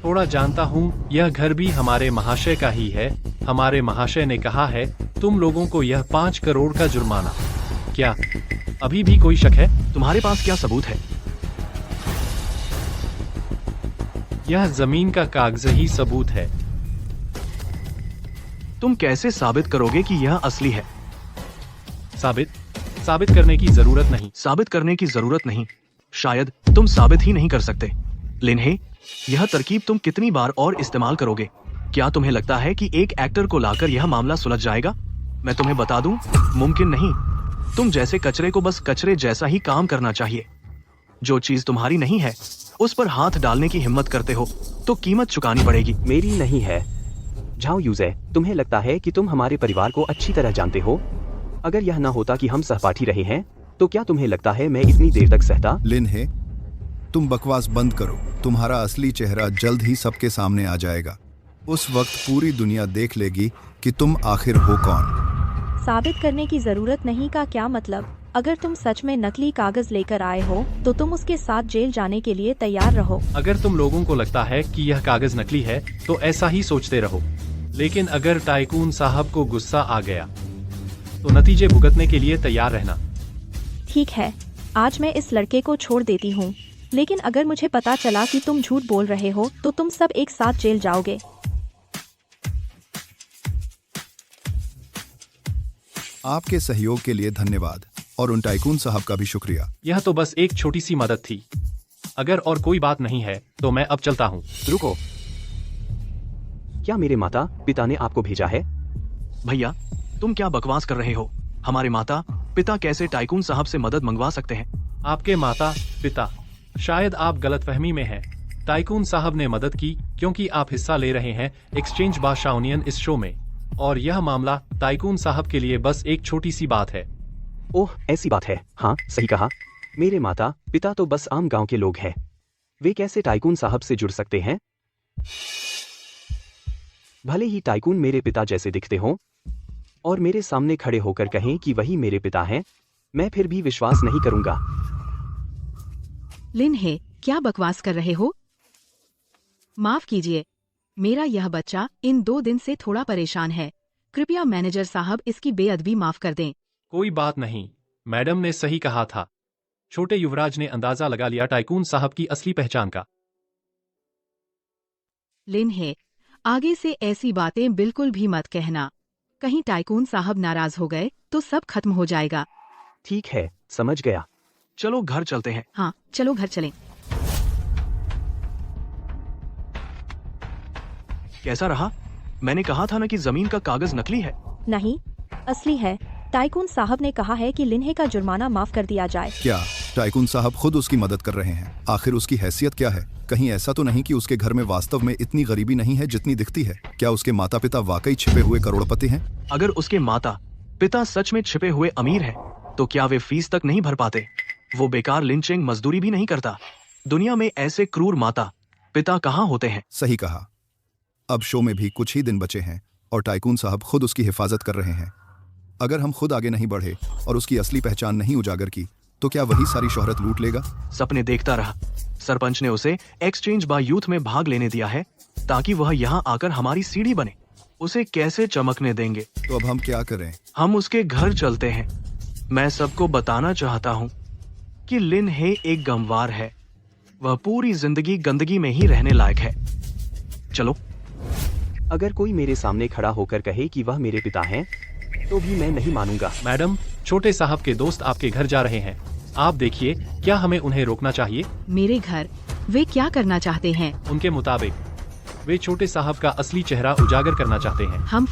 थोड़ा जानता हूँ। यह घर भी हमारे महाशय का ही है। हमारे महाशय ने कहा है तुम लोगों को यह 5 करोड़ का जुर्माना। क्या अभी भी कोई शक है? तुम्हारे पास क्या सबूत है? यह जमीन का कागजी सबूत है। तुम कैसे साबित करोगे कि यह असली है? साबित करने की जरूरत नहीं। साबित करने की जरूरत नहीं, शायद तुम साबित ही नहीं कर सकते। लिन हे, यह तरकीब तुम कितनी बार और इस्तेमाल करोगे? क्या तुम्हें लगता है कि एक एक्टर को लाकर यह मामला सुलझ जाएगा? मैं तुम्हें बता दूं, मुमकिन नहीं। तुम जैसे कचरे को बस कचरे जैसा ही काम करना चाहिए। जो चीज तुम्हारी नहीं है उस पर हाथ डालने की हिम्मत करते हो तो कीमत चुकानी पड़ेगी। मेरी नहीं है। झाओ यूजे, तुम्हें लगता है कि तुम हमारे परिवार को अच्छी तरह जानते हो? अगर यह न होता कि हम सहपाठी रहे हैं, तो क्या तुम्हें लगता है मैं इतनी देर तक सहता? लिन हे, तुम बकवास बंद करो। तुम्हारा असली चेहरा जल्द ही सबके सामने आ जाएगा। उस वक्त पूरी दुनिया देख लेगी कि तुम आखिर हो कौन। साबित करने की जरूरत नहीं का क्या मतलब? अगर तुम सच में नकली कागज लेकर आए हो तो तुम उसके साथ जेल जाने के लिए तैयार रहो। अगर तुम लोगों को लगता है कि यह कागज नकली है तो ऐसा ही सोचते रहो, लेकिन अगर टाइकून साहब को गुस्सा आ गया तो नतीजे भुगतने के लिए तैयार रहना। ठीक है, आज मैं इस लड़के को छोड़ देती हूँ, लेकिन अगर मुझे पता चला कि तुम झूठ बोल रहे हो तो तुम सब एक साथ जेल जाओगे। आपके सहयोग के लिए धन्यवाद और उन टाइकून साहब का भी शुक्रिया। यह तो बस एक छोटी सी मदद थी। अगर और कोई बात नहीं है तो मैं अब चलता हूँ। रुको, क्या मेरे माता पिता ने आपको भेजा है? भैया, तुम क्या बकवास कर रहे हो? हमारे माता पिता कैसे टाइकून साहब से मदद मंगवा सकते हैं? आपके माता पिता, शायद आप गलतफहमी में हैं। टाइकून साहब ने मदद की क्योंकि आप हिस्सा ले रहे हैं एक्सचेंज बाय शाओनियन इस शो में, और यह मामला टाइकून साहब के लिए बस एक छोटी सी बात है। ओह, ऐसी बात है। हाँ, सही कहा। मेरे माता पिता तो बस आम गांव के लोग हैं। वे कैसे टाइकून साहब से जुड़ सकते हैं? भले ही टाइकून मेरे पिता जैसे दिखते हों और मेरे सामने खड़े होकर कहें कि वही मेरे पिता हैं, मैं फिर भी विश्वास नहीं करूंगा। लिन हे, क्या बकवास कर रहे हो? माफ कीजिए, मेरा यह बच्चा इन 2 दिन से थोड़ा परेशान है। कृपया मैनेजर साहब इसकी बेअदबी माफ कर दें। कोई बात नहीं, मैडम ने सही कहा था। छोटे युवराज ने अंदाजा लगा लिया टाइकून साहब की असली पहचान का। लिन हे, आगे से ऐसी बातें बिल्कुल भी मत कहना। कहीं टाइकून साहब नाराज हो गए तो सब खत्म हो जाएगा। ठीक है, समझ गया। चलो घर चलते हैं। हाँ, चलो घर चलें। कैसा रहा? मैंने कहा था ना कि जमीन का कागज नकली है। नहीं, असली है। टाइकून साहब ने कहा है कि लिन्हे का जुर्माना माफ कर दिया जाए। क्या टाइकून साहब खुद उसकी मदद कर रहे हैं? आखिर उसकी हैसियत क्या है? कहीं ऐसा तो नहीं कि उसके घर में वास्तव में इतनी गरीबी नहीं है जितनी दिखती है? क्या उसके माता पिता वाकई छिपे हुए करोड़पति हैं? अगर उसके माता पिता सच में छिपे हुए अमीर हैं, तो क्या वे फीस तक नहीं भर पाते? वो बेकार लिंचिंग मजदूरी भी नहीं करता। दुनिया में ऐसे क्रूर माता पिता कहाँ होते हैं? सही कहा। अब शो में भी कुछ ही दिन बचे हैं और टाइकून साहब खुद उसकी हिफाजत कर रहे हैं। अगर हम खुद आगे नहीं बढ़े और उसकी असली पहचान नहीं उजागर की तो क्या वही सारी शोहरत लूट लेगा? सपने देखता रहा। सरपंच ने उसे एक्सचेंज बाय यूथ में भाग लेने दिया है ताकि वह यहाँ आकर हमारी सीढ़ी बने। उसे कैसे चमकने देंगे? तो अब हम क्या करें? हम उसके घर चलते हैं। मैं सबको बताना चाहता हूँ कि लिन हे एक गमवार है। वह पूरी जिंदगी गंदगी में ही रहने लायक है। चलो। अगर कोई मेरे सामने खड़ा होकर कहे कि वह मेरे पिता हैं, तो भी मैं नहीं मानूंगा। मैडम, छोटे साहब के दोस्त आपके घर जा रहे हैं। आप देखिए, क्या हमें उन्हें रोकना चाहिए? मेरे घर? वे क्या करना चाहते हैं? उनके मुताबिक वे छोटे साहब का असली चेहरा उजागर करना चाहते हैं। हम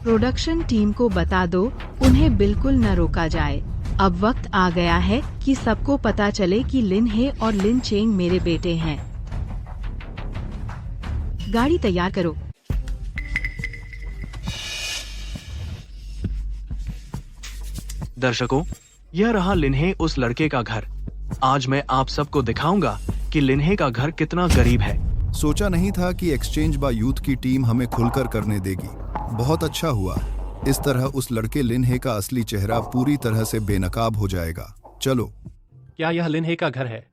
प्रोडक्शन टीम को बता दो, उन्हें बिल्कुल न रोका जाए। अब वक्त आ गया है कि सबको पता चले कि लिन हे और लिन चेंग मेरे बेटे हैं। गाड़ी तैयार करो। दर्शकों, यह रहा लिन्हे उस लड़के का घर। आज मैं आप सबको दिखाऊंगा कि लिन्हे का घर कितना गरीब है। सोचा नहीं था कि एक्सचेंज बाय यूथ की टीम हमें खुलकर करने देगी। बहुत अच्छा हुआ। इस तरह उस लड़के लिन्हे का असली चेहरा पूरी तरह से बेनकाब हो जाएगा। चलो। क्या यह लिन्हे का घर है?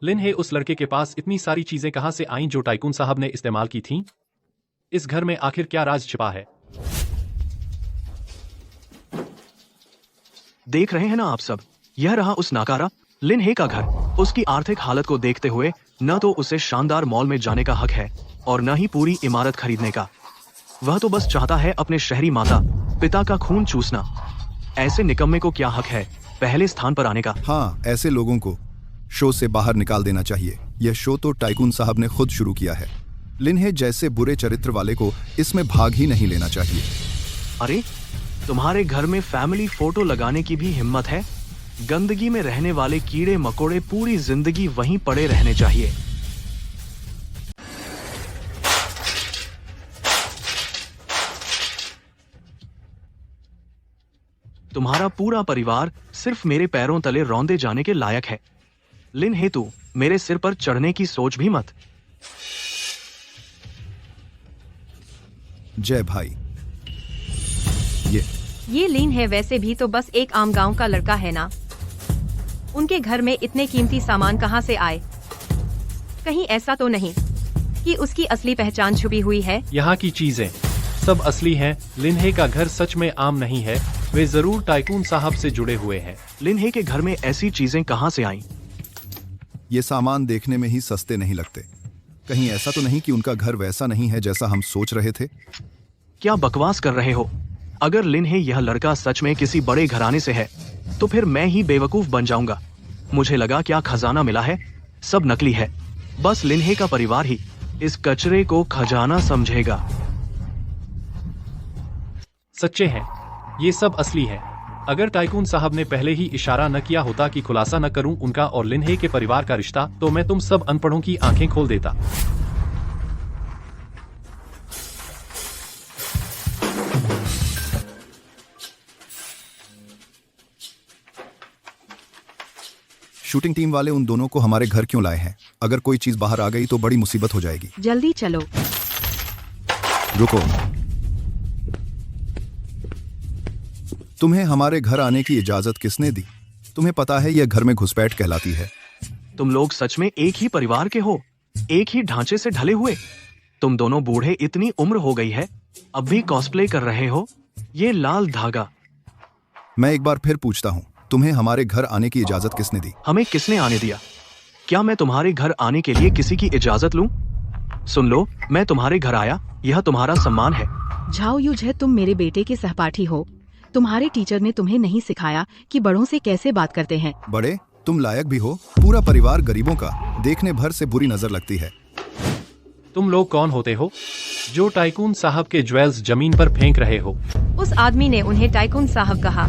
लिन्हे उस लड़के के पास इतनी सारी चीजें कहां से आईं जो टाइकून साहब ने इस्तेमाल की थीं? इस घर में आखिर क्या राज छिपा है? देख रहे हैं ना आप सब, यह रहा उस नाकारा लिन्हे का घर। उसकी आर्थिक हालत को देखते हुए न तो उसे शानदार मॉल में जाने का हक है और न ही पूरी इमारत खरीदने का। वह तो बस चाहता है अपने शहरी माता पिता का खून चूसना। ऐसे निकम्मे को क्या हक है पहले स्थान पर आने का? हाँ, ऐसे लोगों को शो से बाहर निकाल देना चाहिए। यह शो तो टाइकून साहब ने खुद शुरू किया है। लिन्हे जैसे बुरे चरित्र वाले को इसमें भाग ही नहीं लेना चाहिए। अरे, तुम्हारे घर में फैमिली फोटो लगाने की भी हिम्मत है? गंदगी में रहने वाले कीड़े मकोड़े पूरी जिंदगी वहीं पड़े रहने चाहिए। तुम्हारा पूरा परिवार सिर्फ मेरे पैरों तले रौंदे जाने के लायक है। लिन हेतु मेरे सिर पर चढ़ने की सोच भी मत। जय भाई। ये लिन है वैसे भी तो बस एक आम गांव का लड़का है ना। उनके घर में इतने कीमती सामान कहां से आए? कहीं ऐसा तो नहीं कि उसकी असली पहचान छुपी हुई है? यहाँ की चीजें सब असली हैं। लिन्हे का घर सच में आम नहीं है, वे जरूर टाइकून साहब से जुड़े हुए हैं। लिन्हे के घर में ऐसी चीजें कहाँ से आईं? ये सामान देखने में ही सस्ते नहीं लगते। कहीं ऐसा तो नहीं कि उनका घर वैसा नहीं है जैसा हम सोच रहे थे? क्या बकवास कर रहे हो? अगर लिन्हे यह लड़का सच में किसी बड़े घराने से है तो फिर मैं ही बेवकूफ बन जाऊंगा। मुझे लगा क्या खजाना मिला है, सब नकली है। बस लिन्हे का परिवार ही इस कचरे को खजाना समझेगा। सच्चे हैं, ये सब असली है। अगर टाइकून साहब ने पहले ही इशारा न किया होता कि खुलासा न करूं उनका और लिन्हे के परिवार का रिश्ता, तो मैं तुम सब अनपढ़ों की आंखें खोल देता। शूटिंग टीम वाले उन दोनों को हमारे घर क्यों लाए हैं? अगर कोई चीज बाहर आ गई तो बड़ी मुसीबत हो जाएगी। जल्दी चलो। रुको, तुम्हें हमारे घर आने की इजाजत किसने दी? तुम्हें पता है यह घर में घुसपैठ कहलाती है। तुम लोग सच में एक ही परिवार के हो, एक ही ढांचे से ढले हुए। तुम दोनों बूढ़े इतनी उम्र हो गई है, अब भी कॉस्प्ले कर रहे हो। ये लाल धागा। मैं एक बार फिर पूछता हूँ, तुम्हें हमारे घर आने की इजाजत किसने दी? हमें किसने आने दिया? क्या मैं तुम्हारे घर आने के लिए किसी की इजाजत लूं? सुन लो, मैं तुम्हारे घर आया, यह तुम्हारा सम्मान है। झाओ युझे, तुम मेरे बेटे के सहपाठी हो। तुम्हारे टीचर ने तुम्हें नहीं सिखाया कि बड़ों से कैसे बात करते हैं। बड़े, तुम लायक भी हो। पूरा परिवार गरीबों का देखने भर से बुरी नजर लगती है। तुम लोग कौन होते हो जो टाइकून साहब के ज्वेल्स जमीन पर फेंक रहे हो? उस आदमी ने उन्हें टाइकून साहब कहा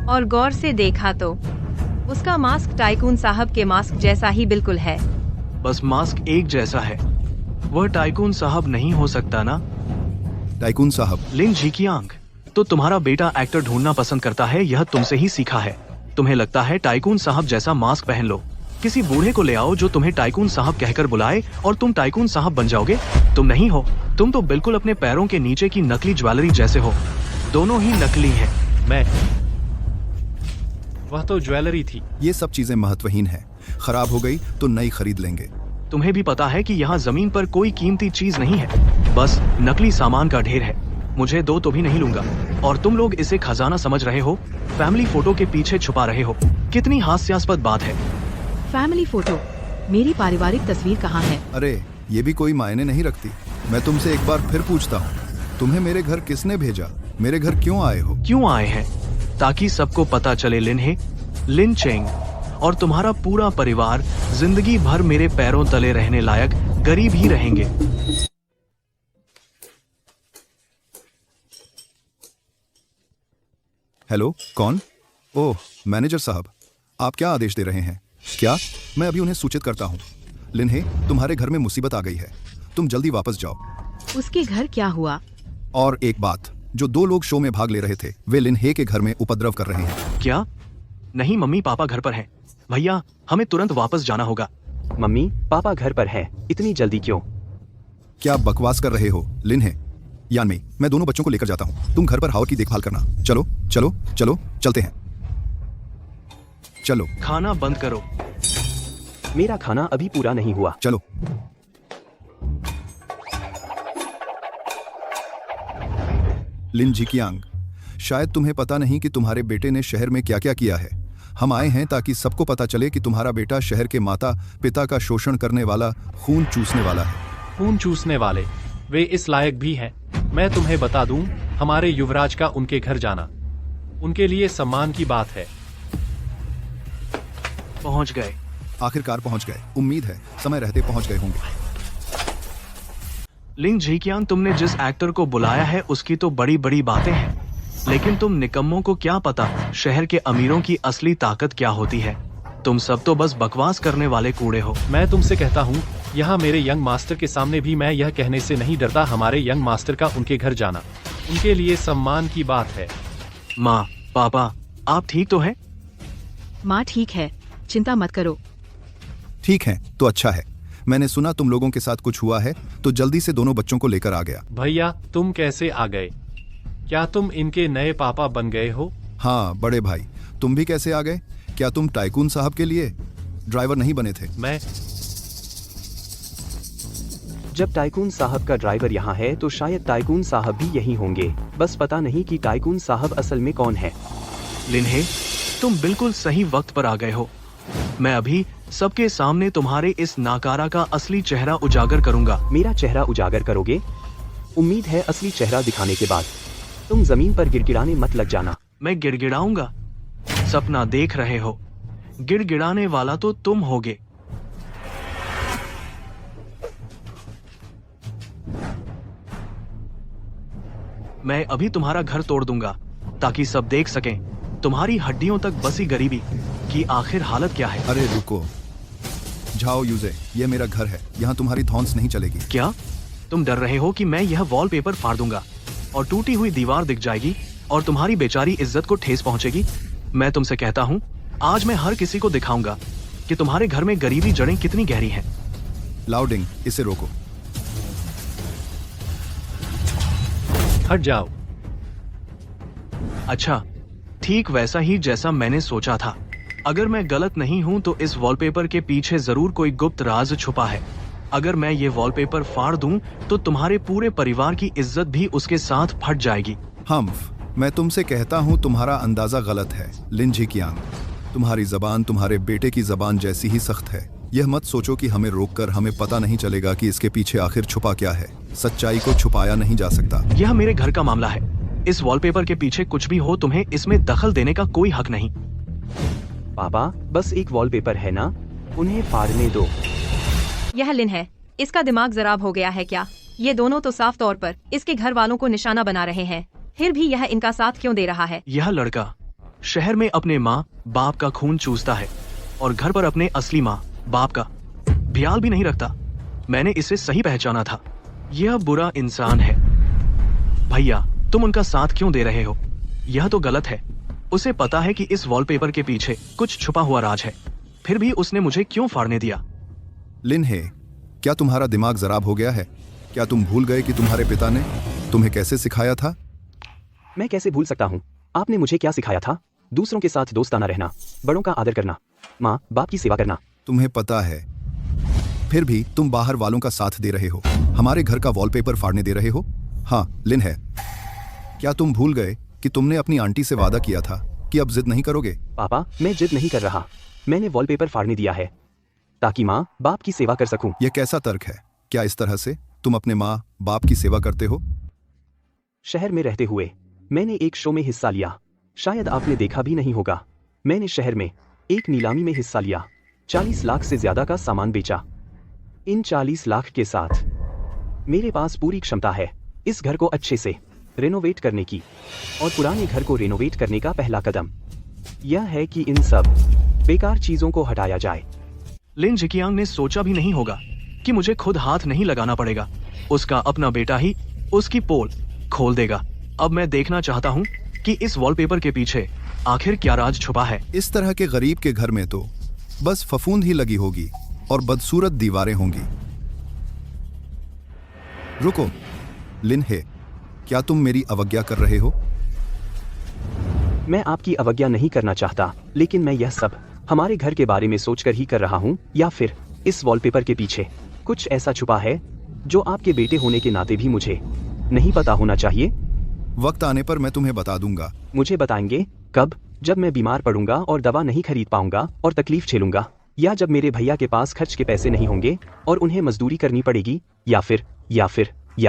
और गौर से देखा तो उसका मास्क टाइकून साहब के मास्क जैसा ही बिल्कुल है। बस मास्क एक जैसा है। वह टाइकून साहब नहीं हो सकता ना? टाइकून साहब? लिन झिकियांग, तो तुम्हारा बेटा एक्टर ढूंढना पसंद करता है, यह तुमसे ही सीखा है। तुम्हें लगता है टाइकून साहब जैसा मास्क पहन लो। किसी बूढ़े को ले आओ जो तुम्हें टाइकून साहब कहकर बुलाए और तुम टाइकून साहब बन जाओगे। तुम नहीं हो, तुम तो बिल्कुल अपने पैरों के नीचे की नकली ज्वेलरी जैसे हो। दोनों ही नकली हैं। वह तो ज्वेलरी थी। ये सब चीजें महत्वहीन हैं। खराब हो गई तो नई खरीद लेंगे। तुम्हें भी पता है कि यहाँ जमीन पर कोई कीमती चीज नहीं है, बस नकली सामान का ढेर है। मुझे दो तो भी नहीं लूंगा। और तुम लोग इसे खजाना समझ रहे हो, फैमिली फोटो के पीछे छुपा रहे हो। कितनी हास्यास्पद बात है। Family photo? मेरी पारिवारिक तस्वीर कहाँ है? अरे, ये भी कोई मायने नहीं रखती। मैं तुमसे एक बार फिर पूछता हूँ, तुम्हें मेरे घर किसने भेजा? मेरे घर क्यों आए हो? क्यों आए हैं? ताकि सबको पता चले लिन्हे, लिन चेंग और तुम्हारा पूरा परिवार जिंदगी भर मेरे पैरों तले रहने लायक गरीब ही रहेंगे। हेलो, कौन? ओह, मैनेजर साहब, आप क्या आदेश दे रहे हैं? क्या? मैं अभी उन्हें सूचित करता हूँ। लिन्हे, तुम्हारे घर में मुसीबत आ गई है, तुम जल्दी वापस जाओ। उसके घर क्या हुआ? और एक बात, जो दो लोग शो में भाग ले रहे थे वे लिन्हे के घर में उपद्रव कर रहे हैं। क्या? नहीं, मम्मी पापा घर पर हैं। भैया, हमें तुरंत वापस जाना होगा। मम्मी पापा घर पर हैं, इतनी जल्दी क्यों? क्या बकवास कर रहे हो? लिन्हे, यानमी, मैं दोनों बच्चों को लेकर जाता हूँ। तुम घर पर हावर की देखभाल करना। चलो चलो चलो, चलते हैं। चलो। खाना बंद करो। मेरा खाना अभी पूरा नहीं हुआ। चलो। लिन झिकियांग, शायद तुम्हें पता नहीं कि तुम्हारे बेटे ने शहर में क्या क्या किया है। हम आए हैं ताकि सबको पता चले कि तुम्हारा बेटा शहर के माता पिता का शोषण करने वाला, खून चूसने वाला है। खून चूसने वाले? वे इस लायक भी हैं? मैं तुम्हें बता दूं, हमारे युवराज का उनके घर जाना उनके लिए सम्मान की बात है। पहुंच गए। आखिरकार पहुंच गए। उम्मीद है समय रहते पहुंच गए होंगे। लिंग झिकियांग, तुमने जिस एक्टर को बुलाया है उसकी तो बड़ी बड़ी बातें हैं, लेकिन तुम निकम्मों को क्या पता शहर के अमीरों की असली ताकत क्या होती है। तुम सब तो बस बकवास करने वाले कूड़े हो। मैं तुमसे कहता हूँ, यहाँ मेरे यंग मास्टर के सामने भी मैं यह कहने से नहीं डरता, हमारे यंग मास्टर का उनके घर जाना उनके लिए सम्मान की बात है। माँ, पापा, आप ठीक तो हैं? माँ ठीक है, चिंता मत करो। ठीक है तो अच्छा है। मैंने सुना तुम लोगों के साथ कुछ हुआ है, तो जल्दी से दोनों बच्चों को लेकर आ गया। भैया, तुम कैसे आ गए? क्या तुम इनके नए पापा बन गए हो? हाँ बड़े भाई, तुम भी कैसे आ गए? क्या तुम टाइकून साहब के लिए ड्राइवर नहीं बने थे? जब टाइकून साहब का ड्राइवर यहाँ है तो शायद टाइकून साहब भी यही होंगे, बस पता नहीं कि टाइकून साहब असल में कौन है। लिन्हे, तुम बिल्कुल सही वक्त पर आ गए हो। मैं अभी सबके सामने तुम्हारे इस नाकारा का असली चेहरा उजागर करूंगा। मेरा चेहरा उजागर करोगे? उम्मीद है असली चेहरा दिखाने के बाद तुम जमीन पर गिड़गिड़ाने मत लग जाना। मैं गिड़गिड़ाऊंगा? सपना देख रहे हो? गिड़गिड़ाने वाला तो तुम होगे। मैं अभी तुम्हारा घर तोड़ दूंगा ताकि सब देख सकें तुम्हारी हड्डियों तक बसी गरीबी की आखिर हालत क्या है। अरे रुको, जाओ यूजे, ये मेरा घर है, यहाँ तुम्हारी धौंस नहीं चलेगी। क्या तुम डर रहे हो कि मैं यह वॉलपेपर फाड़ दूंगा और टूटी हुई दीवार दिख जाएगी और तुम्हारी बेचारी इज्जत को ठेस पहुंचेगी? मैं तुमसे कहता हूँ, आज मैं हर किसी को दिखाऊंगा कि तुम्हारे घर में गरीबी जड़ें कितनी गहरी हैं। लाउडिंग, इसे रोको। हट जाओ। अच्छा, ठीक वैसा ही जैसा मैंने सोचा था। अगर मैं गलत नहीं हूँ तो इस वॉलपेपर के पीछे जरूर कोई गुप्त राज छुपा है। अगर मैं ये वॉलपेपर फाड़ दूं तो तुम्हारे पूरे परिवार की इज्जत भी उसके साथ फट जाएगी। हम्फ, मैं तुमसे कहता हूँ तुम्हारा अंदाजा गलत है लिन जिकियांग। तुम्हारी जबान तुम्हारे बेटे की जबान जैसी ही सख्त है। यह मत सोचो कि हमें रोककर हमें पता नहीं चलेगा कि इसके पीछे आखिर छुपा क्या है। सच्चाई को छुपाया नहीं जा सकता। यह मेरे घर का मामला है। इस वॉलपेपर के पीछे कुछ भी हो, तुम्हें इसमें दखल देने का कोई हक नहीं। पापा, बस एक वॉलपेपर है ना, उन्हें फाड़ने दो। यह लिन है, इसका दिमाग जराब हो गया है क्या? ये दोनों तो साफ तौर पर इसके घर वालों को निशाना बना रहे हैं, फिर भी यह इनका साथ क्यों दे रहा है? यह लड़का शहर में अपने माँ बाप का खून चूसता है और घर पर अपने असली माँ बाप का ख्याल भी नहीं रखता। मैंने इसे सही पहचाना था। यह बुरा इंसान है। भैया, तुम उनका साथ क्यों दे रहे हो? यह तो गलत है। उसे पता है कि इस वॉलपेपर के पीछे कुछ छुपा हुआ राज है, फिर भी उसने मुझे क्यों फाड़ने दिया? लिन हे, क्या तुम्हारा दिमाग जराब हो गया है? क्या तुम भूल गए कि तुम्हारे पिता ने तुम्हें कैसे सिखाया था? मैं कैसे भूल सकता हूँ? आपने मुझे क्या सिखाया था? दूसरों के साथ दोस्ताना रहना, बड़ों का आदर करना, माँ बाप की सेवा करना। तुम्हें पता है, फिर भी तुम बाहर वालों का साथ दे रहे हो, हमारे घर का वॉलपेपर फाड़ने दे रहे हो। हाँ लिन है, क्या तुम भूल गए कि तुमने अपनी आंटी से वादा किया था कि अब जिद नहीं करोगे? पापा, मैं जिद नहीं कर रहा। मैंने वॉलपेपर फाड़ने दिया है ताकि माँ बाप की सेवा कर सकूं। यह कैसा तर्क है? क्या इस तरह से तुम अपने माँ बाप की सेवा करते हो? शहर में रहते हुए मैंने एक शो में हिस्सा लिया, शायद आपने देखा भी नहीं होगा। मैंने शहर में एक नीलामी में हिस्सा लिया, 40 लाख से ज्यादा का सामान बेचा। इन 40 लाख के साथ मेरे पास पूरी क्षमता है इस घर को अच्छे से रेनोवेट करने की, और पुराने घर को रेनोवेट करने का पहला कदम यह है कि इन सब बेकार चीजों को हटाया जाए। लिन जिकियांग ने सोचा भी नहीं होगा कि मुझे खुद हाथ नहीं लगाना पड़ेगा। उसका अपना बेटा ही उसकी पोल खोल देगा। अब मैं देखना चाहता हूँ कि इस वॉलपेपर के पीछे आखिर क्या राज छुपा है। इस तरह के गरीब के घर में तो बस फफूंद ही लगी होगी और बदसूरत दीवारें होंगी। रुको लिन हे, क्या तुम मेरी अवज्ञा कर रहे हो? मैं आपकी अवज्ञा नहीं करना चाहता, लेकिन मैं यह सब हमारे घर के बारे में सोचकर ही कर रहा हूँ, या फिर इस वॉलपेपर के पीछे कुछ ऐसा छुपा है जो आपके बेटे होने के नाते भी मुझे नहीं पता होना चाहिए। वक्त आने पर मैं तुम्हें बता दूंगा। मुझे बताएंगे कब? जब मैं बीमार पड़ूंगा और दवा नहीं खरीद पाऊंगा और तकलीफ झेलूंगा, या जब मेरे भैया के पास खर्च के पैसे नहीं होंगे और उन्हें मजदूरी करनी पड़ेगी, या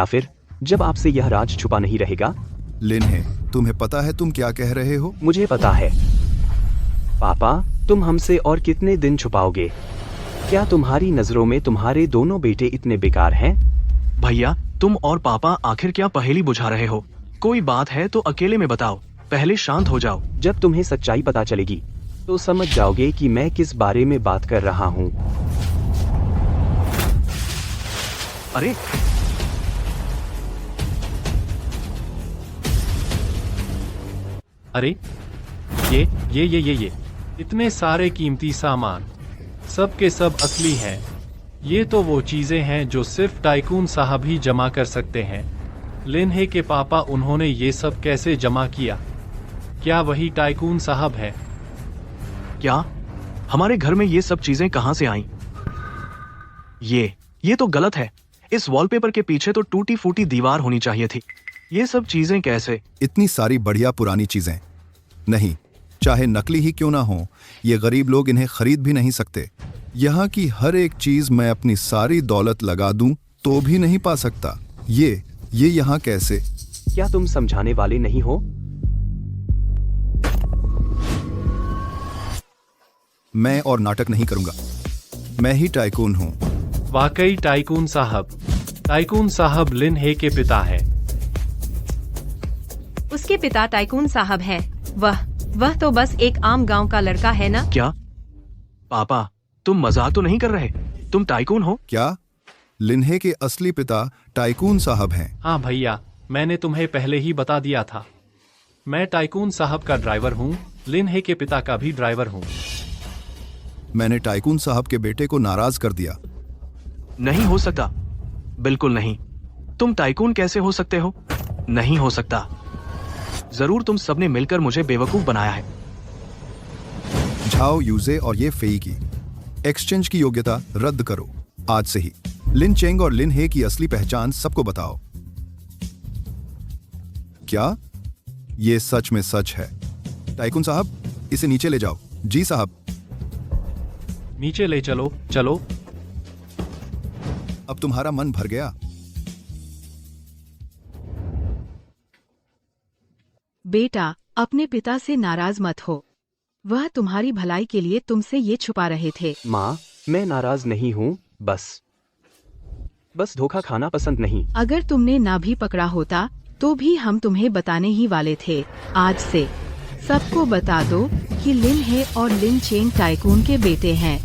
फिर जब आपसे यह राज छुपा नहीं रहेगा। लिन हे, तुम्हें पता है तुम क्या कह रहे हो? मुझे पता है। पापा, तुम हमसे और कितने दिन छुपाओगे? क्या तुम्हारी नजरों में तुम्हारे दोनों बेटे इतने बेकार हैं? भैया, तुम और पापा आखिर क्या पहेली बुझा रहे हो? कोई बात है तो अकेले में बताओ, पहले शांत हो जाओ। जब तुम्हें सच्चाई पता चलेगी तो समझ जाओगे कि मैं किस बारे में बात कर रहा हूँ। अरे अरे ये इतने सारे कीमती सामान, सब के सब असली हैं। ये तो वो चीजें हैं जो सिर्फ टाइकून साहब ही जमा कर सकते हैं। लिन हे के पापा, उन्होंने ये सब कैसे जमा किया? क्या वही टाइकून साहब है? क्या हमारे घर में ये सब चीजें कहां से आईं? ये तो गलत है। इस वॉलपेपर के पीछे तो टूटी फूटी दीवार होनी चाहिए थी। ये सब चीजें कैसे? इतनी सारी बढ़िया पुरानी चीजें नहीं, चाहे नकली ही क्यों ना हो, ये गरीब लोग इन्हें खरीद भी नहीं सकते। यहाँ की हर एक चीज मैं अपनी सारी दौलत लगा दूं तो भी नहीं पा सकता। ये यहाँ कैसे? क्या तुम समझाने वाले नहीं हो? मैं और नाटक नहीं करूंगा, मैं ही टाइकून हूँ। वाकई टाइकून साहब लिन हे के पिता है। उसके पिता टाइकून साहब हैं। वह तो बस एक आम गांव का लड़का है ना। क्या पापा, तुम मजाक तो नहीं कर रहे? तुम टाइकून हो? क्या लिन्हे के असली पिता टाइकून साहब हैं? हाँ भैया, मैंने तुम्हें पहले ही बता दिया था। मैं टाइकून साहब का ड्राइवर हूँ, लिन हे के पिता का भी ड्राइवर हूँ। मैंने टाइकून साहब के बेटे को नाराज कर दिया। नहीं हो सकता, बिल्कुल नहीं। तुम टाइकून कैसे हो सकते हो? नहीं हो सकता। जरूर तुम सबने मिलकर मुझे बेवकूफ बनाया है। झाओ यूजे और ये फेई की एक्सचेंज की योग्यता रद्द करो आज से ही। लिन चेंग और लिन हे की असली पहचान सबको बताओ। क्या ये सच में सच है? टाइकून साहब, इसे नीचे ले जाओ। जी साहब। नीचे ले चलो। अब तुम्हारा मन भर गया? बेटा, अपने पिता से नाराज मत हो। वह तुम्हारी भलाई के लिए तुमसे ये छुपा रहे थे। माँ, मैं नाराज नहीं हूँ, बस धोखा खाना पसंद नहीं। अगर तुमने ना भी पकड़ा होता तो भी हम तुम्हें बताने ही वाले थे। आज से सबको बता दो कि लिन हे और लिन चेंग टाइकून के बेटे हैं।